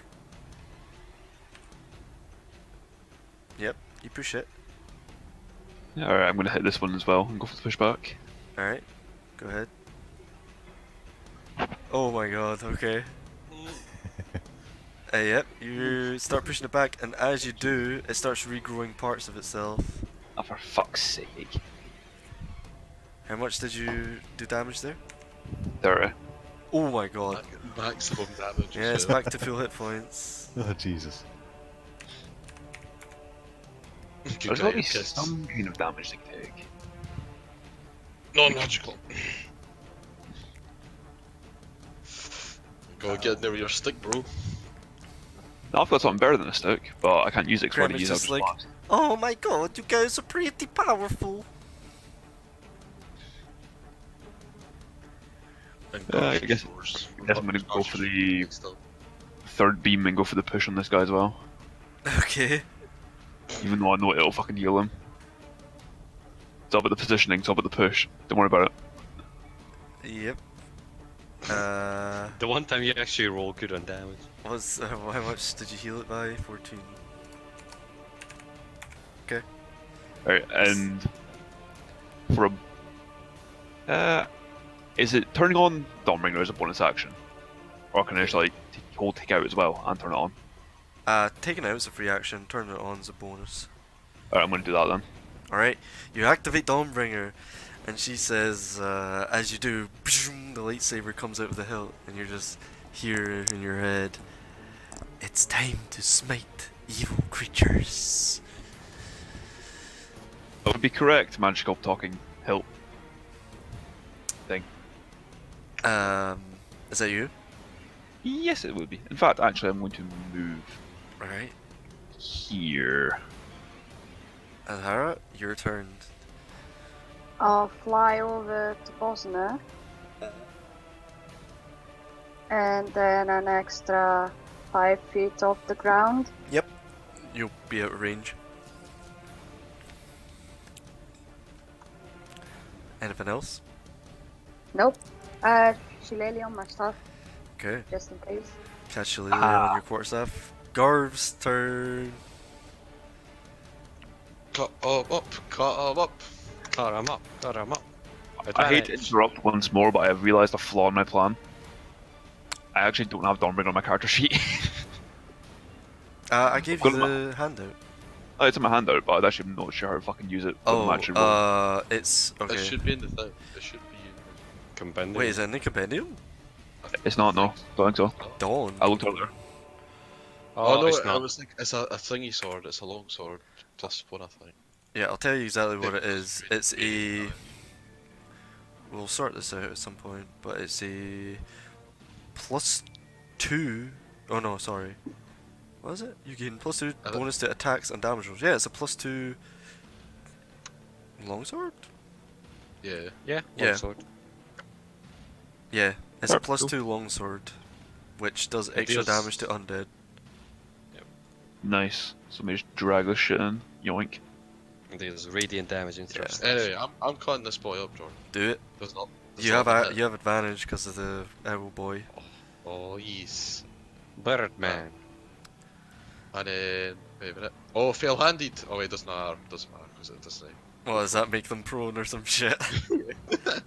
Yep, you push it. Alright, I'm gonna hit this one as well and go for the pushback. Alright, go ahead. Oh my god, okay. Yep, you start pushing it back, and as you do, it starts regrowing parts of itself. Oh, for fuck's sake. How much did you do damage there? 30. Oh my god. Maximum damage. Yeah, it's back to full hit points. Oh Jesus. There's got to be some kind of damage they can take. Non-magical. Go get near your stick, bro. Now I've got something better than a stick, but I can't use it because Graham when I is use it, I'll just just like, blast. oh my god, you guys are pretty powerful. I guess I'm gonna go for the third beam and go for the push on this guy as well. Okay. Even though I know it'll fucking heal him. It's all about the positioning, it's all about the push. Don't worry about it. Yep. The one time you actually roll good on damage. How much did you heal it by? 14. Okay. Alright, and for a... is it turning on Dawnbringer as a bonus action? Or can I just like hold take out as well and turn it on? Taking it out is a free action, turning it on is a bonus. Alright, I'm gonna do that then. Alright, you activate Dawnbringer, and she says, as you do, the lightsaber comes out of the hilt, and you're just here in your head. It's time to smite evil creatures. That would be correct, magical talking hilt thing. Is that you? Yes, it would be. In fact, actually, I'm going to move Alright. here. Alhara, your turn. I'll fly over to Bosnia. And then an extra 5 feet off the ground. Yep. You'll be out of range. Anything else? Nope. Shillelagh on my stuff, Okay. just in case. Catch Shillelagh on your quarterstaff. Garv's turn. Cut him up, cut him up. Cut him up, cut him up. I hate to interrupt once more, but I've realised a flaw in my plan. I actually don't have Dawnbringer on my character sheet. I gave you the handout. Oh, it's in my handout, but I'd actually not sure how to fucking use it. When I'm actually rolling. It's okay. It should be in the thing. It should be in Compendium. Wait, is it in the compendium? It's not, no. Don't think so. Dawn. I looked earlier. Oh, no, it's it not. was like it's a thingy sword. It's a long sword plus one, I think. Yeah, I'll tell you exactly what it is. Radiant It's a. damage. We'll sort this out at some point, but it's a +2. Oh no, sorry. What is it? You gain +2 bonus to attacks and damage rolls. Yeah, it's a +2 longsword. Yeah. Yeah, Yeah. longsword. Yeah, it's a Alright, cool. +2 longsword, which does It extra deals- damage to undead. Nice. So let me just drag this shit in. Yoink. There's radiant damage and thrust. Anyway, I'm cutting this boy up, Jordan. Do it. There's not. there's You not have a hit. you have advantage because of the arrow boy. Oh yes. Birdman. And then wait a minute. Oh, fail-handed. Oh wait, doesn't matter because it doesn't. Well, does that make them prone or some shit?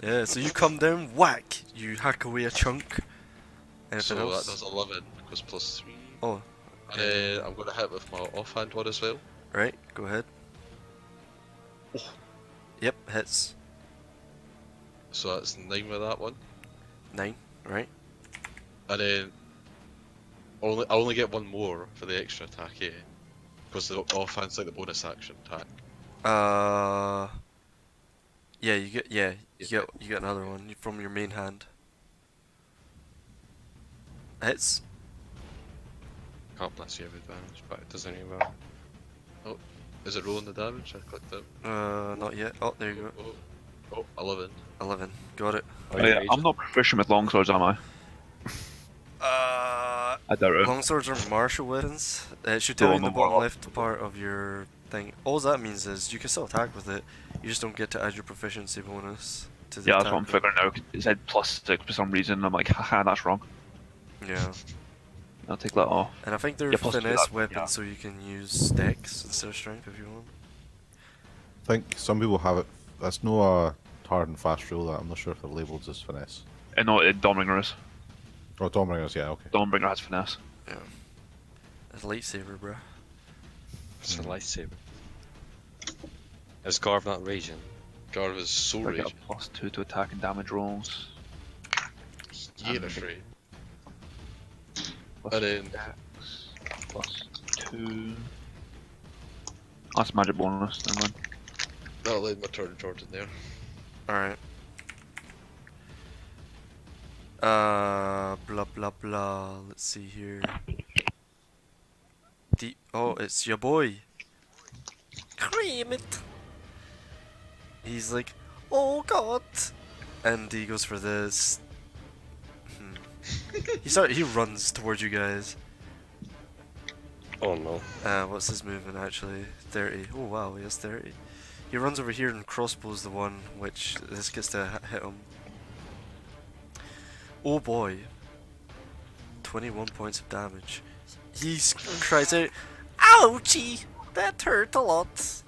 Yeah. So you come down, whack. You hack away a chunk. Anything So else? that does 11 because +3. Oh, And then I'm gonna hit with my offhand one as well. right. Go ahead. Yep, hits. So that's 9 with that one. 9. Right. And then I only get one more for the extra attack, eh? Because the offhand's like the bonus action attack. Yeah, you get another one from your main hand. Hits. Can't bless you have advantage, but it doesn't even matter. Is it rolling the damage? I clicked it. Not yet. Oh, there you go. Oh, 11. 11. Got it. Oh, Oh, yeah, I'm not proficient with longswords, am I? I doubt it. Longswords are martial weapons. It should tell you in the no, bottom well, left part of your thing. All that means is you can still attack with it. You just don't get to add your proficiency bonus to the Yeah, attack. that's what I'm figuring out. It said +6 for some reason. I'm like, haha, that's wrong. Yeah. I'll take that off. And I think they're Yeah, plus two finesse that, weapons, yeah. so you can use dex instead of strength if you want. I think some people have it. That's no a hard and fast rule. That I'm not sure if they're labelled as finesse. No, Dawnbringer is. Oh, Dawnbringers, yeah, okay. Dawnbringer has finesse. Yeah. It's a lightsaber, bruh. It's a lightsaber. Is Garv not raging? Garv is so I get raging. a +2 to attack and damage rolls. He ain't afraid. Plus And then +2. That's magic bonus. Never mind. that'll end my turn, Jordan. There. Alright. Blah blah blah. Let's see here. Oh, it's your boy. Cream it. He's like, oh god, and he goes for this. He runs towards you guys. Oh no. What's his movement actually? 30. Oh wow, he has 30. He runs over here and crossbows the one which this gets to hit him. Oh boy. 21 points of damage. He cries out, ouchie! That hurt a lot!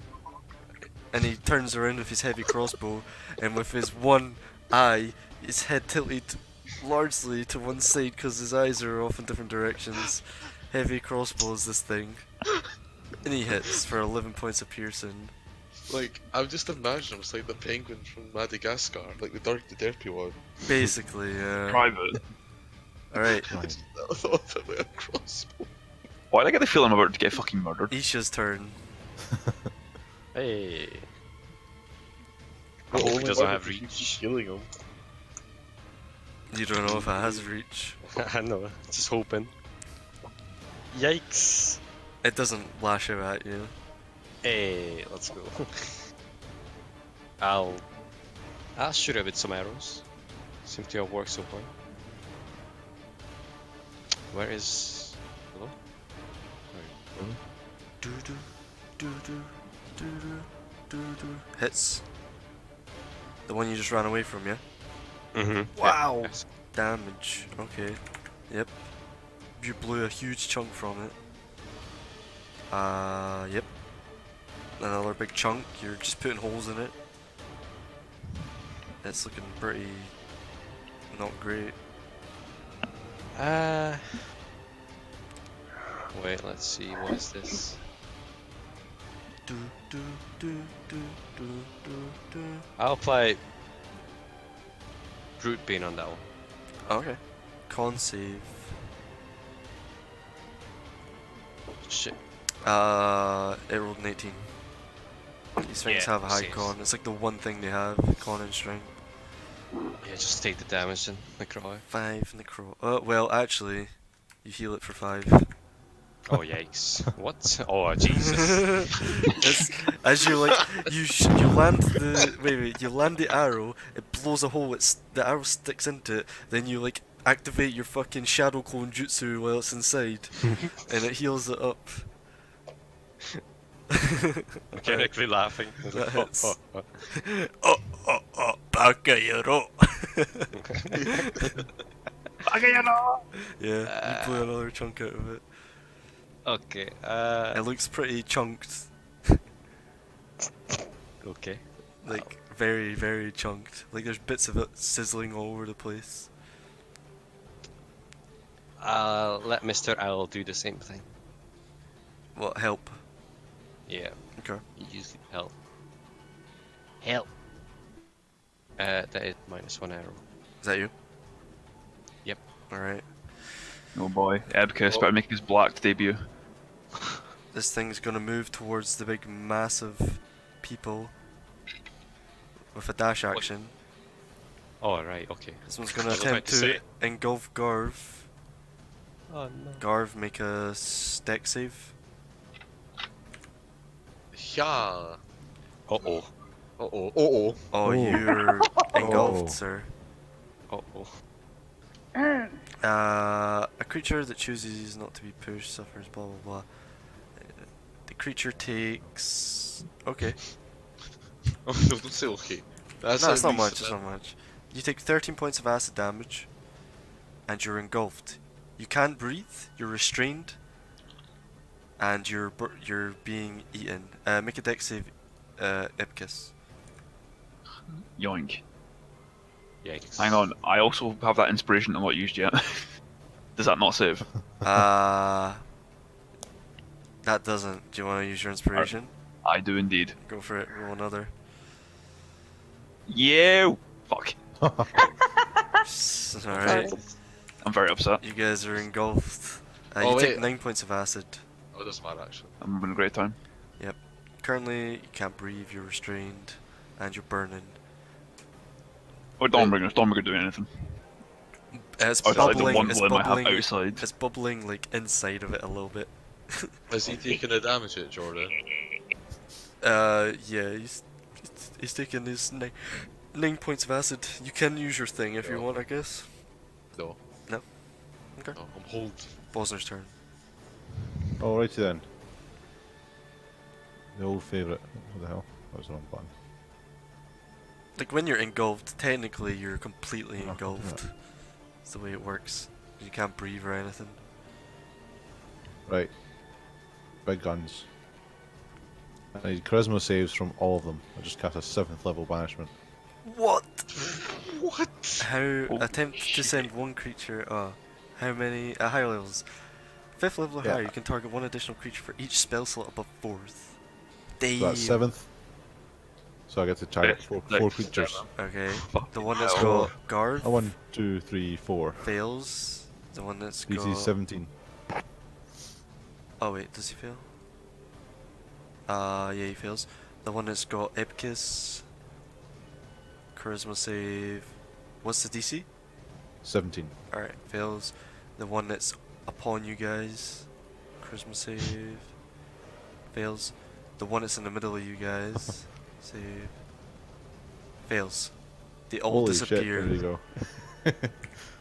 And he turns around with his heavy crossbow, and with his one eye, his head tilted largely to one side because his eyes are off in different directions. Heavy crossbows this thing. And he hits for 11 points of piercing. Like, I'm just imagining it's like the penguin from Madagascar, like the derpy one. Basically, yeah. Private. Alright, I thought of it with a crossbow. Why did I get the feeling I'm about to get fucking murdered? Isha's turn. Hey. The Oh, only he doesn't one have that keeps reach. healing him. You don't know if it has reach. I know, just hoping. Yikes. It doesn't lash out at you. Hey, let's go. I'll shoot it with some arrows. Seems to have worked so far. Where is... Hello? Doo doo doo doo doo doo doo. Hits. The one you just ran away from, yeah? Mm-hmm. Wow. Yes. Damage. Okay. Yep. You blew a huge chunk from it. Yep. Another big chunk. You're just putting holes in it. It's looking pretty not great. Wait, let's see, what is this? Do, do, do, do, do, do, do. I'll play Brute Bane on that one. Okay. Con save. Shit. It rolled an 18. These things Yeah, have a high saves. con. It's like the one thing they have, con and strength. Yeah, just take the damage then, Necroy. 5 necro. Well, actually, you heal it for 5. Oh yikes! What? Oh Jesus! As you like, you land the you land the arrow. It blows a hole. The arrow sticks into it. Then you like activate your fucking shadow clone jutsu while it's inside, and it heals it up. Mechanically laughing. That hits. Baka yoro. Yeah, you blew another chunk out of it. Okay. It looks pretty chunked. Okay. Like, very, very chunked. Like, there's bits of it sizzling all over the place. Let Mr. Owl do the same thing. What, help? Yeah. Okay. You usually help. Help. That is -1 arrow. Is that you? Yep. Alright. Oh boy, Abacus better make his black debut. This thing's gonna move towards the big massive people with a dash action. Oh right. Okay. This one's gonna I was about attempt to say. to engulf Garv. Oh no. Garv, make a dex save. Yeah. Uh oh. Uh oh. Uh oh. Oh, you're engulfed, Oh. sir. Uh oh. A creature that chooses not to be pushed suffers blah blah blah. The creature takes. Okay. Oh, don't say okay. No, it's not much. It's not much. You take 13 points of acid damage, and you're engulfed. You can't breathe. You're restrained, and you're being eaten. Make a dex save, Ipkiss. Yoink. Yikes. Hang on, I also have that inspiration I'm not used yet. Does that not save? That doesn't. Do you want to use your inspiration? I do indeed. Go for it. Roll another. You! Fuck. Alright. I'm very upset. You guys are engulfed. Oh, you take wait. 9 points of acid. Oh, it doesn't matter actually. I'm having a great time. Currently, you can't breathe, you're restrained, and you're burning. Or Dawnbreaker doing anything. It's Or is that like the bubbling, one it's limb I have bubbling, outside? it's bubbling like inside of it a little bit. Is he taking the damage hit, Jordan? Yeah, he's taking his 9 points of acid. You can use your thing if you Yeah. want, I guess. No. No? Okay. No, I'm hold. Bosner's turn. Alrighty then. The old favourite. What the hell? That was the wrong button. Like, when you're engulfed, technically you're completely Oh, engulfed. yeah. It's the way it works. You can't breathe or anything. Right. Big guns. I need charisma saves from all of them. I just cast a 7th level banishment. What? What? How Holy attempt to send one creature. How many at higher levels? 5th level or Yeah. higher, you can target one additional creature for each spell slot above 4th. Damn. So that's 7th. So I get to target Fifth, four sixth, creatures. seventh. Okay. Fuck. The one that's Hell. got Garth A 1, 2, 3, 4. fails. The one that's got. DC 17. Oh wait, does he fail? Yeah, he fails. The one that's got Epkiss. Charisma save. What's the DC? 17. Alright, fails. The one that's upon you guys. Charisma save. Fails. The one that's in the middle of you guys. Save. Fails. They all Holy disappear. shit, there you go.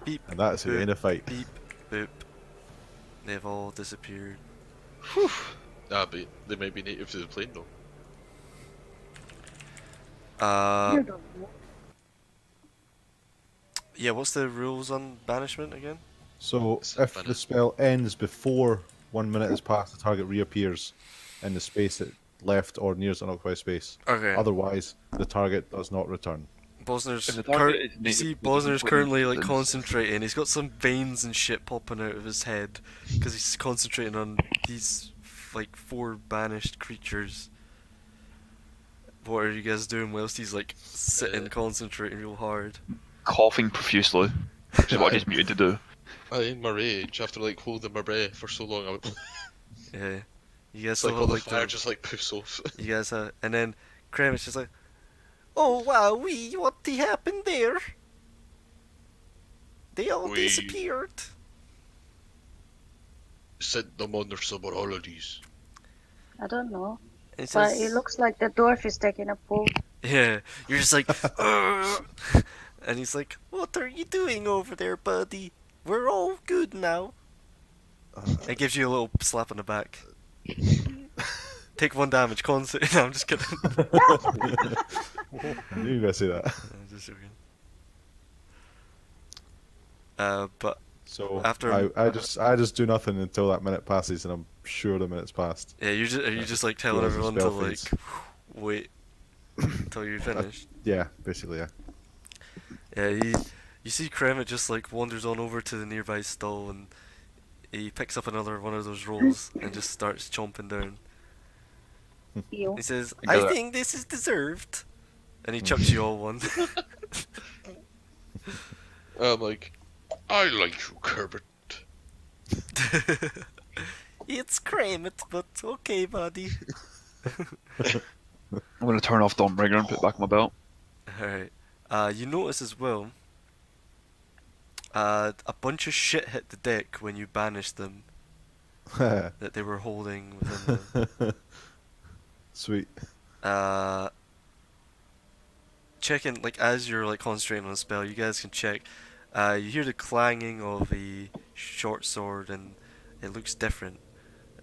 Beep. And that's the boop, end of fight. Beep. Boop. They've all disappeared. Ah, but they might be native to the plane though. Yeah, what's the rules on banishment again? So, It's if infinite. the spell ends before 1 minute has passed, the target reappears in the space it left or near an occupied space. Okay. Otherwise, the target does not return. Bosner's If the target is you native see to the Bosner's plane, currently like then- concentrating. He's got some veins and shit popping out of his head because he's concentrating on these like 4 banished creatures What are you guys doing whilst he's like sitting, concentrating real hard? Coughing profusely, which is what he's muted to do. In my rage, after like holding my breath for so long, I went, Yeah. You guys it's still like have all the like fire just like poofs off. You guys have, and then Kremit's just like, "Oh wow, what happened there? They all We- disappeared." Sent them on their summer holidays. I don't know. And But says, it looks like the dwarf is taking a poop. yeah, you're just like, "Ugh." And he's like, "What are you doing over there, buddy? We're all good now." It gives you a little slap on the back. Take 1 damage, constant. No, I'm just kidding. I knew you were gonna say that. I'm just joking. But So After- I just do nothing until that minute passes, and I'm sure the minute's passed. yeah, are you just like telling Go as a everyone to spell like phase. wait until you finish? Yeah, basically, yeah. Yeah, you see Kremit just like wanders on over to the nearby stall and he picks up another one of those rolls and just starts chomping down. Ew. He says, I "I got it. think this is deserved," and he chucks you all one. I'm like, I like you, Kermit. It's Kremit, but okay, buddy. I'm gonna turn off Dawnbringer and put it back in my belt. Alright. You notice as well, a bunch of shit hit the deck when you banished them that they were holding within them. Sweet. Checking, like, as you're like concentrating on a spell, you guys can check. You hear the clanging of a short sword, and it looks different.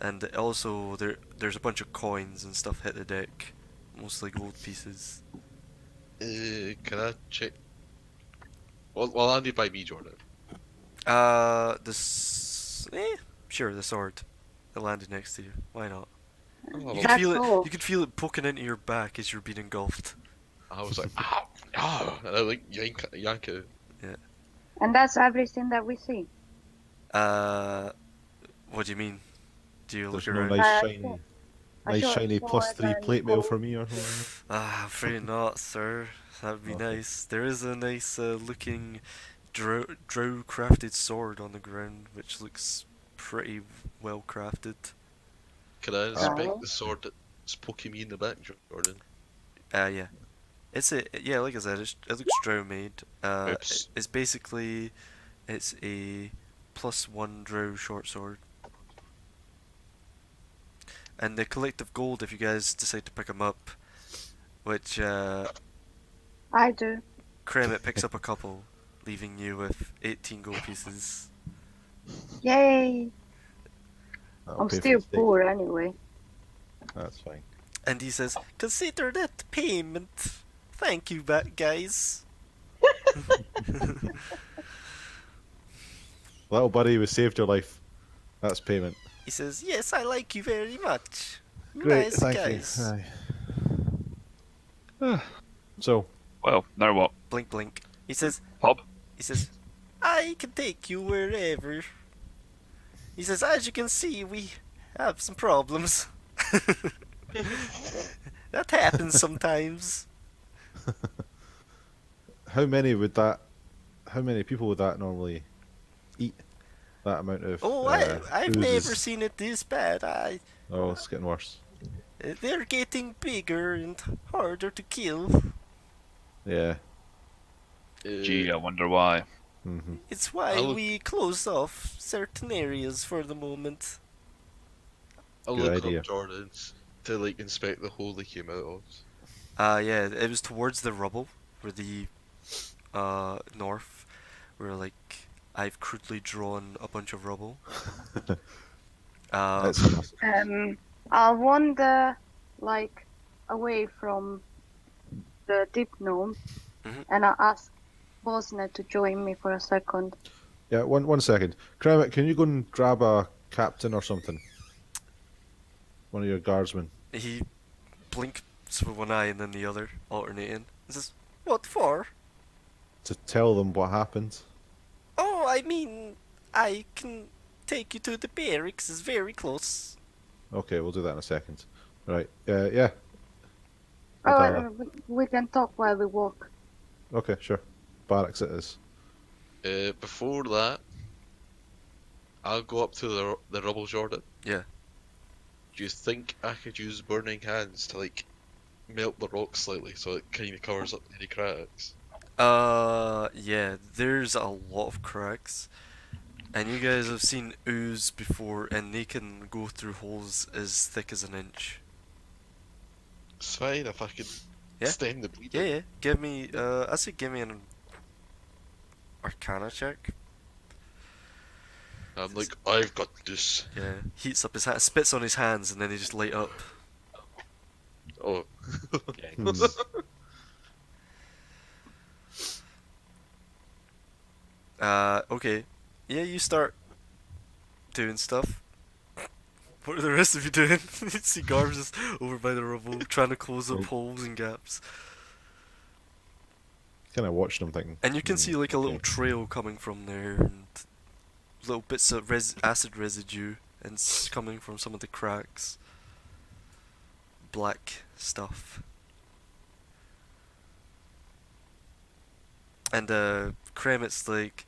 And also, there's a bunch of coins and stuff hit the deck, mostly gold pieces. Can I check? Well, landed by me, Jordan. Sure, the sword. It landed next to you. Why not? Oh, You well, could That's feel cool. it. You could feel it poking into your back as you're being engulfed. I was like, ow, ow, and I like yank it. And that's everything that we see. What do you mean? Do you look There's no around? nice I shiny, saw- I nice saw shiny sword +3 and plate mail gold. for me or something. I'm afraid not, sir. That would be Okay. nice. There is a nice looking drow crafted sword on the ground, which looks pretty well crafted. Can I inspect Right. the sword that's poking me in the back, Jordan? Yeah. Yeah, like I said, it looks drow made. Oops. It's basically, it's a +1 drow short sword. And the collective gold, if you guys decide to pick them up, which I do. Kremit picks up a couple, leaving you with 18 gold pieces. Yay! That'll I'm pay for still the steak. poor anyway. That's fine. And he says, "Consider that payment. Thank you, guys." Little buddy, we saved your life. That's payment. He says, "Yes, I like you very much. Great, Nice thank guys." you. Aye. So, Well, now what? Blink, blink. He says, Pub? "I can take you wherever." He says, "As you can see, we have some problems." That happens sometimes. how many people would that normally eat? That amount of Oh, I've never oozes? seen it this bad. Oh, it's getting worse. They're getting bigger and harder to kill. Yeah. Gee, I wonder why. hmm It's why I'll- we close off certain areas for the moment. I'll Good look idea. up Jordan's to like inspect the hole they came out of. Yeah, it was towards the rubble, where the north, where like I've crudely drawn a bunch of rubble. It's enough. I'll wander like away from the deep gnome, Mhm. and I'll ask Bosna to join me for a second. Yeah, one second. Kremit, can you go and grab a captain or something? One of your guardsmen. He blinks with one eye and then the other, alternating. He says, "What for?" To tell them what happened. "Oh, I mean, I can take you to the barracks. It's very close." Okay, we'll do that in a second. Right. Yeah. Oh, we can talk while we walk. Okay, sure. Barracks it is. Before that, I'll go up to the rubble, Jordan. Yeah. Do you think I could use burning hands to like melt the rock slightly so it kind of covers up any cracks? Yeah, there's a lot of cracks. And you guys have seen ooze before, and they can go through holes as thick as an inch. It's fine if I can stem the bleeding. Yeah, yeah. Give me, I say give me an Arcana check. I'm like, I've got this. Yeah. Heats up his hand, spits on his hands, and then they just light up. Oh. Okay. Yeah, you start doing stuff. What are the rest of you doing? You see Garbs just over by the rubble, trying to close up holes and gaps. Kind of watching them thinking. And you can see like a little trail coming from there, and little bits of acid residue, and coming from some of the cracks. Black stuff. And Kremit's like,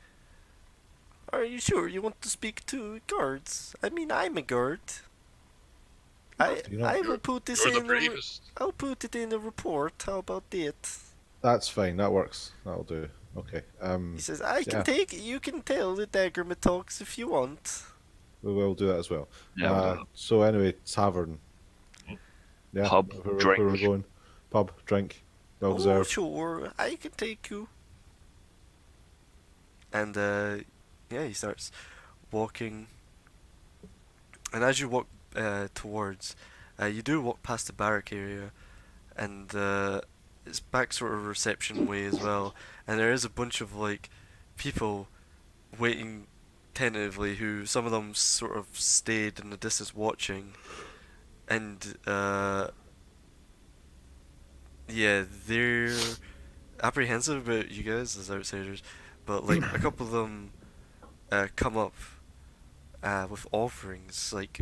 are you sure you want to speak to guards? I mean, I'm a guard. I will put this in I'll put it in the report. How about that? That's fine. That works. That'll do. Okay. He says, I can take it. You can tell the Daggerman talks if you want. We will do that as well. Yeah. So anyway, tavern. Yeah. Pub, drink. Where we're going. Pub, drink. Well deserved. Sure. I can take you. And yeah, he starts walking. And as you walk towards, you do walk past the barrack area, and it's back sort of reception way as well. And there is a bunch of like people waiting tentatively, who some of them sort of stayed in the distance watching, and yeah, they're apprehensive about you guys as outsiders, but like a couple of them come up with offerings, like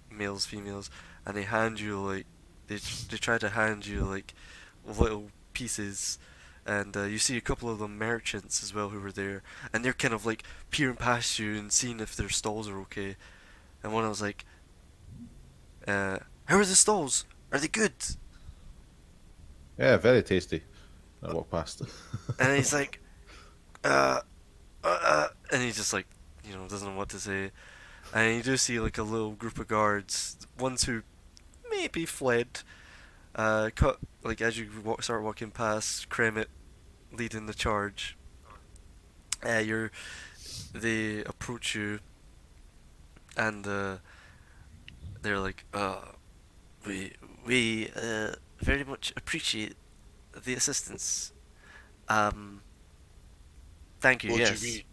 males, females, and they hand you like they try to hand you like little pieces, and you see a couple of them merchants as well who were there, and they're kind of like peering past you and seeing if their stalls are okay. And one was like, "How are the stalls? Are they good?" Yeah, very tasty. I walk past. And he's like, and he just like, you know, doesn't know what to say. And you do see like a little group of guards, ones who maybe fled. Like as you start walking past Kremit leading the charge, they approach you, and they're like, we very much appreciate the assistance. Thank you. What Yes. do you mean,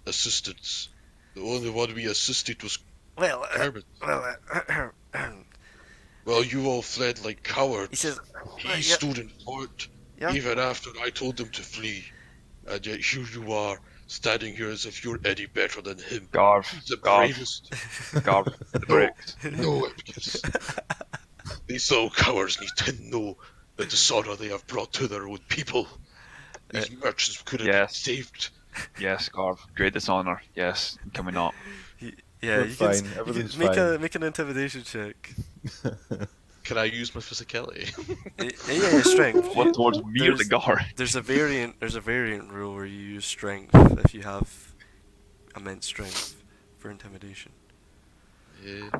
assistance? The only one we assisted was Well, Kermit. Well, you all fled like cowards. He says, He stood in front, even after I told them to flee. And yet here you are, standing here as if you're any better than him. Garv. He's the bravest. Garv. The bricks. No, Epicus. These little cowards need to know the dishonor they have brought to their own people. These merchants could have been saved. Yes, Garv. Great dishonor. Yes. Can we not? Yeah, We're you fine. can Everything's make an intimidation check. Can I use my physicality? Yeah, strength. What towards me or the guard? There's a variant rule where you use strength if you have immense strength for intimidation. Yeah.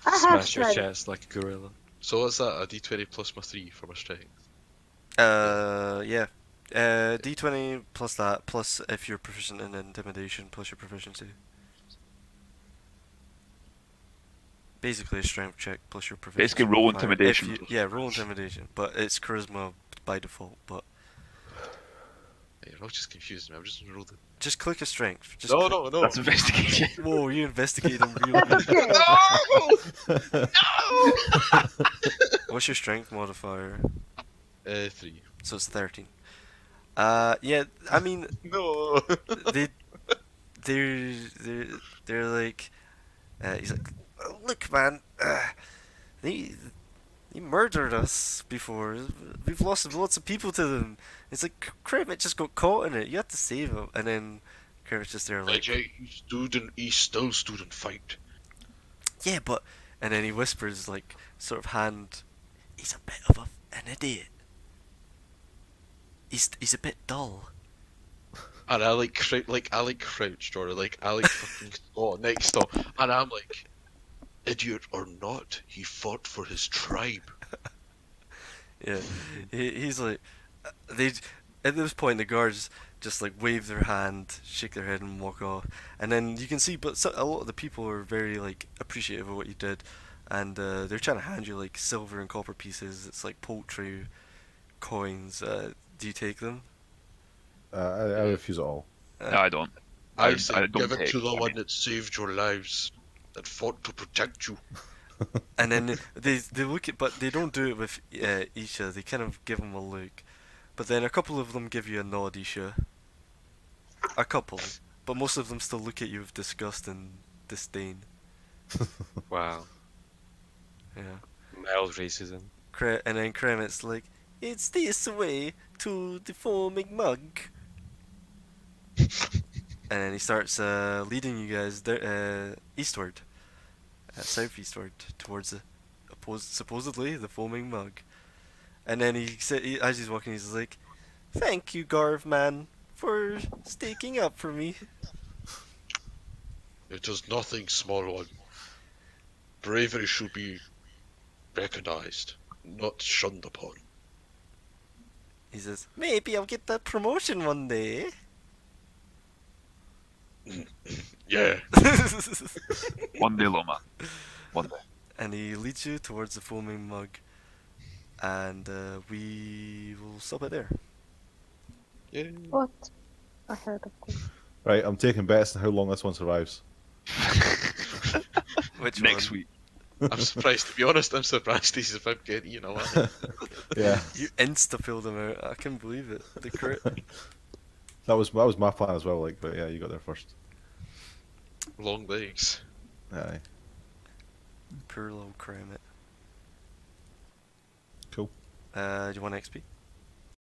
Smash your chest like a gorilla. So what's that? A d20 plus my 3 for my strength? Yeah. D20 plus that, plus if you're proficient in intimidation, plus your proficiency. Basically a strength check plus your proficiency. Basically roll intimidation. Yeah, roll intimidation, but it's charisma by default. But Hey, you're all just confusing me. I'm just rolling. just click a strength. Just No. That's investigation. Whoa, you investigated them real good. No! What's your strength modifier? 3. So it's 13. Yeah, I mean, No. they're like, he's like, look, man, He murdered us before. We've lost lots of people to them. It's like Kermit just got caught in it. You have to save him, and then Kermit's just there like, He still stood and fight. yeah, but, and then he whispers like, sort of hand, he's a bit of an idiot. He's a bit dull. And I like crouched, or like I like fucking Scott next to him, and I'm like, idiot or not, he fought for his tribe. Yeah, he's like, they at this point the guards just like wave their hand, shake their head, and walk off. And then you can see, but a lot of the people are very like appreciative of what you did, and they're trying to hand you like silver and copper pieces. It's like poultry coins. Do you take them? I refuse it all. No, I don't. I say, I don't give it take, to the I one mean- that saved your lives, that fought to protect you. And then they look at, but they don't do it with Isha. They kind of give him a look, but then a couple of them give you a nod, Isha. A couple, but most of them still look at you with disgust and disdain. Wow. Yeah. Mild racism. And then Kremit's like, it's this way to the foaming mug. And then he starts leading you guys eastward, southeastward, towards supposedly the foaming mug. And then as he's walking, he's like, "Thank you, Garv man, for staking up for me." It is nothing, small one. Bravery should be recognized, not shunned upon. He says, "Maybe I'll get that promotion one day." Yeah. One day, little man. One day. And he leads you towards the foaming mug, and we will stop it there. Yeah. What? I heard of this. Right, I'm taking bets on how long this one survives. Which Next one? week. I'm surprised, to be honest, I'm surprised he's about getting, Yeah, You insta-filled him out. I can't believe it. The crit. that was my plan as well. Like, but yeah, you got there first. long legs. Aye, Poor little Kermit. cool. Do you want XP?